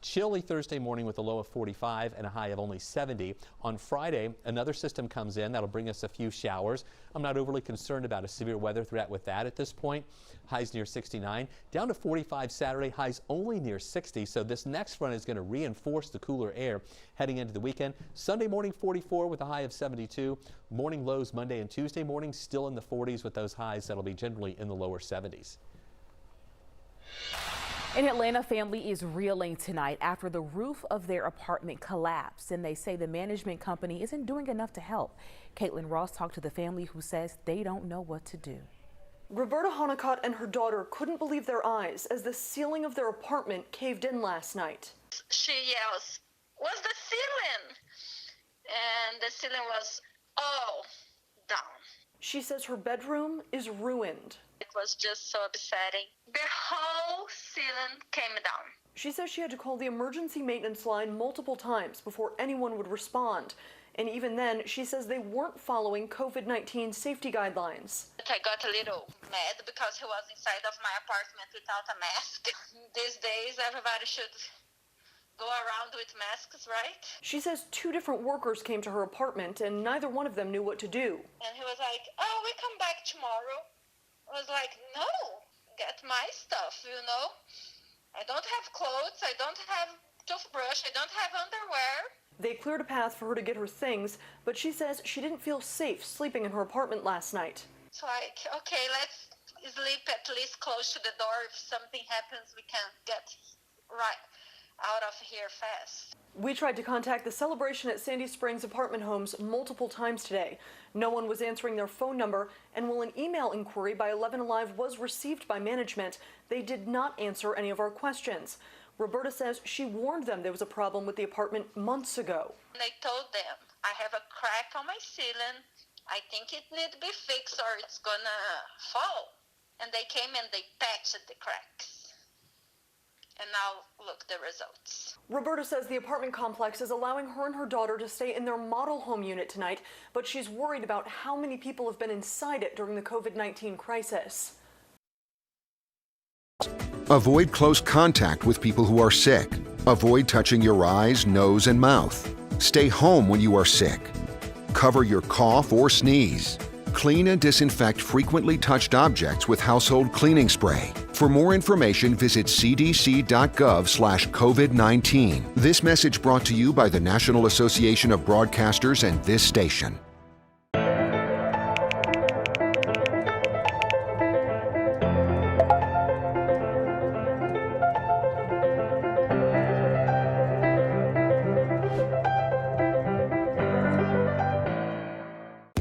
Chilly Thursday morning with a low of 45 and a high of only 70. On Friday, another system comes in that'll bring us a few showers. I'm not overly concerned about a severe weather threat with that at this point. Highs near 69. Down to 45 Saturday, highs only near 60. So this next front is going to reinforce the cooler air heading into the weekend. Sunday morning 44 with a high of 72. Morning lows Monday and Tuesday morning still in the 40s with those highs that'll be generally in the lower 70s. An Atlanta family is reeling tonight after the roof of their apartment collapsed, and they say the management company isn't doing enough to help. Caitlin Ross talked to the family, who says they don't know what to do. Roberta Honeycutt and her daughter couldn't believe their eyes as the ceiling of their apartment caved in last night. She yells, "What's the ceiling?" And the ceiling was all down. She says her bedroom is ruined. It was just so upsetting. The whole ceiling came down. She says she had to call the emergency maintenance line multiple times before anyone would respond. And even then, she says they weren't following COVID-19 safety guidelines. I got a little mad because he was inside of my apartment without a mask. These days, everybody should go around with masks, right? She says 2 different workers came to her apartment and neither one of them knew what to do. And he was like, "Oh, we come back tomorrow." I was like, "No, get my stuff, you know? I don't have clothes, I don't have toothbrush, I don't have underwear." They cleared a path for her to get her things, but she says she didn't feel safe sleeping in her apartment last night. It's like, okay, let's sleep at least close to the door. If something happens, we can get right out of here fast. We tried to contact the Celebration at Sandy Springs apartment homes multiple times today. No one was answering their phone number, and while an email inquiry by 11 Alive was received by management, they did not answer any of our questions. Roberta says she warned them there was a problem with the apartment months ago. I told them, I have a crack on my ceiling. I think it needs to be fixed or it's gonna fall. And they came and they patched the cracks. And now look the results. Roberta says the apartment complex is allowing her and her daughter to stay in their model home unit tonight, but she's worried about how many people have been inside it during the COVID-19 crisis. Avoid close contact with people who are sick. Avoid touching your eyes, nose, and mouth. Stay home when you are sick. Cover your cough or sneeze. Clean and disinfect frequently touched objects with household cleaning spray. For more information, visit cdc.gov/COVID-19. This message brought to you by the National Association of Broadcasters and this station.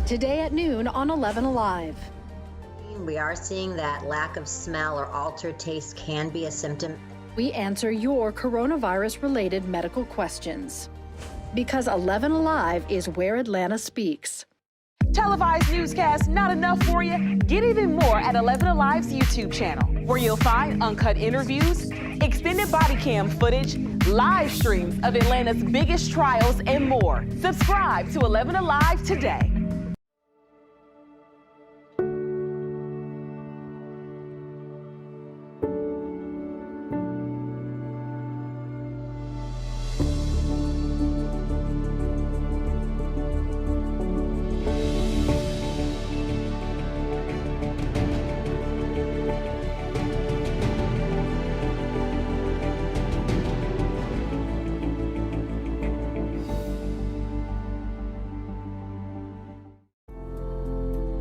Today at noon on 11 Alive. We are seeing that lack of smell or altered taste can be a symptom. We answer your coronavirus-related medical questions. Because 11 Alive is where Atlanta speaks. Televised newscasts not enough for you? Get even more at 11 Alive's YouTube channel, where you'll find uncut interviews, extended body cam footage, live streams of Atlanta's biggest trials, and more. Subscribe to 11 Alive today.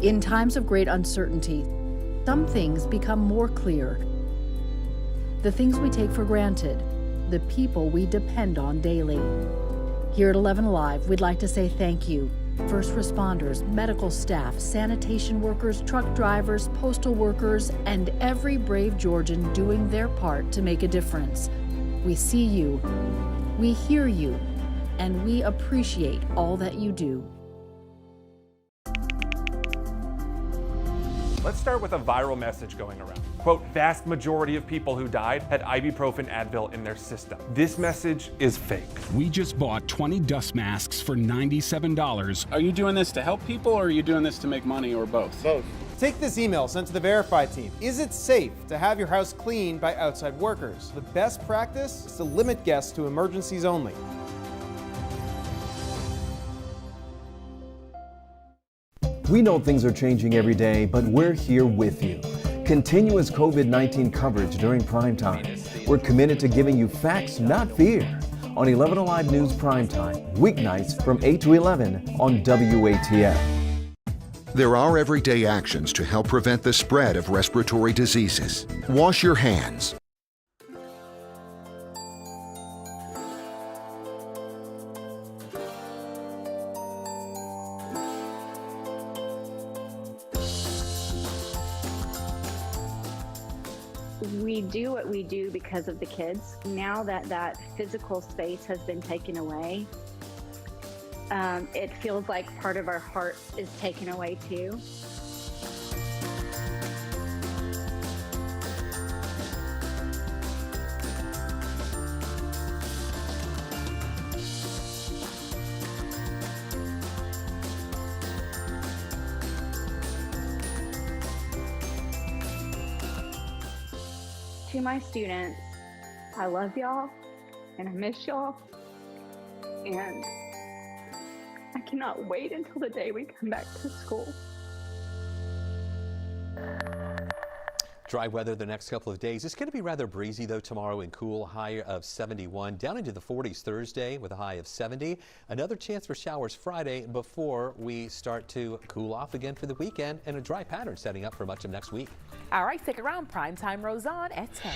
In times of great uncertainty, some things become more clear. The things we take for granted, the people we depend on daily. Here at 11 Alive, we'd like to say thank you. First responders, medical staff, sanitation workers, truck drivers, postal workers, and every brave Georgian doing their part to make a difference. We see you, we hear you, and we appreciate all that you do. Let's start with a viral message going around. Quote, vast majority of people who died had ibuprofen Advil in their system. This message is fake. We just bought 20 dust masks for $97. Are you doing this to help people or are you doing this to make money or both? Both. Take this email sent to the Verify team. Is it safe to have your house cleaned by outside workers? The best practice is to limit guests to emergencies only. We know things are changing every day, but we're here with you. Continuous COVID-19 coverage during primetime. We're committed to giving you facts, not fear. On 11 Alive News Primetime, weeknights from 8 to 11 on WATF. There are everyday actions to help prevent the spread of respiratory diseases. Wash your hands. We do what we do because of the kids. Now that that physical space has been taken away, it feels like part of our heart is taken away too. To my students, I love y'all and I miss y'all, and I cannot wait until the day we come back to school. Dry weather the next couple of days. It's going to be rather breezy though tomorrow and cool, high of 71, down into the 40s Thursday with a high of 70. Another chance for showers Friday before we start to cool off again for the weekend, and a dry pattern setting up for much of next week. All right, stick around. Primetime rolls on at 10.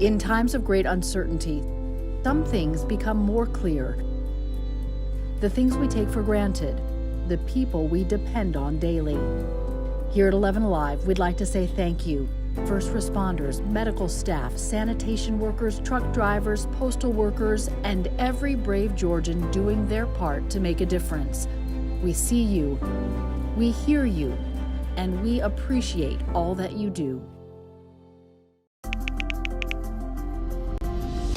In times of great uncertainty, some things become more clear. The things we take for granted, the people we depend on daily. Here at 11 Alive, we'd like to say thank you. First responders, medical staff, sanitation workers, truck drivers, postal workers, and every brave Georgian doing their part to make a difference. We see you, we hear you, and we appreciate all that you do.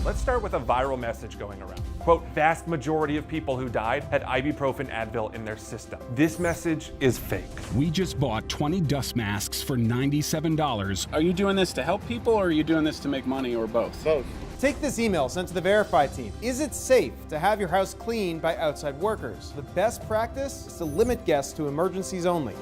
Let's start with a viral message going around. Quote, vast majority of people who died had ibuprofen Advil in their system. This message is fake. We just bought 20 dust masks for $97. Are you doing this to help people or are you doing this to make money or both? Both. Take this email sent to the Verify team. Is it safe to have your house cleaned by outside workers? The best practice is to limit guests to emergencies only.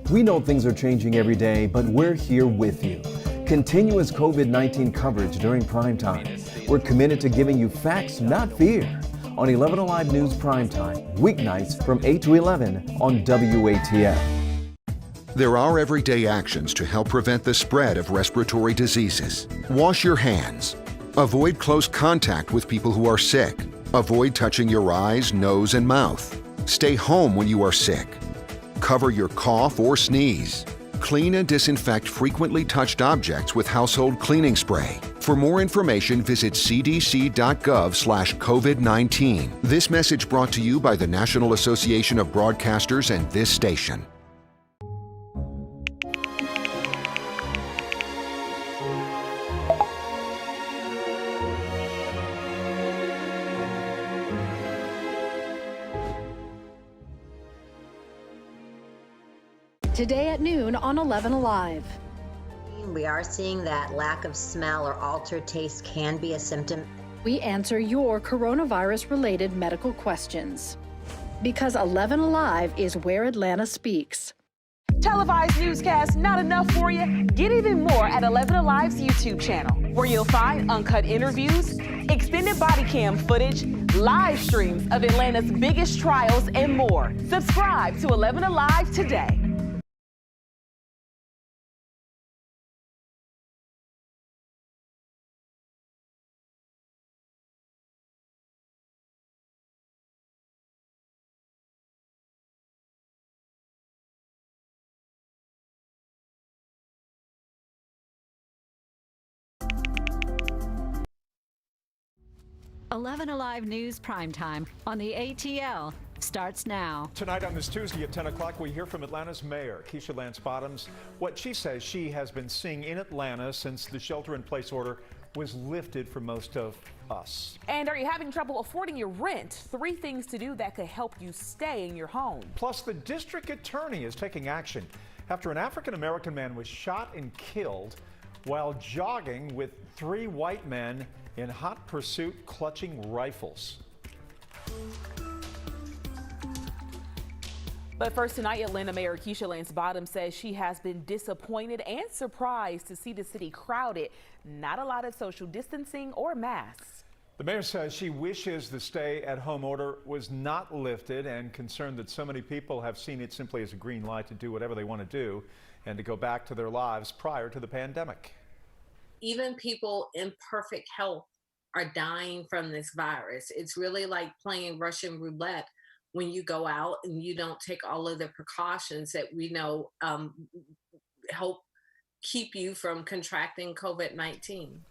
We know things are changing every day, but we're here with you. Continuous COVID-19 coverage during primetime. We're committed to giving you facts, not fear. On 11 Alive News Primetime, weeknights from 8 to 11 on WATF. There are everyday actions to help prevent the spread of respiratory diseases. Wash your hands. Avoid close contact with people who are sick. Avoid touching your eyes, nose, and mouth. Stay home when you are sick. Cover your cough or sneeze. Clean and disinfect frequently touched objects with household cleaning spray. For more information, visit cdc.gov/COVID-19. This message brought to you by the National Association of Broadcasters and this station. Today at noon on 11 Alive. We are seeing that lack of smell or altered taste can be a symptom. We answer your coronavirus-related medical questions. Because 11 Alive is where Atlanta speaks. Televised newscasts not enough for you? Get even more at 11 Alive's YouTube channel, where you'll find uncut interviews, extended body cam footage, live streams of Atlanta's biggest trials, and more. Subscribe to 11 Alive today. Eleven Alive News Primetime on the ATL starts now. Tonight on this Tuesday at 10 o'clock, we hear from Atlanta's Mayor Keisha Lance-Bottoms, what she says she has been seeing in Atlanta since the shelter-in-place order was lifted for most of us. And are you having trouble affording your rent? 3 things to do that could help you stay in your home. Plus, the district attorney is taking action after an African-American man was shot and killed while jogging with 3 white men in hot pursuit clutching rifles. But first tonight, Atlanta Mayor Keisha Lance-Bottoms says she has been disappointed and surprised to see the city crowded. Not a lot of social distancing or masks. The mayor says she wishes the stay-at-home order was not lifted and concerned that so many people have seen it simply as a green light to do whatever they want to do and to go back to their lives prior to the pandemic. Even people in perfect health are dying from this virus. It's really like playing Russian roulette when you go out and you don't take all of the precautions that we know help keep you from contracting COVID-19.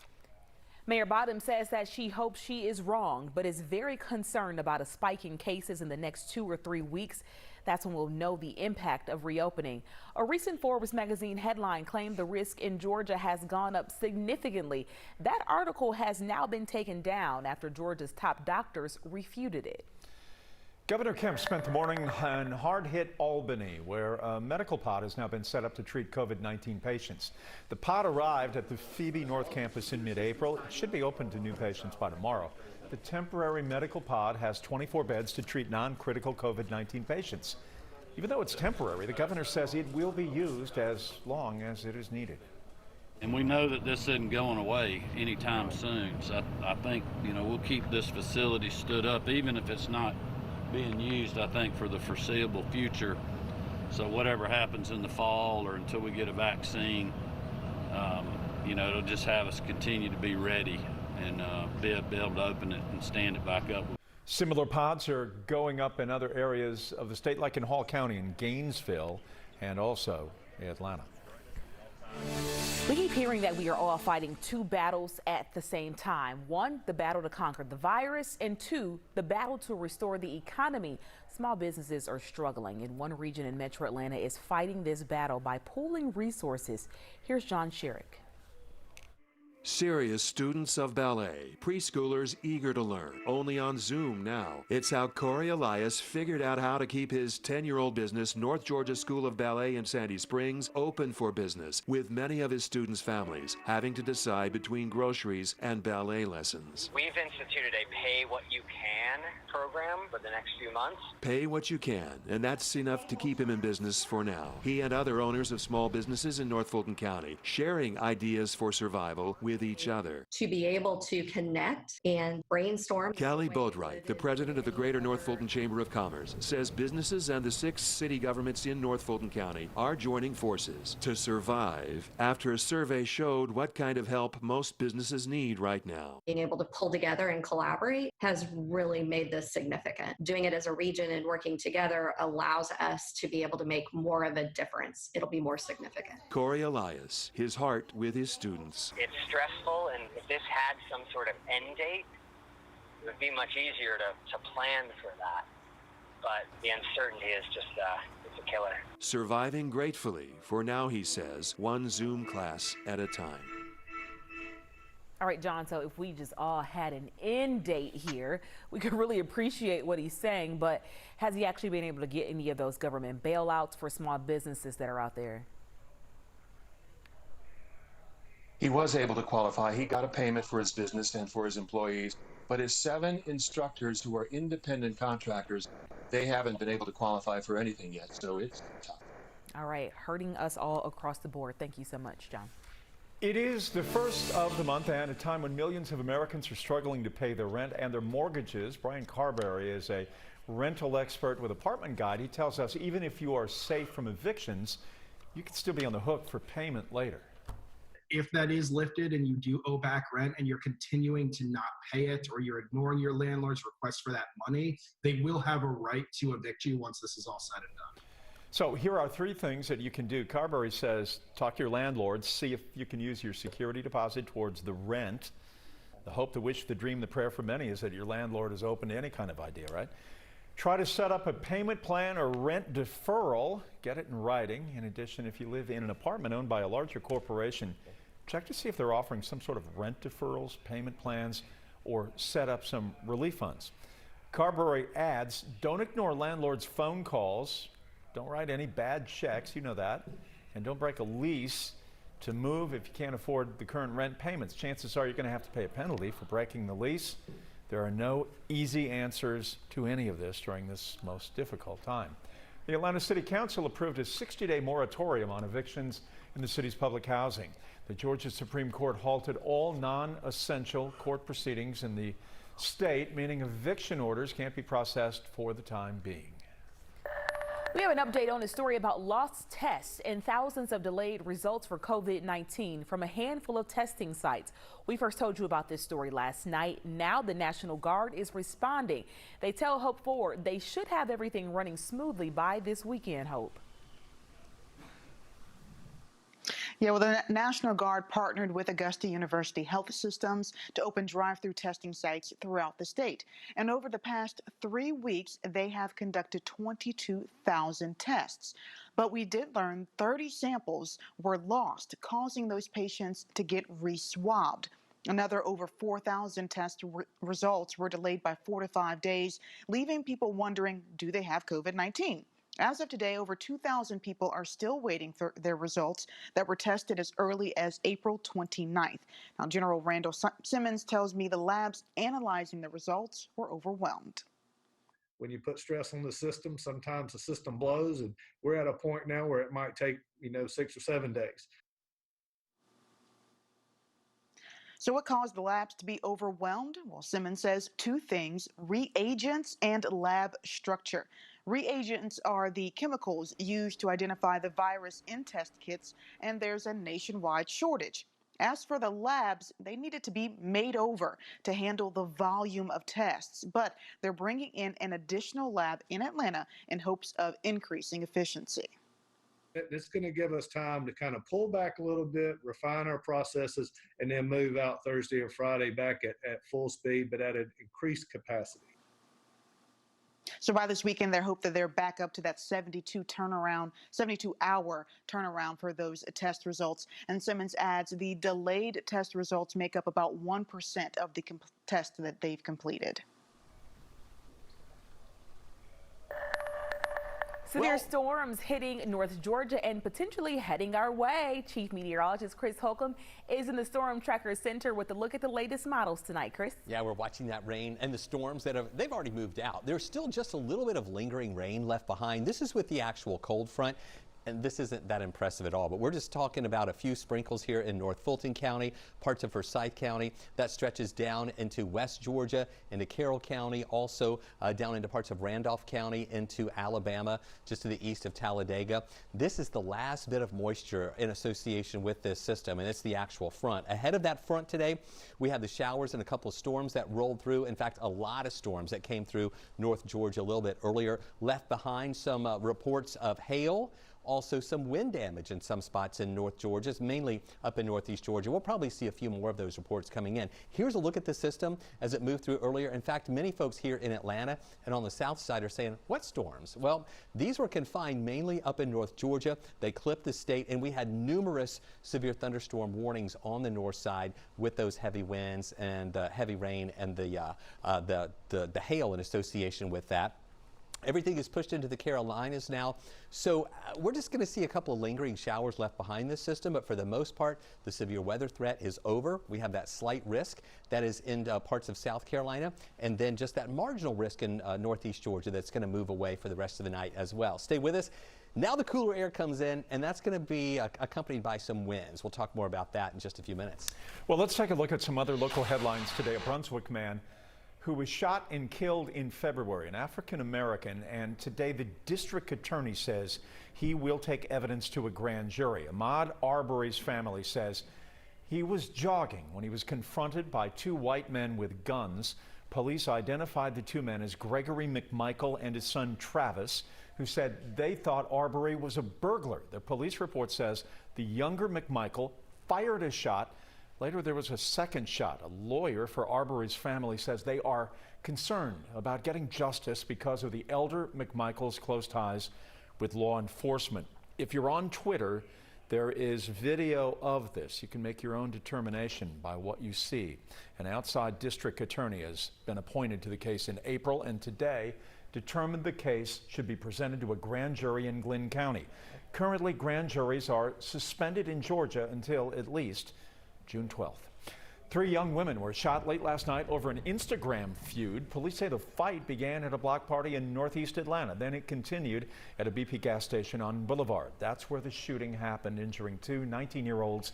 Mayor Bottoms says that she hopes she is wrong, but is very concerned about a spike in cases in the next 2 or 3 weeks. That's when we'll know the impact of reopening. A recent Forbes magazine headline claimed the risk in Georgia has gone up significantly. That article has now been taken down after Georgia's top doctors refuted it. Governor Kemp spent the morning in hard-hit Albany, where a medical pod has now been set up to treat COVID-19 patients. The pod arrived at the Phoebe North Campus in mid-April. It should be open to new patients by tomorrow. The temporary medical pod has 24 beds to treat non-critical COVID-19 patients. Even though it's temporary, the governor says it will be used as long as it is needed. And we know that this isn't going away anytime soon. So I think, we'll keep this facility stood up, even if it's not being used, I think, for the foreseeable future. So whatever happens in the fall or until we get a vaccine, it'll just have us continue to be ready and be able to open it and stand it back up. Similar pods are going up in other areas of the state, like in Hall County and Gainesville, and also Atlanta. We keep hearing that we are all fighting two battles at the same time. One, the battle to conquer the virus, and two, the battle to restore the economy. Small businesses are struggling, and one region in Metro Atlanta is fighting this battle by pooling resources. Here's John Sherrick. Serious students of ballet, preschoolers eager to learn, only on Zoom now. It's how Corey Elias figured out how to keep his 10-year-old business, North Georgia School of Ballet in Sandy Springs, open for business, with many of his students' families having to decide between groceries and ballet lessons. We've instituted a pay what you can program for the next few months. Pay what you can, and that's enough to keep him in business for now. He and other owners of small businesses in North Fulton County sharing ideas for survival with each other. To be able to connect and brainstorm. Kelly Bodwright, the president of the Greater North Fulton Chamber of Commerce, says businesses and the 6 city governments in North Fulton County are joining forces to survive after a survey showed what kind of help most businesses need right now. Being able to pull together and collaborate has really made this significant. Doing it as a region and working together allows us to be able to make more of a difference. It'll be more significant. Corey Elias, his heart with his students. It's stressful, and if this had some sort of end date, it would be much easier to plan for that. But the uncertainty is just, it's a killer. Surviving gratefully, for now, he says, one Zoom class at a time. All right, John, so if we just all had an end date here, we could really appreciate what he's saying, but has he actually been able to get any of those government bailouts for small businesses that are out there? He was able to qualify. He got a payment for his business and for his employees, but his 7 instructors who are independent contractors, they haven't been able to qualify for anything yet, so it's tough. All right, hurting us all across the board. Thank you so much, John. It is the first of the month and a time when millions of Americans are struggling to pay their rent and their mortgages. Brian Carberry is a rental expert with Apartment Guide. He tells us even if you are safe from evictions, you can still be on the hook for payment later. If that is lifted and you do owe back rent and you're continuing to not pay it, or you're ignoring your landlord's request for that money, they will have a right to evict you once this is all said and done. So here are 3 things that you can do. Carberry says, talk to your landlord, see if you can use your security deposit towards the rent. The hope, the wish, the dream, the prayer for many is that your landlord is open to any kind of idea, right? Try to set up a payment plan or rent deferral. Get it in writing. In addition, if you live in an apartment owned by a larger corporation, check to see if they're offering some sort of rent deferrals, payment plans, or set up some relief funds. Carberry adds, don't ignore landlords' phone calls. Don't write any bad checks, you know that. And don't break a lease to move if you can't afford the current rent payments. Chances are you're going to have to pay a penalty for breaking the lease. There are no easy answers to any of this during this most difficult time. The Atlanta City Council approved a 60-day moratorium on evictions in the city's public housing. The Georgia Supreme Court halted all non-essential court proceedings in the state, meaning eviction orders can't be processed for the time being. We have an update on a story about lost tests and thousands of delayed results for COVID-19 from a handful of testing sites. We first told you about this story last night. Now the National Guard is responding. They tell Hope Ford they should have everything running smoothly by this weekend, Hope. Yeah, well, the National Guard partnered with Augusta University Health Systems to open drive-through testing sites throughout the state. And over the past 3 weeks, they have conducted 22,000 tests. But we did learn 30 samples were lost, causing those patients to get re-swabbed. Another over 4,000 test results were delayed by 4 to 5 days, leaving people wondering, do they have COVID-19? As of today, over 2,000 people are still waiting for their results that were tested as early as April 29th. Now, General Randall Simmons tells me the labs analyzing the results were overwhelmed. When you put stress on the system, sometimes the system blows, and we're at a point now where it might take, 6 or 7 days. So what caused the labs to be overwhelmed? Well, Simmons says two things: reagents and lab structure. Reagents are the chemicals used to identify the virus in test kits, and there's a nationwide shortage. As for the labs, they needed to be made over to handle the volume of tests, but they're bringing in an additional lab in Atlanta in hopes of increasing efficiency. It's going to give us time to kind of pull back a little bit, refine our processes, and then move out Thursday and Friday back at full speed, but at an increased capacity. So by this weekend, they hope that they're back up to that 72-hour turnaround for those test results. And Simmons adds the delayed test results make up about 1% of the tests that they've completed. Severe storms hitting North Georgia and potentially heading our way. Chief Meteorologist Chris Holcomb is in the Storm Tracker Center with a look at the latest models tonight. Chris? Yeah, we're watching that rain and the storms they've already moved out. There's still just a little bit of lingering rain left behind. This is with the actual cold front. And this isn't that impressive at all, but we're just talking about a few sprinkles here in North Fulton County, parts of Forsyth County. That stretches down into West Georgia, into Carroll County, also down into parts of Randolph County, into Alabama, just to the east of Talladega. This is the last bit of moisture in association with this system, and it's the actual front. Ahead of that front today, we have the showers and a couple of storms that rolled through. In fact, a lot of storms that came through North Georgia a little bit earlier, left behind some reports of hail. Also some wind damage in some spots in North Georgia, mainly up in Northeast Georgia. We'll probably see a few more of those reports coming in. Here's a look at the system as it moved through earlier. In fact, many folks here in Atlanta and on the south side are saying, what storms? Well, these were confined mainly up in North Georgia. They clipped the state, and we had numerous severe thunderstorm warnings on the north side with those heavy winds and heavy rain and the hail in association with that. Everything is pushed into the Carolinas now, so we're just going to see a couple of lingering showers left behind this system, but for the most part, the severe weather threat is over. We have that slight risk that is in parts of South Carolina, and then just that marginal risk in Northeast Georgia that's going to move away for the rest of the night as well. Stay with us. Now the cooler air comes in, and that's going to be accompanied by some winds. We'll talk more about that in just a few minutes. Well, let's take a look at some other local headlines today. A Brunswick man who was shot and killed in February, an African-American, and today the district attorney says he will take evidence to a grand jury. Ahmaud Arbery's family says he was jogging when he was confronted by two white men with guns. Police identified the two men as Gregory McMichael and his son Travis, who said they thought Arbery was a burglar. The police report says the younger McMichael fired a shot. Later, there was a second shot. A lawyer for Arbery's family says they are concerned about getting justice because of the elder McMichael's close ties with law enforcement. If you're on Twitter, there is video of this. You can make your own determination by what you see. An outside district attorney has been appointed to the case in April, and today determined the case should be presented to a grand jury in Glynn County. Currently, grand juries are suspended in Georgia until at least June 12th. Three young women were shot late last night over an Instagram feud. Police say the fight began at a block party in Northeast Atlanta. Then it continued at a BP gas station on Boulevard. That's where the shooting happened, injuring two 19-year-olds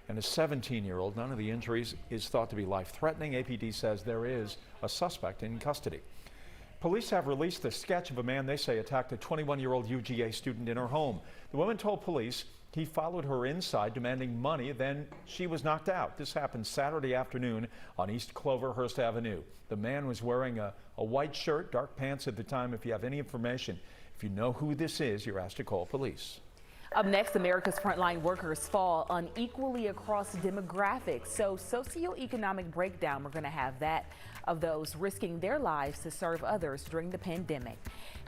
and a 17-year-old. None of the injuries is thought to be life-threatening. APD says there is a suspect in custody. Police have released the sketch of a man they say attacked a 21-year-old UGA student in her home. The woman told police he followed her inside demanding money, then she was knocked out. This happened Saturday afternoon on East Cloverhurst Avenue. The man was wearing a white shirt, dark pants at the time. If you have any information, if you know who this is, you're asked to call police. Up next, America's frontline workers fall unequally across demographics. So socioeconomic breakdown, we're going to have that of those risking their lives to serve others during the pandemic.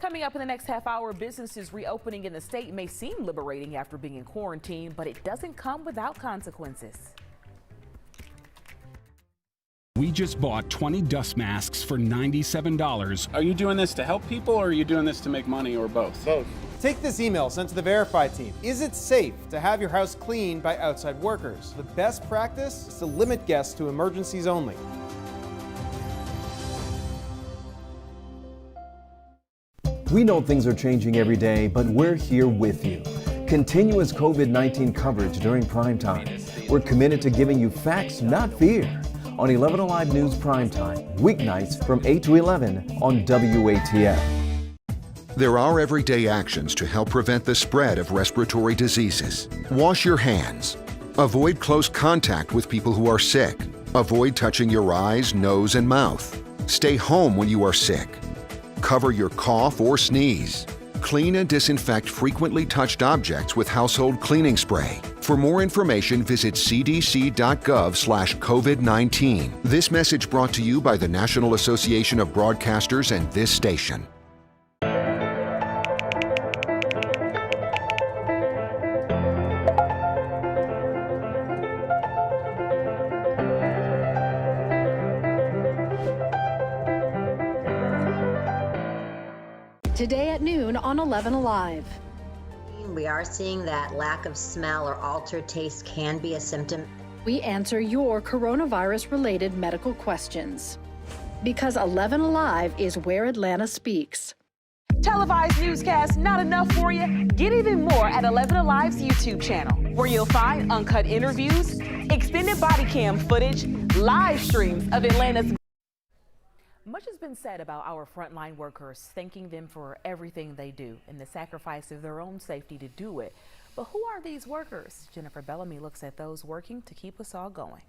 Coming up in the next half hour, businesses reopening in the state may seem liberating after being in quarantine, but it doesn't come without consequences. We just bought 20 dust masks for $97. Are you doing this to help people, or are you doing this to make money, or both? Both. Take this email sent to the Verify team. Is it safe to have your house cleaned by outside workers? The best practice is to limit guests to emergencies only. We know things are changing every day, but we're here with you. Continuous COVID-19 coverage during prime time. We're committed to giving you facts, not fear. On 11 Alive News Primetime, weeknights from 8 to 11 on WATF. There are everyday actions to help prevent the spread of respiratory diseases. Wash your hands. Avoid close contact with people who are sick. Avoid touching your eyes, nose, and mouth. Stay home when you are sick. Cover your cough or sneeze. Clean and disinfect frequently touched objects with household cleaning spray. For more information, visit cdc.gov/COVID-19. This message brought to you by the National Association of Broadcasters and this station. Today at noon on 11 Alive. We are seeing that lack of smell or altered taste can be a symptom. We answer your coronavirus-related medical questions. Because 11 Alive is where Atlanta speaks. Televised newscasts not enough for you? Get even more at 11 Alive's YouTube channel, where you'll find uncut interviews, extended body cam footage, live streams of Atlanta's. Much has been said about our frontline workers, thanking them for everything they do and the sacrifice of their own safety to do it. But who are these workers? Jennifer Bellamy looks at those working to keep us all going.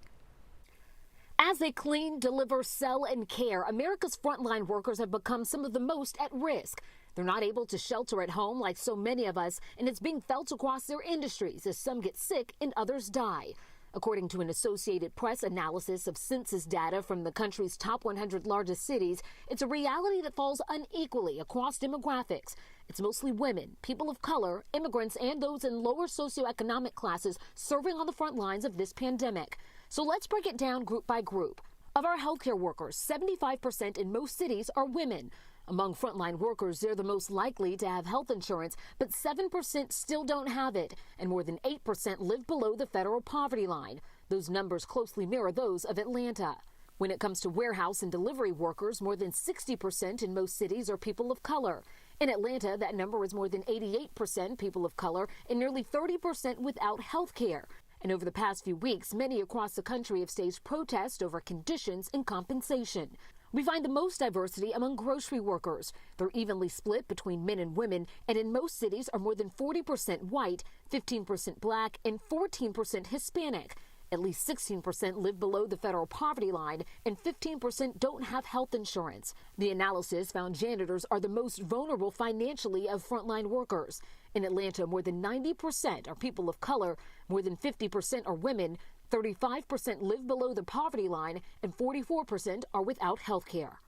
As they clean, deliver, sell, and care, America's frontline workers have become some of the most at risk. They're not able to shelter at home like so many of us, and it's being felt across their industries as some get sick and others die. According to an Associated Press analysis of census data from the country's top 100 largest cities, it's a reality that falls unequally across demographics. It's mostly women, people of color, immigrants, and those in lower socioeconomic classes serving on the front lines of this pandemic. So let's break it down group by group. Of our healthcare workers, 75% in most cities are women. Among frontline workers, they're the most likely to have health insurance, but 7% still don't have it, and more than 8% live below the federal poverty line. Those numbers closely mirror those of Atlanta. When it comes to warehouse and delivery workers, more than 60% in most cities are people of color. In Atlanta, that number is more than 88% people of color and nearly 30% without health care. And over the past few weeks, many across the country have staged protests over conditions and compensation. We find the most diversity among grocery workers. They're evenly split between men and women, and in most cities are more than 40% white, 15% black, and 14% Hispanic. At least 16% live below the federal poverty line, and 15% don't have health insurance. The analysis found janitors are the most vulnerable financially of frontline workers. In Atlanta, more than 90% are people of color, more than 50% are women, 35% live below the poverty line, and 44% are without health care.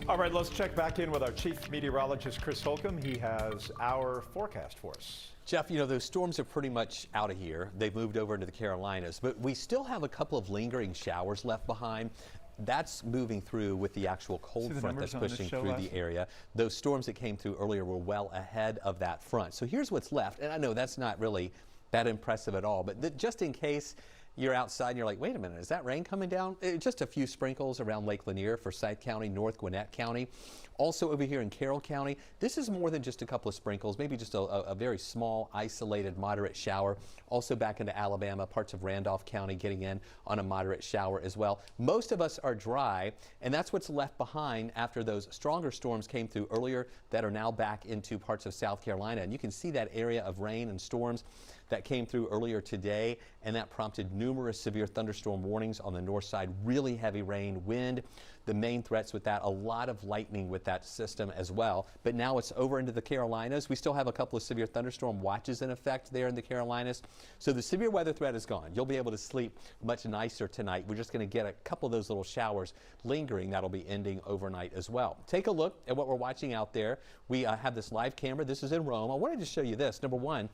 All right, let's check back in with our chief meteorologist, Chris Holcomb. He has our forecast for us. Jeff, you know, those storms are pretty much out of here. They've moved over into the Carolinas, but we still have a couple of lingering showers left behind. That's moving through with the actual cold front that's pushing through the area. Those storms that came through earlier were well ahead of that front. So here's what's left, and I know that's not really that impressive at all, but just in case you're outside and you're like, wait a minute, is that rain coming down? Just a few sprinkles around Lake Lanier, Forsyth County, North Gwinnett County. Also over here in Carroll County, this is more than just a couple of sprinkles, maybe just a very small, isolated, moderate shower. Also back into Alabama, parts of Randolph County getting in on a moderate shower as well. Most of us are dry, and that's what's left behind after those stronger storms came through earlier that are now back into parts of South Carolina. And you can see that area of rain and storms that came through earlier today, and that prompted numerous severe thunderstorm warnings on the north side. Really heavy rain, wind, the main threats with that, a lot of lightning with that system as well. But now it's over into the Carolinas. We still have a couple of severe thunderstorm watches in effect there in the Carolinas. So the severe weather threat is gone. You'll be able to sleep much nicer tonight. We're just going to get a couple of those little showers lingering. That'll be ending overnight as well. Take a look at what we're watching out there. We have this live camera. This is in Rome. I wanted to show you this. Number one,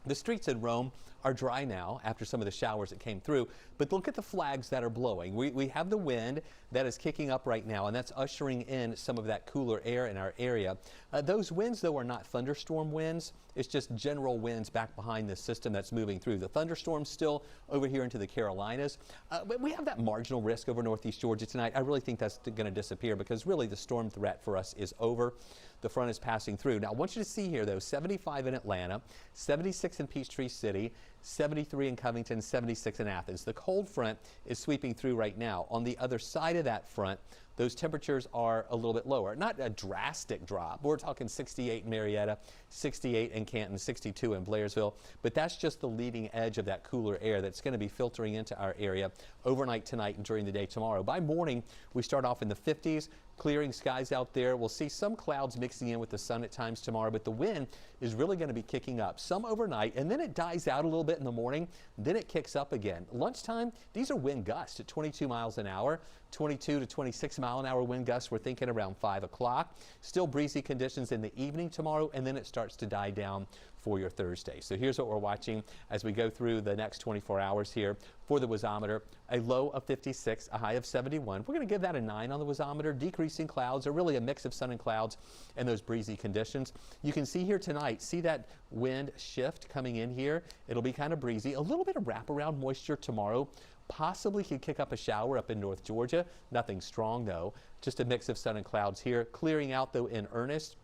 the streets in Rome are dry now after some of the showers that came through, but look at the flags that are blowing. We have the wind that is kicking up right now, and that's ushering in some of that cooler air in our area. Those winds, though, are not thunderstorm winds. It's just general winds back behind this system that's moving through. The thunderstorms still over here into the Carolinas, but we have that marginal risk over northeast Georgia tonight. I really think that's going to disappear because really the storm threat for us is over. the front is passing through. Now, I want you to see here, though, 75 in Atlanta, 76 in Peachtree City, 73 in Covington, 76 in Athens. The cold front is sweeping through right now. On the other side of that front, those temperatures are a little bit lower. Not a drastic drop. We're talking 68 in Marietta, 68 in Canton, 62 in Blairsville. But that's just the leading edge of that cooler air that's going to be filtering into our area overnight tonight and during the day tomorrow. By morning, we start off in the 50s. Clearing skies out there. We'll see some clouds mixing in with the sun at times tomorrow, but the wind is really going to be kicking up. Some overnight, and then it dies out a little bit in the morning. Then it kicks up again. Lunchtime, these are wind gusts at 22 miles an hour, 22 to 26 mile an hour wind gusts. We're thinking around 5 o'clock. Still breezy conditions in the evening tomorrow, and then it starts to die down for your Thursday. So here's what we're watching as we go through the next 24 hours here for the wazometer. A low of 56, a high of 71. We're going to give that a 9 on the wazometer. Decreasing clouds are really a mix of sun and clouds and those breezy conditions. You can see here tonight, see that wind shift coming in here. It'll be kind of breezy. A little bit of wraparound moisture tomorrow. Possibly could kick up a shower up in North Georgia. Nothing strong though. Just a mix of sun and clouds here. Clearing out though in earnest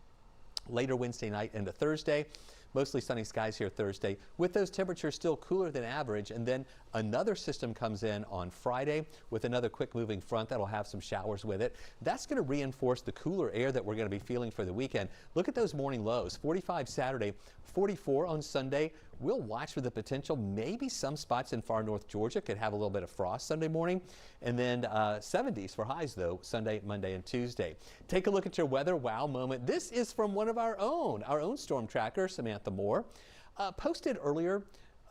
later Wednesday night into Thursday. Mostly sunny skies here Thursday with those temperatures still cooler than average. And then another system comes in on Friday with another quick moving front that'll have some showers with it. That's going to reinforce the cooler air that we're going to be feeling for the weekend. Look at those morning lows. 45 Saturday, 44 on Sunday. We'll watch for the potential. Maybe some spots in far north Georgia could have a little bit of frost Sunday morning. And then 70s for highs, though, Sunday, Monday, and Tuesday. Take a look at your weather wow moment. This is from one of our own storm tracker, Samantha Moore. Posted earlier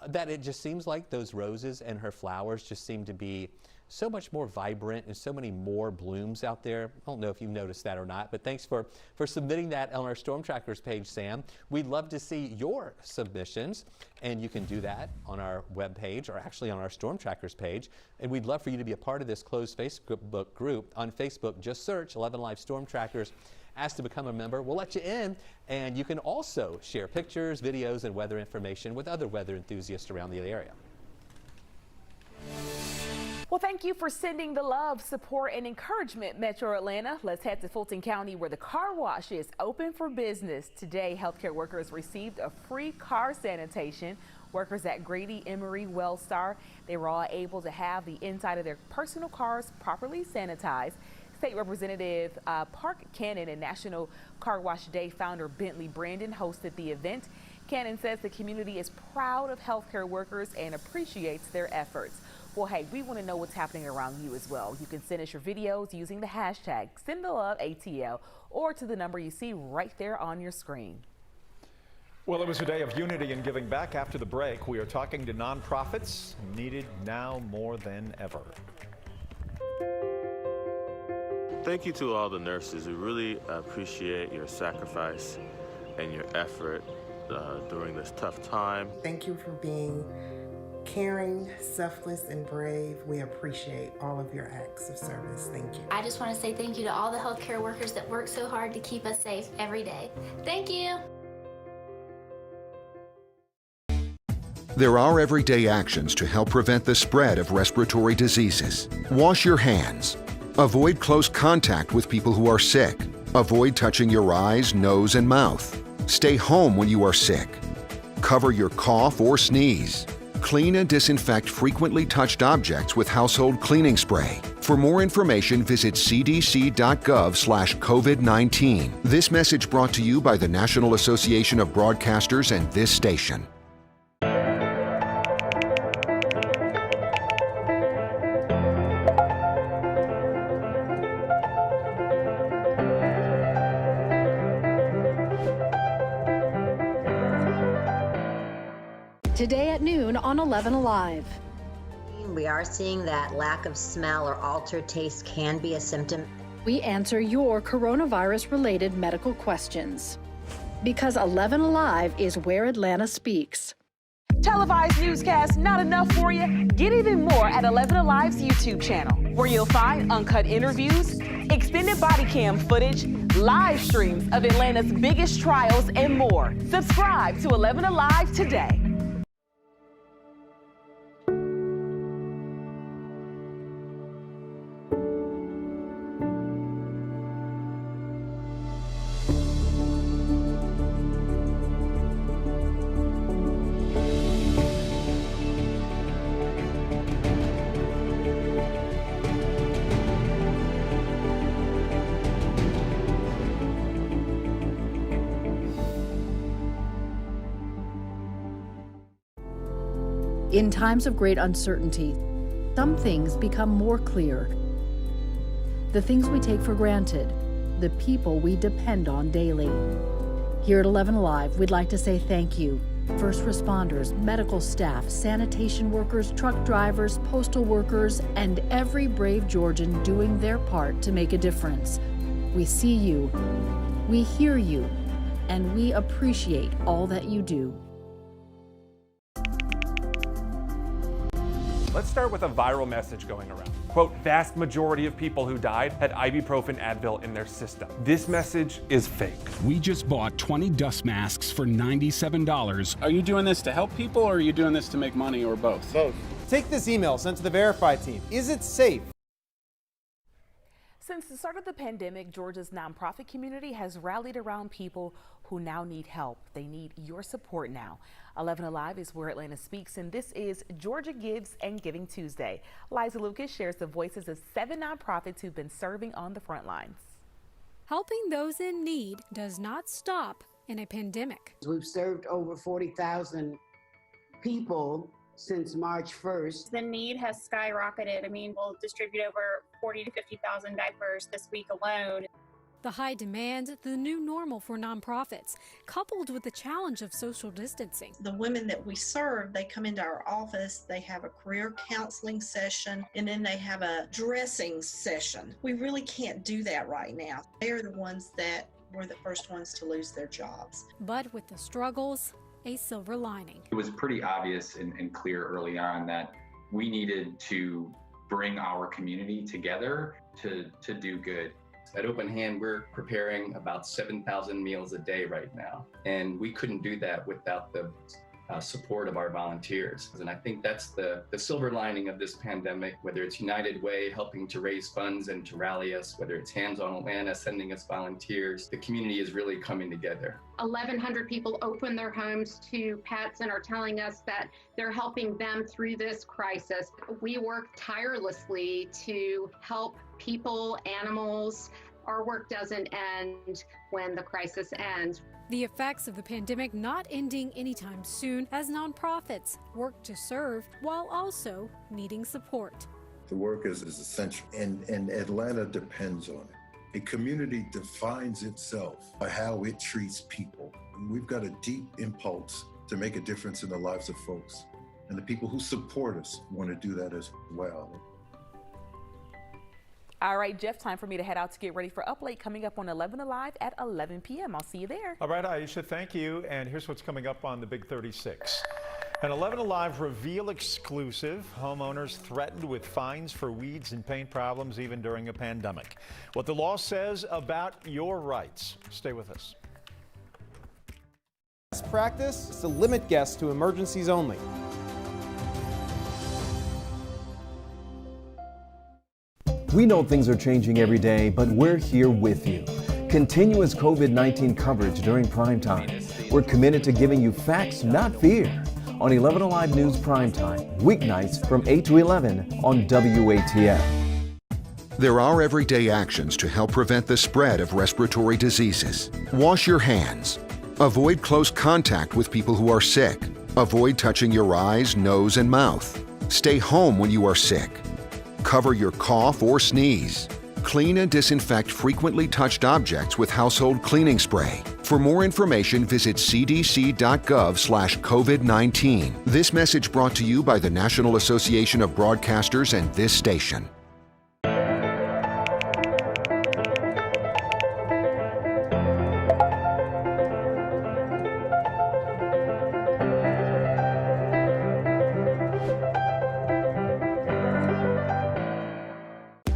that it just seems like those roses and her flowers just seem to be so much more vibrant and so many more blooms out there. I don't know if you've noticed that or not, but thanks for submitting that on our Storm Trackers page, Sam. We'd love to see your submissions, and you can do that on our webpage or actually on our Storm Trackers page. And we'd love for you to be a part of this closed Facebook group. On Facebook, just search 11 Live Storm Trackers. Ask to become a member. We'll let you in, and you can also share pictures, videos, and weather information with other weather enthusiasts around the area. Well, thank you for sending the love, support, and encouragement, Metro Atlanta. Let's head to Fulton County, where the car wash is open for business. Today, healthcare workers received a free car sanitation. Workers at Grady, Emory, Wellstar, they were all able to have the inside of their personal cars properly sanitized. State Representative Park Cannon and National Car Wash Day founder Bentley Brandon hosted the event. Cannon says the community is proud of healthcare workers and appreciates their efforts. Well, hey, we want to know what's happening around you as well. You can send us your videos using the hashtag #SendTheLoveATL or to the number you see right there on your screen. Well, it was a day of unity and giving back. After the break, we are talking to nonprofits needed now more than ever. Thank you to all the nurses. We really appreciate your sacrifice and your effort during this tough time. Thank you for being caring, selfless, and brave. We appreciate all of your acts of service. Thank you. I just want to say thank you to all the healthcare workers that work so hard to keep us safe every day. Thank you. There are everyday actions to help prevent the spread of respiratory diseases. Wash your hands. Avoid close contact with people who are sick. Avoid touching your eyes, nose, and mouth. Stay home when you are sick. Cover your cough or sneeze. Clean and disinfect frequently touched objects with household cleaning spray. For more information, visit cdc.gov/COVID-19. This message brought to you by the National Association of Broadcasters and this station. Today at noon on 11 Alive. We are seeing that lack of smell or altered taste can be a symptom. We answer your coronavirus-related medical questions. Because 11 Alive is where Atlanta speaks. Televised newscasts not enough for you? Get even more at 11 Alive's YouTube channel, where you'll find uncut interviews, extended body cam footage, live streams of Atlanta's biggest trials, and more. Subscribe to 11 Alive today. In times of great uncertainty, some things become more clear. The things we take for granted, the people we depend on daily. Here at 11 Alive, we'd like to say thank you. First responders, medical staff, sanitation workers, truck drivers, postal workers, and every brave Georgian doing their part to make a difference. We see you, we hear you, and we appreciate all that you do. Let's start with a viral message going around. Quote, vast majority of people who died had ibuprofen Advil in their system. This message is fake. We just bought 20 dust masks for $97. Are you doing this to help people or are you doing this to make money or both? Both. Take this email sent to the Verify team. Is it safe? Since the start of the pandemic, Georgia's nonprofit community has rallied around people who now need help. They need your support now. 11 Alive is where Atlanta speaks, and this is Georgia Gives and Giving Tuesday. Liza Lucas shares the voices of 7 nonprofits who've been serving on the front lines. Helping those in need does not stop in a pandemic. We've served over 40,000 people since March 1st. The need has skyrocketed. I mean, we'll distribute over 40 to 50,000 diapers this week alone. The high demand, the new normal for nonprofits, coupled with the challenge of social distancing. The women that we serve, they come into our office, they have a career counseling session, and then they have a dressing session. We really can't do that right now. They're the ones that were the first ones to lose their jobs. But with the struggles, a silver lining. It was pretty obvious and clear early on that we needed to bring our community together to do good. At Open Hand, we're preparing about 7,000 meals a day right now. And we couldn't do that without the support of our volunteers. And I think that's the silver lining of this pandemic, whether it's United Way helping to raise funds and to rally us, whether it's Hands on Atlanta sending us volunteers, the community is really coming together. 1,100 people open their homes to pets and are telling us that they're helping them through this crisis. We work tirelessly to help people, animals. Our work doesn't end when the crisis ends. The effects of the pandemic not ending anytime soon as nonprofits work to serve while also needing support. The work is essential, and Atlanta depends on it. A community defines itself by how it treats people. And we've got a deep impulse to make a difference in the lives of folks. And the people who support us want to do that as well. All right, Jeff, time for me to head out to get ready for Up Late coming up on 11 Alive at 11 p.m. I'll see you there. All right, Aisha, thank you. And here's what's coming up on the Big 36. An 11 Alive Reveal exclusive. Homeowners threatened with fines for weeds and paint problems even during a pandemic. What the law says about your rights. Stay with us. Best practice is to limit guests to emergencies only. We know things are changing every day, but we're here with you. Continuous COVID-19 coverage during primetime. We're committed to giving you facts, not fear. On 11 Alive News Primetime, weeknights from 8 to 11 on WATF. There are everyday actions to help prevent the spread of respiratory diseases. Wash your hands. Avoid close contact with people who are sick. Avoid touching your eyes, nose, and mouth. Stay home when you are sick. Cover your cough or sneeze. Clean and disinfect frequently touched objects with household cleaning spray. For more information, visit cdc.gov/COVID-19. This message brought to you by the National Association of Broadcasters and this station.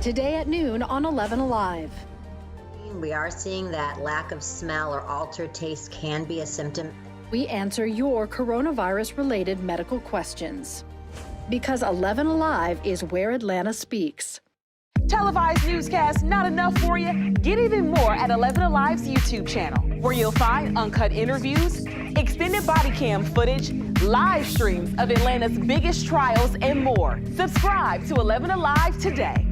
Today at noon on 11 Alive. We are seeing that lack of smell or altered taste can be a symptom. We answer your coronavirus-related medical questions. Because 11 Alive is where Atlanta speaks. Televised newscasts not enough for you? Get even more at 11 Alive's YouTube channel, where you'll find uncut interviews, extended body cam footage, live streams of Atlanta's biggest trials, and more. Subscribe to 11 Alive today.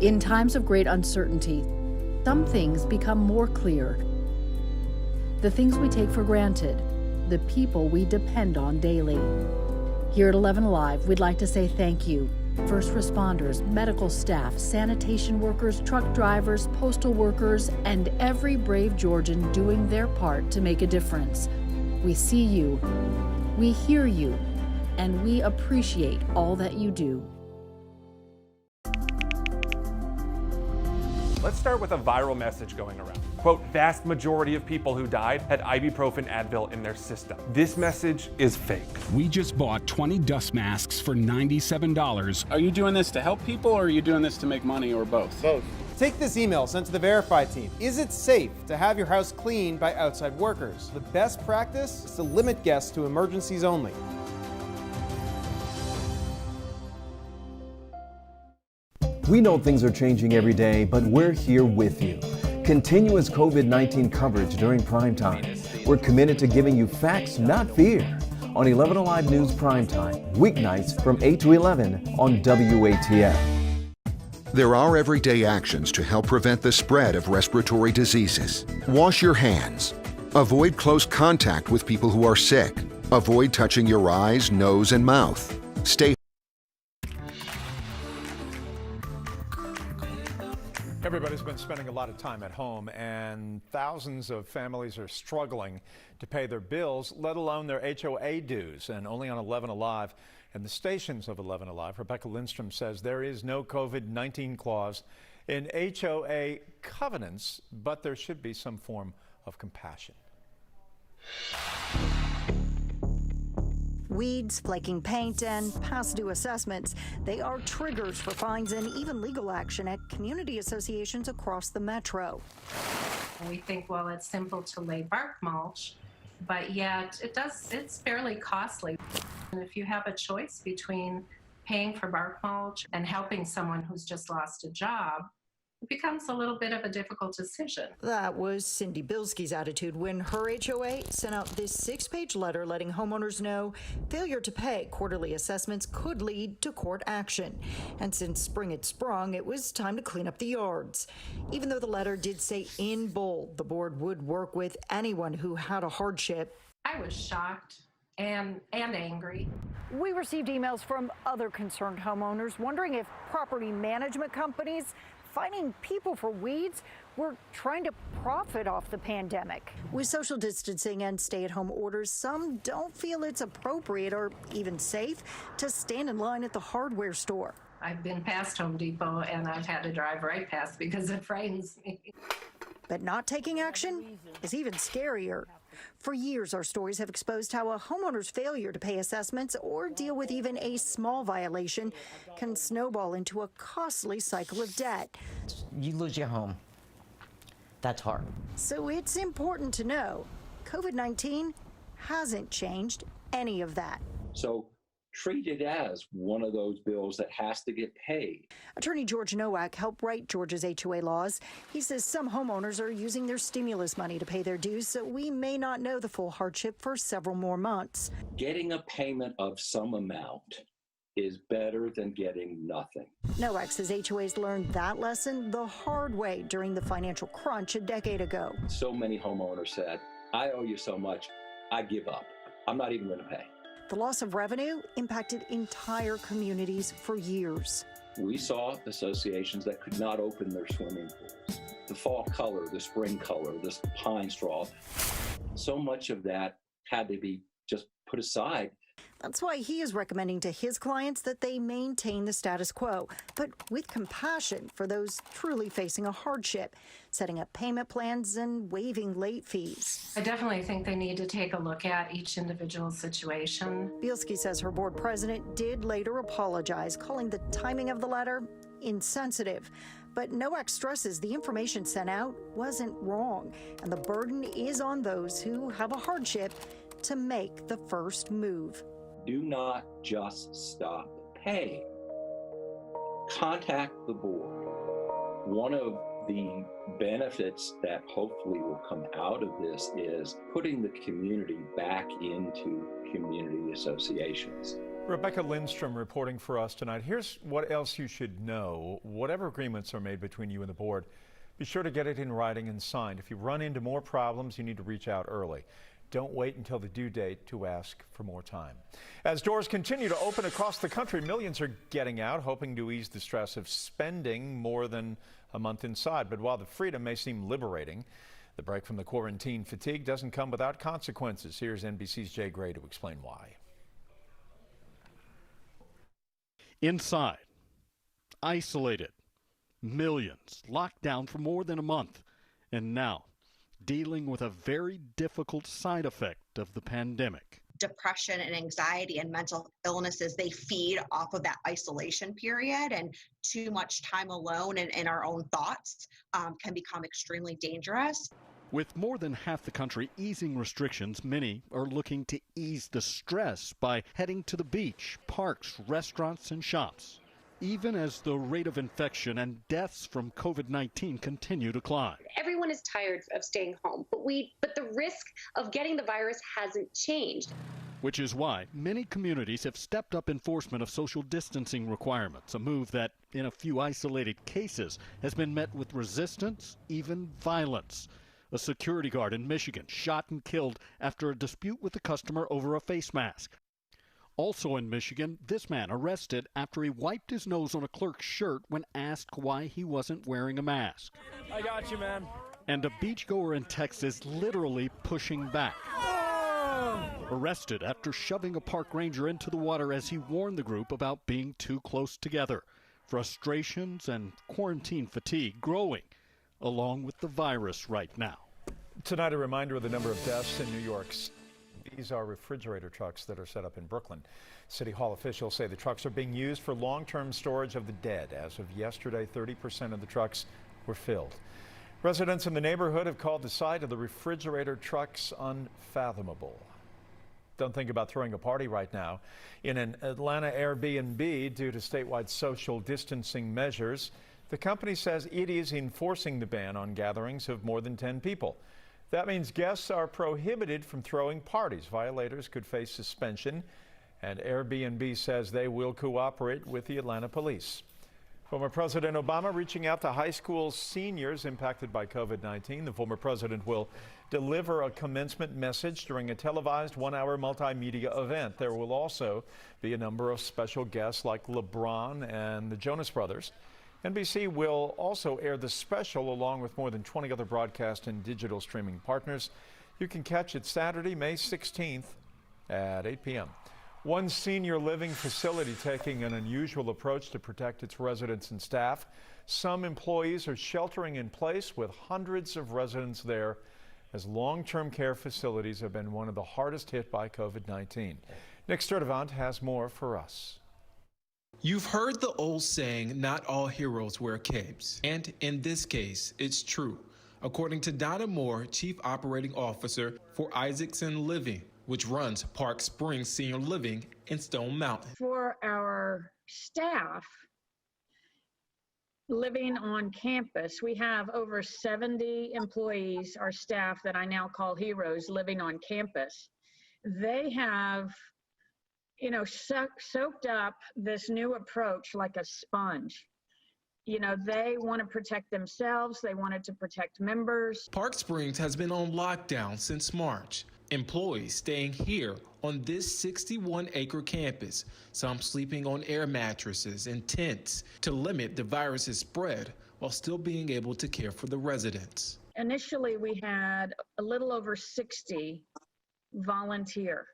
In times of great uncertainty, some things become more clear. The things we take for granted, the people we depend on daily. Here at 11 Alive, we'd like to say thank you. First responders, medical staff, sanitation workers, truck drivers, postal workers, and every brave Georgian doing their part to make a difference. We see you, we hear you, and we appreciate all that you do. Let's start with a viral message going around. Quote, vast majority of people who died had ibuprofen Advil in their system. This message is fake. We just bought 20 dust masks for $97. Are you doing this to help people or are you doing this to make money or both? Both. Take this email sent to the Verify team. Is it safe to have your house cleaned by outside workers? The best practice is to limit guests to emergencies only. We know things are changing every day, but we're here with you. Continuous COVID-19 coverage during Primetime. We're committed to giving you facts, not fear. On 11 Alive News Primetime, weeknights from 8 to 11 on WATF. There are everyday actions to help prevent the spread of respiratory diseases. Wash your hands. Avoid close contact with people who are sick. Avoid touching your eyes, nose, and mouth. Stay Everybody's been spending a lot of time at home, and thousands of families are struggling to pay their bills, let alone their HOA dues. And only on 11 Alive and the stations of 11 Alive, Rebecca Lindstrom says there is no COVID-19 clause in HOA covenants, but there should be some form of compassion. Weeds, flaking paint, and past due assessments, they are triggers for fines and even legal action at community associations across the metro. We think, well, it's simple to lay bark mulch, but yet it's fairly costly. And if you have a choice between paying for bark mulch and helping someone who's just lost a job, it becomes a little bit of a difficult decision. That was Cindy Bilski's attitude when her HOA sent out this 6-page letter letting homeowners know failure to pay quarterly assessments could lead to court action. And since spring had sprung, it was time to clean up the yards. Even though the letter did say in bold the board would work with anyone who had a hardship. I was shocked and angry. We received emails from other concerned homeowners wondering if property management companies fining people for weeds were trying to profit off the pandemic. With social distancing and stay-at-home orders, some don't feel it's appropriate or even safe to stand in line at the hardware store. I've been past Home Depot and I've had to drive right past because it frightens me. But not taking action is even scarier. For years, our stories have exposed how a homeowner's failure to pay assessments or deal with even a small violation can snowball into a costly cycle of debt. You lose your home. That's hard. So it's important to know COVID-19 hasn't changed any of that. So treat it as one of those bills that has to get paid. Attorney George Nowak helped write Georgia's HOA laws. He says some homeowners are using their stimulus money to pay their dues, so we may not know the full hardship for several more months. Getting a payment of some amount is better than getting nothing. Nowak says HOAs learned that lesson the hard way during the financial crunch a decade ago. So many homeowners said, I owe you so much, I give up. I'm not even going to pay. The loss of revenue impacted entire communities for years. We saw associations that could not open their swimming pools. The fall color, the spring color, the pine straw. So much of that had to be just put aside. That's why he is recommending to his clients that they maintain the status quo, but with compassion for those truly facing a hardship, setting up payment plans and waiving late fees. I definitely think they need to take a look at each individual situation. Bielski says her board president did later apologize, calling the timing of the letter insensitive. But Nowak stresses the information sent out wasn't wrong, and the burden is on those who have a hardship to make the first move. Do not just stop paying. Contact the board. One of the benefits that hopefully will come out of this is putting the community back into community associations. Rebecca Lindstrom reporting for us tonight. Here's what else you should know. Whatever agreements are made between you and the board, be sure to get it in writing and signed. If you run into more problems, you need to reach out early. Don't wait until the due date to ask for more time. As doors continue to open across the country, millions are getting out, hoping to ease the stress of spending more than a month inside. But while the freedom may seem liberating, the break from the quarantine fatigue doesn't come without consequences. Here's NBC's Jay Gray to explain why. Inside, isolated, millions locked down for more than a month, and now dealing with a very difficult side effect of the pandemic. Depression and anxiety and mental illnesses, they feed off of that isolation period, and too much time alone and in our own thoughts can become extremely dangerous. With more than half the country easing restrictions, many are looking to ease the stress by heading to the beach, parks, restaurants, and shops, even as the rate of infection and deaths from COVID-19 continue to climb. Everyone is tired of staying home, but the risk of getting the virus hasn't changed. Which is why many communities have stepped up enforcement of social distancing requirements, a move that, in a few isolated cases, has been met with resistance, even violence. A security guard in Michigan shot and killed after a dispute with a customer over a face mask. Also in Michigan, this man arrested after he wiped his nose on a clerk's shirt when asked why he wasn't wearing a mask. I got you, man. And a beachgoer in Texas literally pushing back. Arrested after shoving a park ranger into the water as he warned the group about being too close together. Frustrations and quarantine fatigue growing, along with the virus right now. Tonight, a reminder of the number of deaths in New York. These are refrigerator trucks that are set up in Brooklyn. City Hall officials say the trucks are being used for long-term storage of the dead. As of yesterday, 30% of the trucks were filled. Residents in the neighborhood have called the sight of the refrigerator trucks unfathomable. Don't think about throwing a party right now. In an Atlanta Airbnb, due to statewide social distancing measures, the company says it is enforcing the ban on gatherings of more than 10 people. That means guests are prohibited from throwing parties. Violators could face suspension, and Airbnb says they will cooperate with the Atlanta police. Former President Obama reaching out to high school seniors impacted by COVID-19. The former president will deliver a commencement message during a televised one-hour multimedia event. There will also be a number of special guests like LeBron and the Jonas Brothers. NBC will also air the special along with more than 20 other broadcast and digital streaming partners. You can catch it Saturday, May 16th at 8 p.m. One senior living facility taking an unusual approach to protect its residents and staff. Some employees are sheltering in place with hundreds of residents there, as long-term care facilities have been one of the hardest hit by COVID-19. Nick Sturdivant has more for us. You've heard the old saying, not all heroes wear capes. And in this case, it's true. According to Donna Moore, Chief Operating Officer for Isaacson Living, which runs Park Springs Senior Living in Stone Mountain. For our staff living on campus, we have over 70 employees, our staff that I now call heroes, living on campus. They have soaked up this new approach like a sponge. They want to protect themselves. They wanted to protect members. Park Springs has been on lockdown since March. Employees staying here on this 61-acre campus, some sleeping on air mattresses and tents to limit the virus's spread while still being able to care for the residents. Initially, we had a little over 60 volunteer.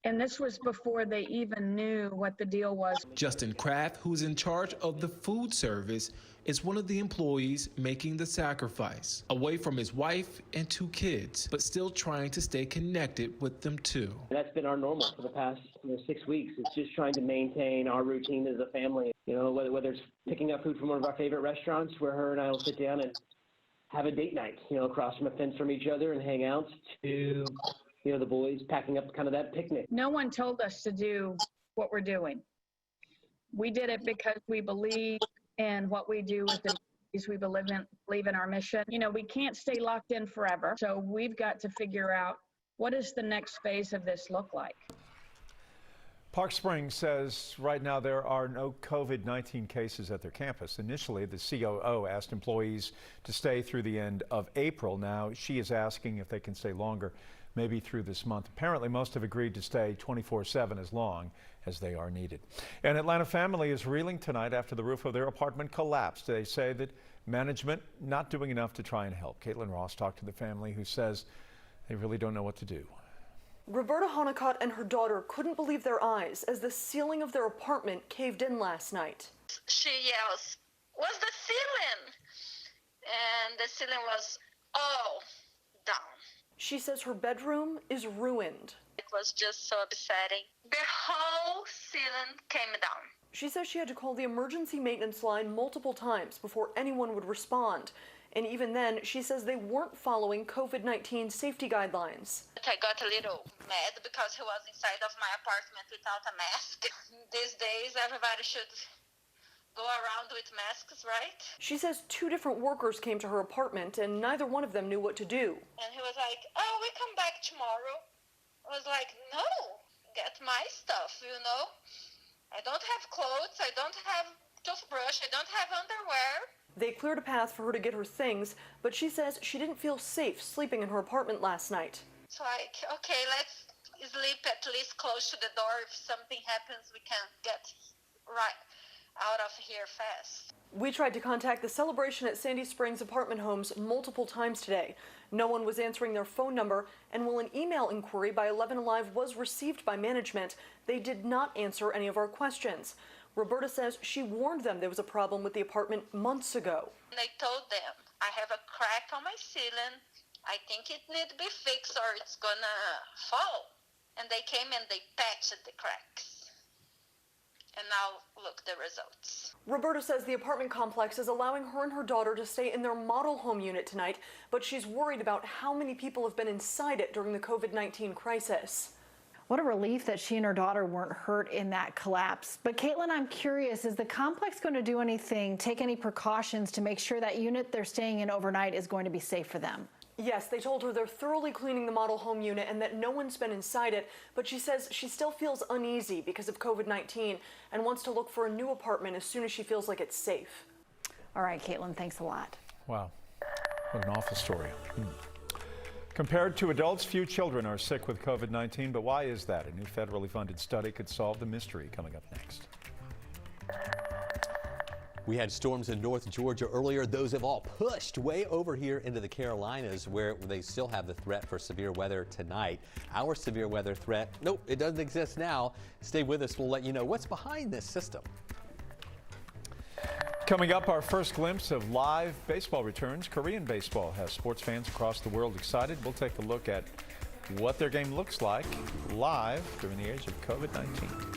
And this was before they even knew what the deal was. Justin Kraft, who's in charge of the food service, is one of the employees making the sacrifice, away from his wife and 2 kids, but still trying to stay connected with them too. That's been our normal for the past 6 weeks. It's just trying to maintain our routine as a family. Whether it's picking up food from one of our favorite restaurants where her and I will sit down and have a date night, across from a fence from each other and hang out, to the boys packing up kind of that picnic. No one told us to do what we're doing. We did it because we believe in what we do with the communities. We believe in our mission. We can't stay locked in forever. So we've got to figure out, what does the next phase of this look like? Park Springs says right now there are no COVID-19 cases at their campus. Initially, the COO asked employees to stay through the end of April. Now she is asking if they can stay longer, maybe through this month. Apparently, most have agreed to stay 24/7 as long as they are needed. An Atlanta family is reeling tonight after the roof of their apartment collapsed. They say that management not doing enough to try and help. Caitlin Ross talked to the family, who says they really don't know what to do. Roberta Honeycutt and her daughter couldn't believe their eyes as the ceiling of their apartment caved in last night. She yells, "What's the ceiling?" And the ceiling was all down. She says her bedroom is ruined. It was just so upsetting. The whole ceiling came down. She says she had to call the emergency maintenance line multiple times before anyone would respond. And even then, she says they weren't following COVID-19 safety guidelines. I got a little mad because he was inside of my apartment without a mask. These days, everybody should go around with masks, right? She says 2 different workers came to her apartment and neither one of them knew what to do. And he was like, "Oh, we come back tomorrow." I was like, "No, get my stuff, you know? I don't have clothes, I don't have toothbrush, I don't have underwear." They cleared a path for her to get her things, but she says she didn't feel safe sleeping in her apartment last night. It's like, okay, let's sleep at least close to the door. If something happens, we can get right out of here fast. We tried to contact the Celebration at Sandy Springs apartment homes multiple times today. No one was answering their phone number, and while an email inquiry by 11 Alive was received by management, they did not answer any of our questions. Roberta says she warned them there was a problem with the apartment months ago. And I told them, I have a crack on my ceiling. I think it needs to be fixed or it's gonna fall. And they came and they patched the cracks. And now look the results. Roberta says the apartment complex is allowing her and her daughter to stay in their model home unit tonight, but she's worried about how many people have been inside it during the COVID-19 crisis. What a relief that she and her daughter weren't hurt in that collapse. But Caitlin, I'm curious, is the complex going to do anything, take any precautions to make sure that unit they're staying in overnight is going to be safe for them? Yes, they told her they're thoroughly cleaning the model home unit and that no one's been inside it, but she says she still feels uneasy because of COVID-19 and wants to look for a new apartment as soon as she feels like it's safe. All right, Caitlin, thanks a lot. Wow, what an awful story. Compared to adults, few children are sick with COVID-19, but why is that? A new federally funded study could solve the mystery. Coming up next. We had storms in North Georgia earlier. Those have all pushed way over here into the Carolinas, where they still have the threat for severe weather tonight. Our severe weather threat, nope, it doesn't exist now. Stay with us. We'll let you know what's behind this system. Coming up, our first glimpse of live baseball returns. Korean baseball has sports fans across the world excited. We'll take a look at what their game looks like live during the age of COVID-19.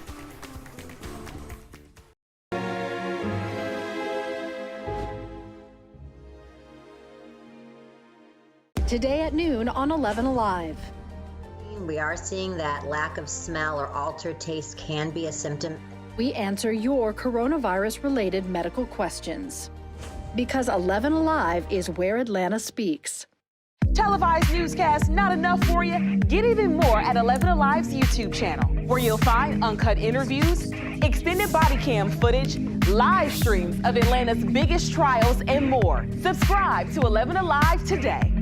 Today at noon on 11 Alive. We are seeing that lack of smell or altered taste can be a symptom. We answer your coronavirus-related medical questions. Because 11 Alive is where Atlanta speaks. Televised newscasts not enough for you? Get even more at 11 Alive's YouTube channel, where you'll find uncut interviews, extended body cam footage, live streams of Atlanta's biggest trials, and more. Subscribe to 11 Alive today.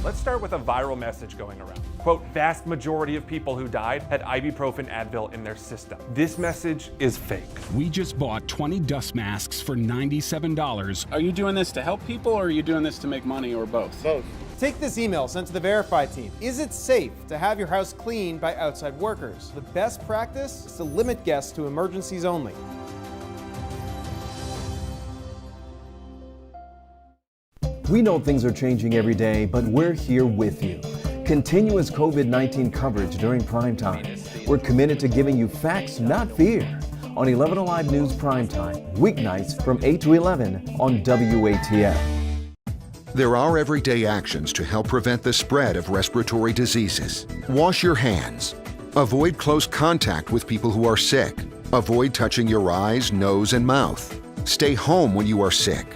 Let's start with a viral message going around. Quote, vast majority of people who died had ibuprofen Advil in their system. This message is fake. We just bought 20 dust masks for $97. Are you doing this to help people or are you doing this to make money or both? Both. Take this email sent to the Verify team. Is it safe to have your house cleaned by outside workers? The best practice is to limit guests to emergencies only. We know things are changing every day, but we're here with you. Continuous COVID-19 coverage during primetime. We're committed to giving you facts, not fear. On 11 Alive News Primetime, weeknights from 8 to 11 on WATF. There are everyday actions to help prevent the spread of respiratory diseases. Wash your hands. Avoid close contact with people who are sick. Avoid touching your eyes, nose, and mouth. Stay home when you are sick.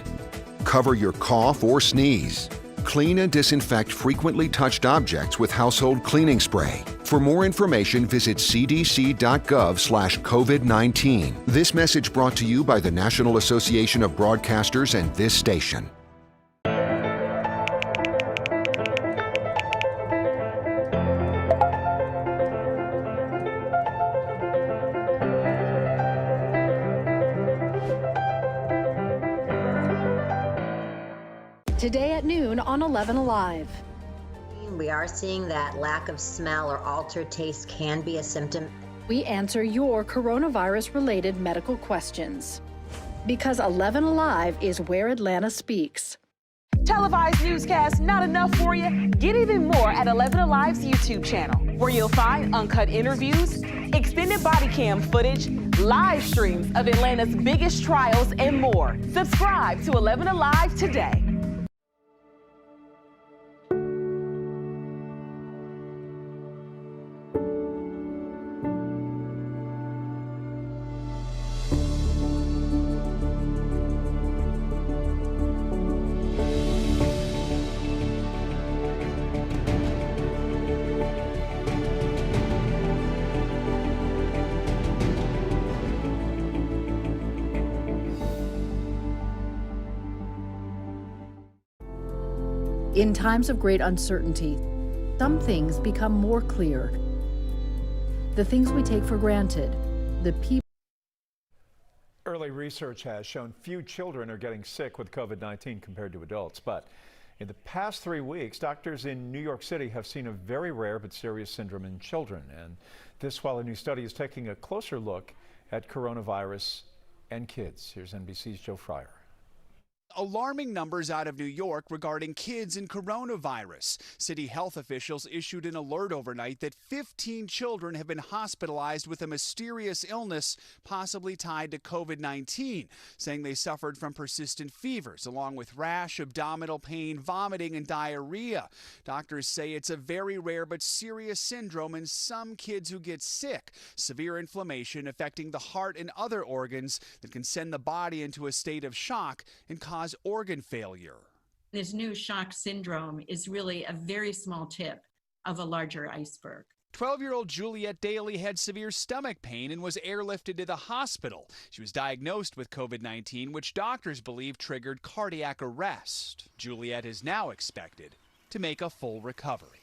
Cover your cough or sneeze. Clean and disinfect frequently touched objects with household cleaning spray. For more information, visit cdc.gov/COVID-19. This message brought to you by the National Association of Broadcasters and this station. Today at noon on 11 Alive. We are seeing that lack of smell or altered taste can be a symptom. We answer your coronavirus-related medical questions. Because 11 Alive is where Atlanta speaks. Televised newscasts not enough for you? Get even more at 11 Alive's YouTube channel, where you'll find uncut interviews, extended body cam footage, live streams of Atlanta's biggest trials, and more. Subscribe to 11 Alive today. In times of great uncertainty, some things become more clear. The things we take for granted, the people. Early research has shown few children are getting sick with COVID-19 compared to adults. But in the past 3 weeks, doctors in New York City have seen a very rare but serious syndrome in children. And this while a new study is taking a closer look at coronavirus and kids. Here's NBC's Joe Fryer. Alarming numbers out of New York regarding kids and coronavirus. City health officials issued an alert overnight that 15 children have been hospitalized with a mysterious illness possibly tied to COVID-19, saying they suffered from persistent fevers along with rash, abdominal pain, vomiting, and diarrhea. Doctors say it's a very rare but serious syndrome in some kids who get sick. Severe inflammation affecting the heart and other organs that can send the body into a state of shock and cause organ failure. This new shock syndrome is really a very small tip of a larger iceberg. 12-year-old Juliet Daly had severe stomach pain and was airlifted to the hospital. She was diagnosed with COVID-19, which doctors believe triggered cardiac arrest. Juliet is now expected to make a full recovery.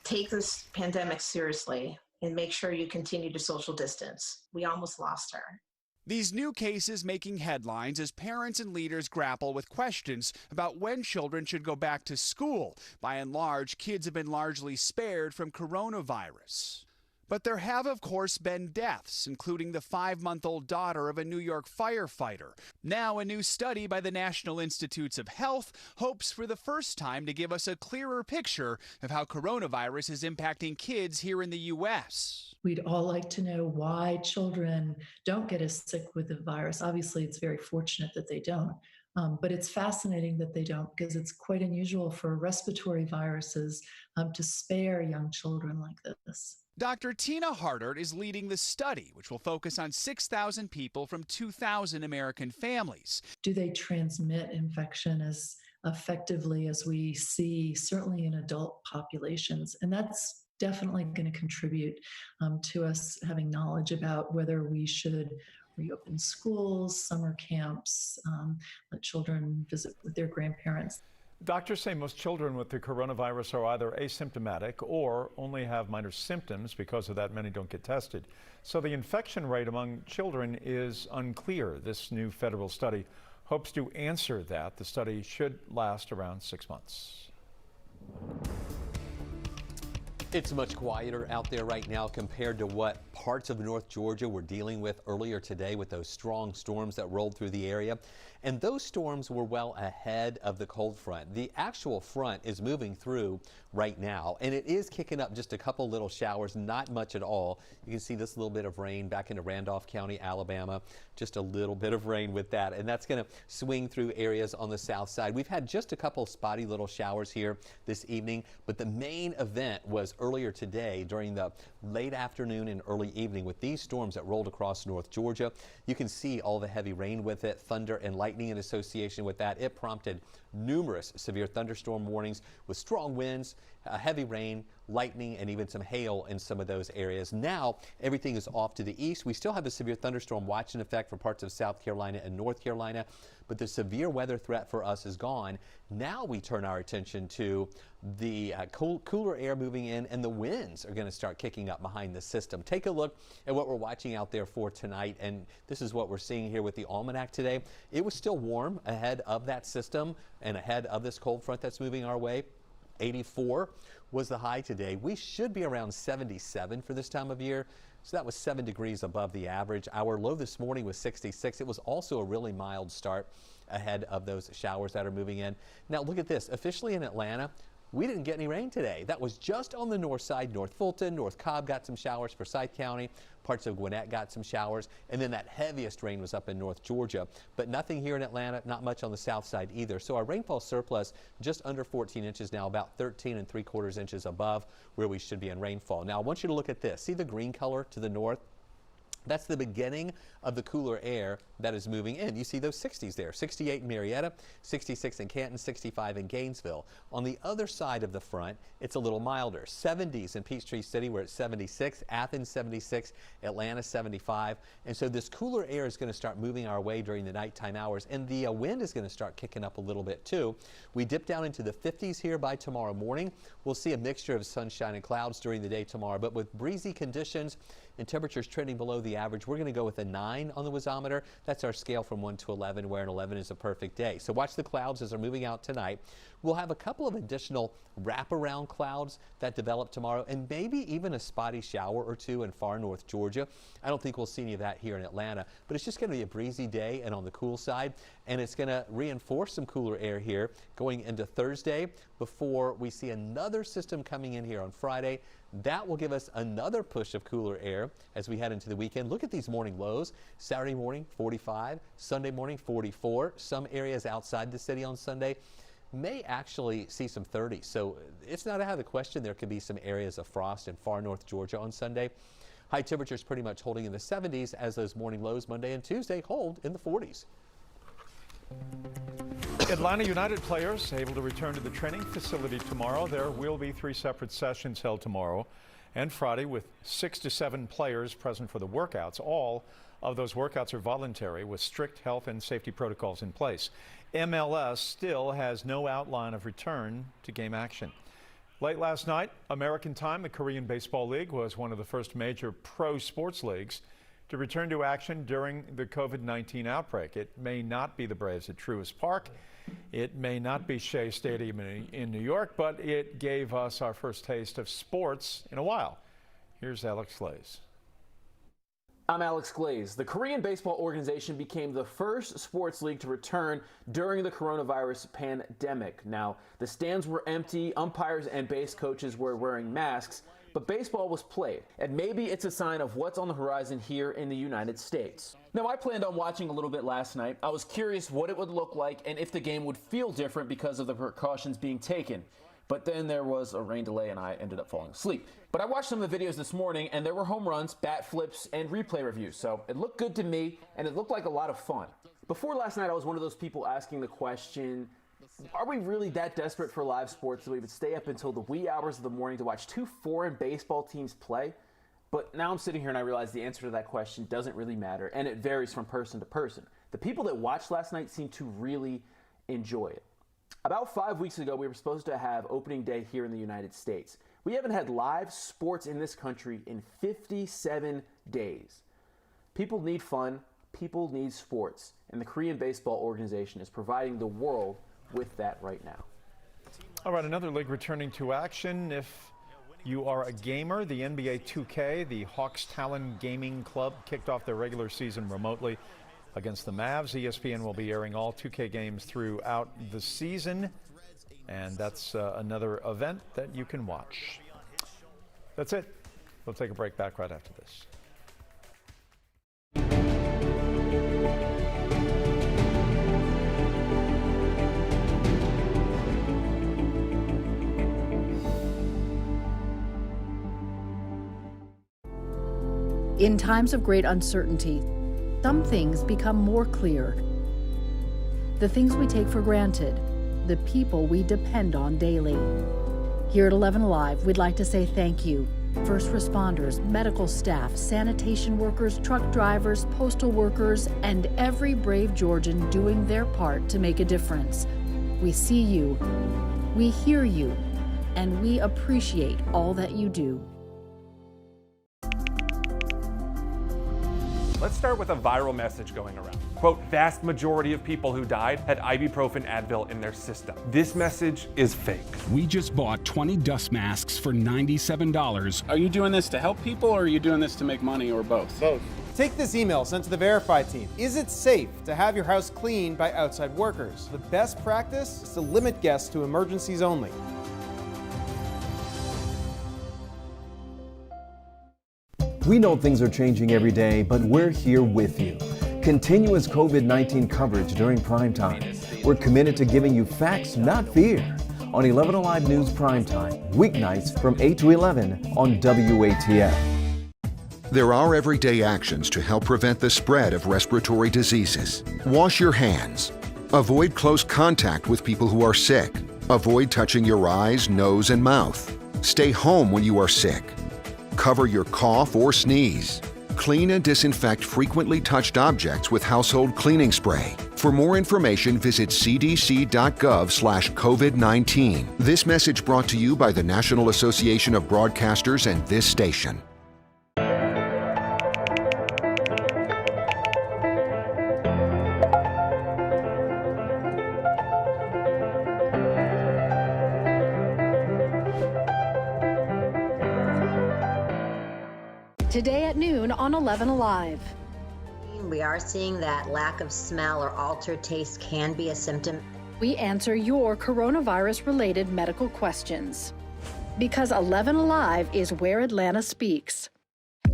Take this pandemic seriously and make sure you continue to social distance. We almost lost her. These new cases making headlines as parents and leaders grapple with questions about when children should go back to school. By and large, kids have been largely spared from coronavirus. But there have, of course, been deaths, including the 5-month-old daughter of a New York firefighter. Now, a new study by the National Institutes of Health hopes for the first time to give us a clearer picture of how coronavirus is impacting kids here in the U.S. We'd all like to know why children don't get as sick with the virus. Obviously, it's very fortunate that they don't. But it's fascinating that they don't, because it's quite unusual for respiratory viruses to spare young children like this. Dr. Tina Hartert is leading the study, which will focus on 6,000 people from 2,000 American families. Do they transmit infection as effectively as we see, certainly in adult populations? And that's definitely going to contribute to us having knowledge about whether we should reopen schools, summer camps, let children visit with their grandparents. Doctors say most children with the coronavirus are either asymptomatic or only have minor symptoms. Because of that, many don't get tested. So the infection rate among children is unclear. This new federal study hopes to answer that. The study should last around 6 months. It's much quieter out there right now compared to what parts of North Georgia were dealing with earlier today with those strong storms that rolled through the area. And those storms were well ahead of the cold front. The actual front is moving through right now, and it is kicking up just a couple little showers, not much at all. You can see this little bit of rain back into Randolph County, Alabama. Just a little bit of rain with that, and that's going to swing through areas on the south side. We've had just a couple spotty little showers here this evening, but the main event was earlier today during the late afternoon and early evening with these storms that rolled across North Georgia. You can see all the heavy rain with it, thunder and lightning in association with that. It prompted numerous severe thunderstorm warnings with strong winds, heavy rain, lightning, and even some hail in some of those areas. Now everything is off to the east. We still have the severe thunderstorm watch in effect for parts of South Carolina and North Carolina, but the severe weather threat for us is gone. Now we turn our attention to the cooler air moving in, and the winds are going to start kicking up behind the system. Take a look at what we're watching out there for tonight, and this is what we're seeing here with the almanac today. It was still warm ahead of that system and ahead of this cold front that's moving our way. 84 was the high today. We should be around 77 for this time of year. So that was 7 degrees above the average. Our low this morning was 66. It was also a really mild start ahead of those showers that are moving in. Now look at this. Officially in Atlanta, we didn't get any rain today. That was just on the north side. North Fulton, North Cobb got some showers. Forsyth County, parts of Gwinnett got some showers. And then that heaviest rain was up in North Georgia. But nothing here in Atlanta, not much on the south side either. So our rainfall surplus just under 14 inches now, about 13 3/4 inches above where we should be in rainfall. Now I want you to look at this. See the green color to the north? That's the beginning of the cooler air that is moving in. You see those 60s there, 68 in Marietta, 66 in Canton, 65 in Gainesville. On the other side of the front, it's a little milder. 70s in Peachtree City, we're at 76, Athens 76, Atlanta 75. And so this cooler air is going to start moving our way during the nighttime hours, and the wind is going to start kicking up a little bit too. We dip down into the 50s here by tomorrow morning. We'll see a mixture of sunshine and clouds during the day tomorrow, but with breezy conditions and temperatures trending below the average, we're going to go with a 9 on the wasometer. That's our scale from 1 to 11, where an 11 is a perfect day. So watch the clouds as they're moving out tonight. We'll have a couple of additional wraparound clouds that develop tomorrow, and maybe even a spotty shower or two in far North Georgia. I don't think we'll see any of that here in Atlanta, but it's just going to be a breezy day and on the cool side, and it's going to reinforce some cooler air here going into Thursday before we see another system coming in here on Friday. That will give us another push of cooler air as we head into the weekend. Look at these morning lows. Saturday morning, 45. Sunday morning, 44. Some areas outside the city on Sunday may actually see some 30s. So it's not out of the question there could be some areas of frost in far North Georgia on Sunday. High temperatures pretty much holding in the 70s as those morning lows Monday and Tuesday hold in the 40s. Atlanta United players able to return to the training facility tomorrow. There will be 3 separate sessions held tomorrow and Friday with 6 to 7 players present for the workouts. All of those workouts are voluntary with strict health and safety protocols in place. MLS still has no outline of return to game action. Late last night, American time, the Korean Baseball League was one of the first major pro sports leagues to return to action during the COVID-19 outbreak. It may not be the Braves at Truist Park. It may not be Shea Stadium in New York, but it gave us our first taste of sports in a while. Here's Alex Glaze. I'm Alex Glaze. The Korean Baseball Organization became the first sports league to return during the coronavirus pandemic. Now, the stands were empty, umpires and base coaches were wearing masks, but baseball was played, and maybe it's a sign of what's on the horizon here in the United States. Now, I planned on watching a little bit last night. I was curious what it would look like and if the game would feel different because of the precautions being taken. But then there was a rain delay and I ended up falling asleep. But I watched some of the videos this morning and there were home runs, bat flips, and replay reviews. So it looked good to me and it looked like a lot of fun. Before last night, I was one of those people asking the question, are we really that desperate for live sports that we would stay up until the wee hours of the morning to watch 2 foreign baseball teams play? But now I'm sitting here and I realize the answer to that question doesn't really matter, and it varies from person to person. The people that watched last night seemed to really enjoy it. About 5 weeks ago, we were supposed to have opening day here in the United States. We haven't had live sports in this country in 57 days. People need fun, people need sports, and the Korean Baseball Organization is providing the world with that right now. All right, another league returning to action. If you are a gamer, the NBA 2K, the Hawks Talon Gaming Club kicked off their regular season remotely against the Mavs. ESPN will be airing all 2K games throughout the season, and that's another event that you can watch. That's it. We'll take a break. Back right after this. In times of great uncertainty, some things become more clear. The things we take for granted, the people we depend on daily. Here at 11 Alive, we'd like to say thank you. First responders, medical staff, sanitation workers, truck drivers, postal workers, and every brave Georgian doing their part to make a difference. We see you, we hear you, and we appreciate all that you do. Let's start with a viral message going around. Quote, vast majority of people who died had ibuprofen Advil in their system. This message is fake. We just bought 20 dust masks for $97. Are you doing this to help people, or are you doing this to make money, or both? Both. Take this email sent to the Verify team. Is it safe to have your house cleaned by outside workers? The best practice is to limit guests to emergencies only. We know things are changing every day, but we're here with you. Continuous COVID-19 coverage during Primetime. We're committed to giving you facts, not fear. On 11 Alive News Primetime, weeknights from 8 to 11 on WATF. There are everyday actions to help prevent the spread of respiratory diseases. Wash your hands. Avoid close contact with people who are sick. Avoid touching your eyes, nose, and mouth. Stay home when you are sick. Cover your cough or sneeze. Clean and disinfect frequently touched objects with household cleaning spray. For more information, visit cdc.gov/COVID-19. This message brought to you by the National Association of Broadcasters and this station. Today at noon on 11 Alive. We are seeing that lack of smell or altered taste can be a symptom. We answer your coronavirus-related medical questions. Because 11 Alive is where Atlanta speaks.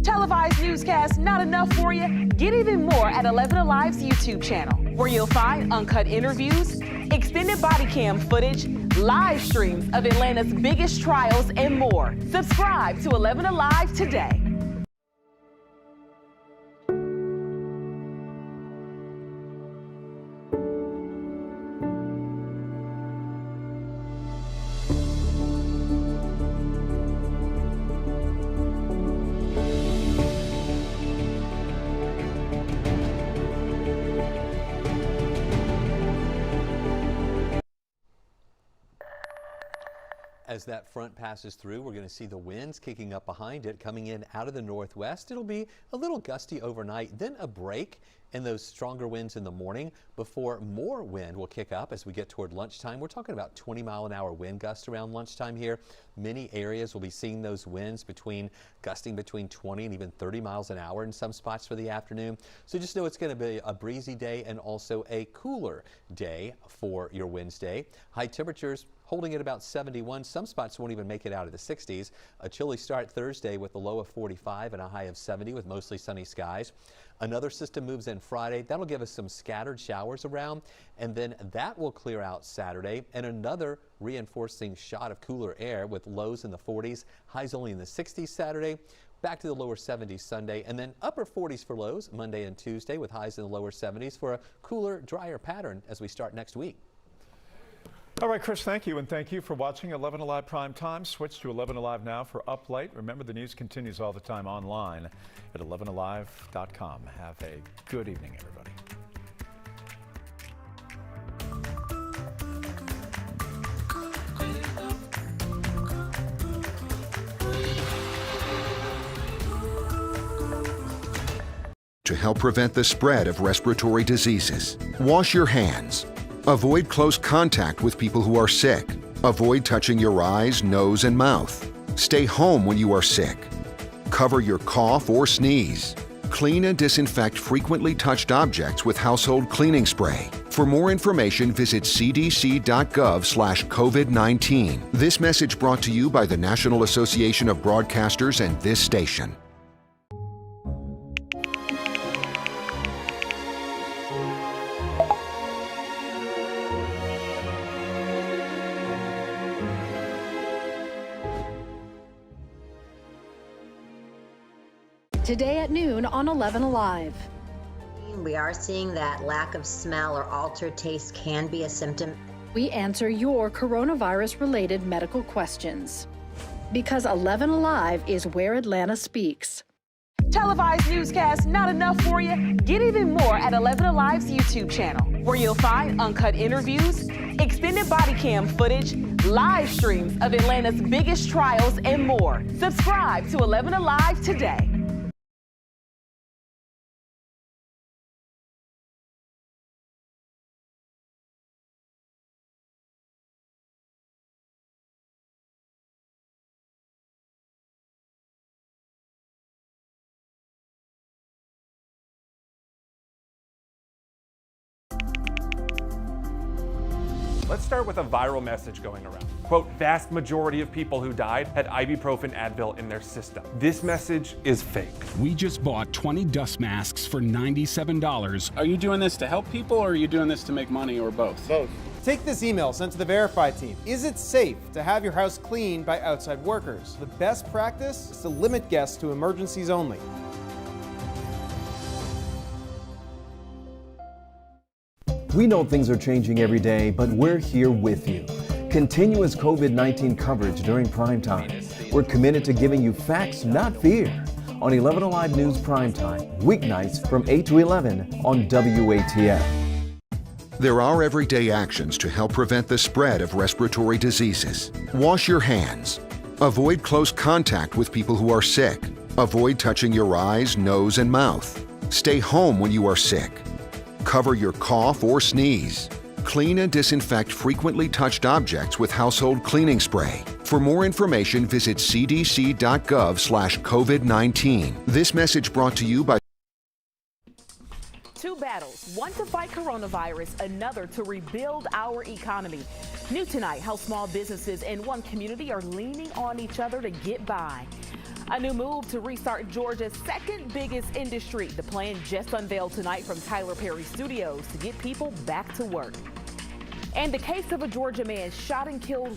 Televised newscasts not enough for you? Get even more at 11 Alive's YouTube channel, where you'll find uncut interviews, extended body cam footage, live streams of Atlanta's biggest trials, and more. Subscribe to 11 Alive today. As that front passes through, we're going to see the winds kicking up behind it, coming in out of the northwest. It'll be a little gusty overnight, then a break in those stronger winds in the morning before more wind will kick up as we get toward lunchtime. We're talking about 20-mile-an-hour wind gusts around lunchtime here. Many areas will be seeing those winds gusting between 20 and even 30 miles an hour in some spots for the afternoon. So just know it's going to be a breezy day and also a cooler day for your Wednesday. High temperatures holding at about 71. Some spots won't even make it out of the 60s. A chilly start Thursday with a low of 45 and a high of 70 with mostly sunny skies. Another system moves in Friday. That'll give us some scattered showers around, and then that will clear out Saturday. And another reinforcing shot of cooler air with lows in the 40s, highs only in the 60s Saturday. Back to the lower 70s Sunday, and then upper 40s for lows Monday and Tuesday with highs in the lower 70s for a cooler, drier pattern as we start next week. All right, Chris, thank you, and thank you for watching 11 Alive Prime Time. Switch to 11 Alive now for Up Late. Remember, the news continues all the time online at 11alive.com. Have a good evening, everybody. To help prevent the spread of respiratory diseases, wash your hands. Avoid close contact with people who are sick. Avoid touching your eyes, nose, and mouth. Stay home when you are sick. Cover your cough or sneeze. Clean and disinfect frequently touched objects with household cleaning spray. For more information, visit cdc.gov/COVID-19. This message brought to you by the National Association of Broadcasters and this station. Today at noon on 11 Alive. We are seeing that lack of smell or altered taste can be a symptom. We answer your coronavirus-related medical questions. Because 11 Alive is where Atlanta speaks. Televised newscasts not enough for you? Get even more at 11 Alive's YouTube channel, where you'll find uncut interviews, extended body cam footage, live streams of Atlanta's biggest trials, and more. Subscribe to 11 Alive today. Let's start with a viral message going around. Quote, vast majority of people who died had ibuprofen Advil in their system. This message is fake. We just bought 20 dust masks for $97. Are you doing this to help people or are you doing this to make money or both? Both. Take this email sent to the Verify team. Is it safe to have your house cleaned by outside workers? The best practice is to limit guests to emergencies only. We know things are changing every day, but we're here with you. Continuous COVID-19 coverage during primetime. We're committed to giving you facts, not fear. On 11 Alive News Primetime, weeknights from 8 to 11 on WATF. There are everyday actions to help prevent the spread of respiratory diseases. Wash your hands. Avoid close contact with people who are sick. Avoid touching your eyes, nose, and mouth. Stay home when you are sick. Cover your cough or sneeze. Clean and disinfect frequently touched objects with household cleaning spray. For more information, visit cdc.gov/COVID-19. This message brought to you by Two battles, one to fight coronavirus, another to rebuild our economy. New tonight, how small businesses in one community are leaning on each other to get by. A new move to restart Georgia's second biggest industry. The plan just unveiled tonight from Tyler Perry Studios to get people back to work. And the case of a Georgia man shot and killed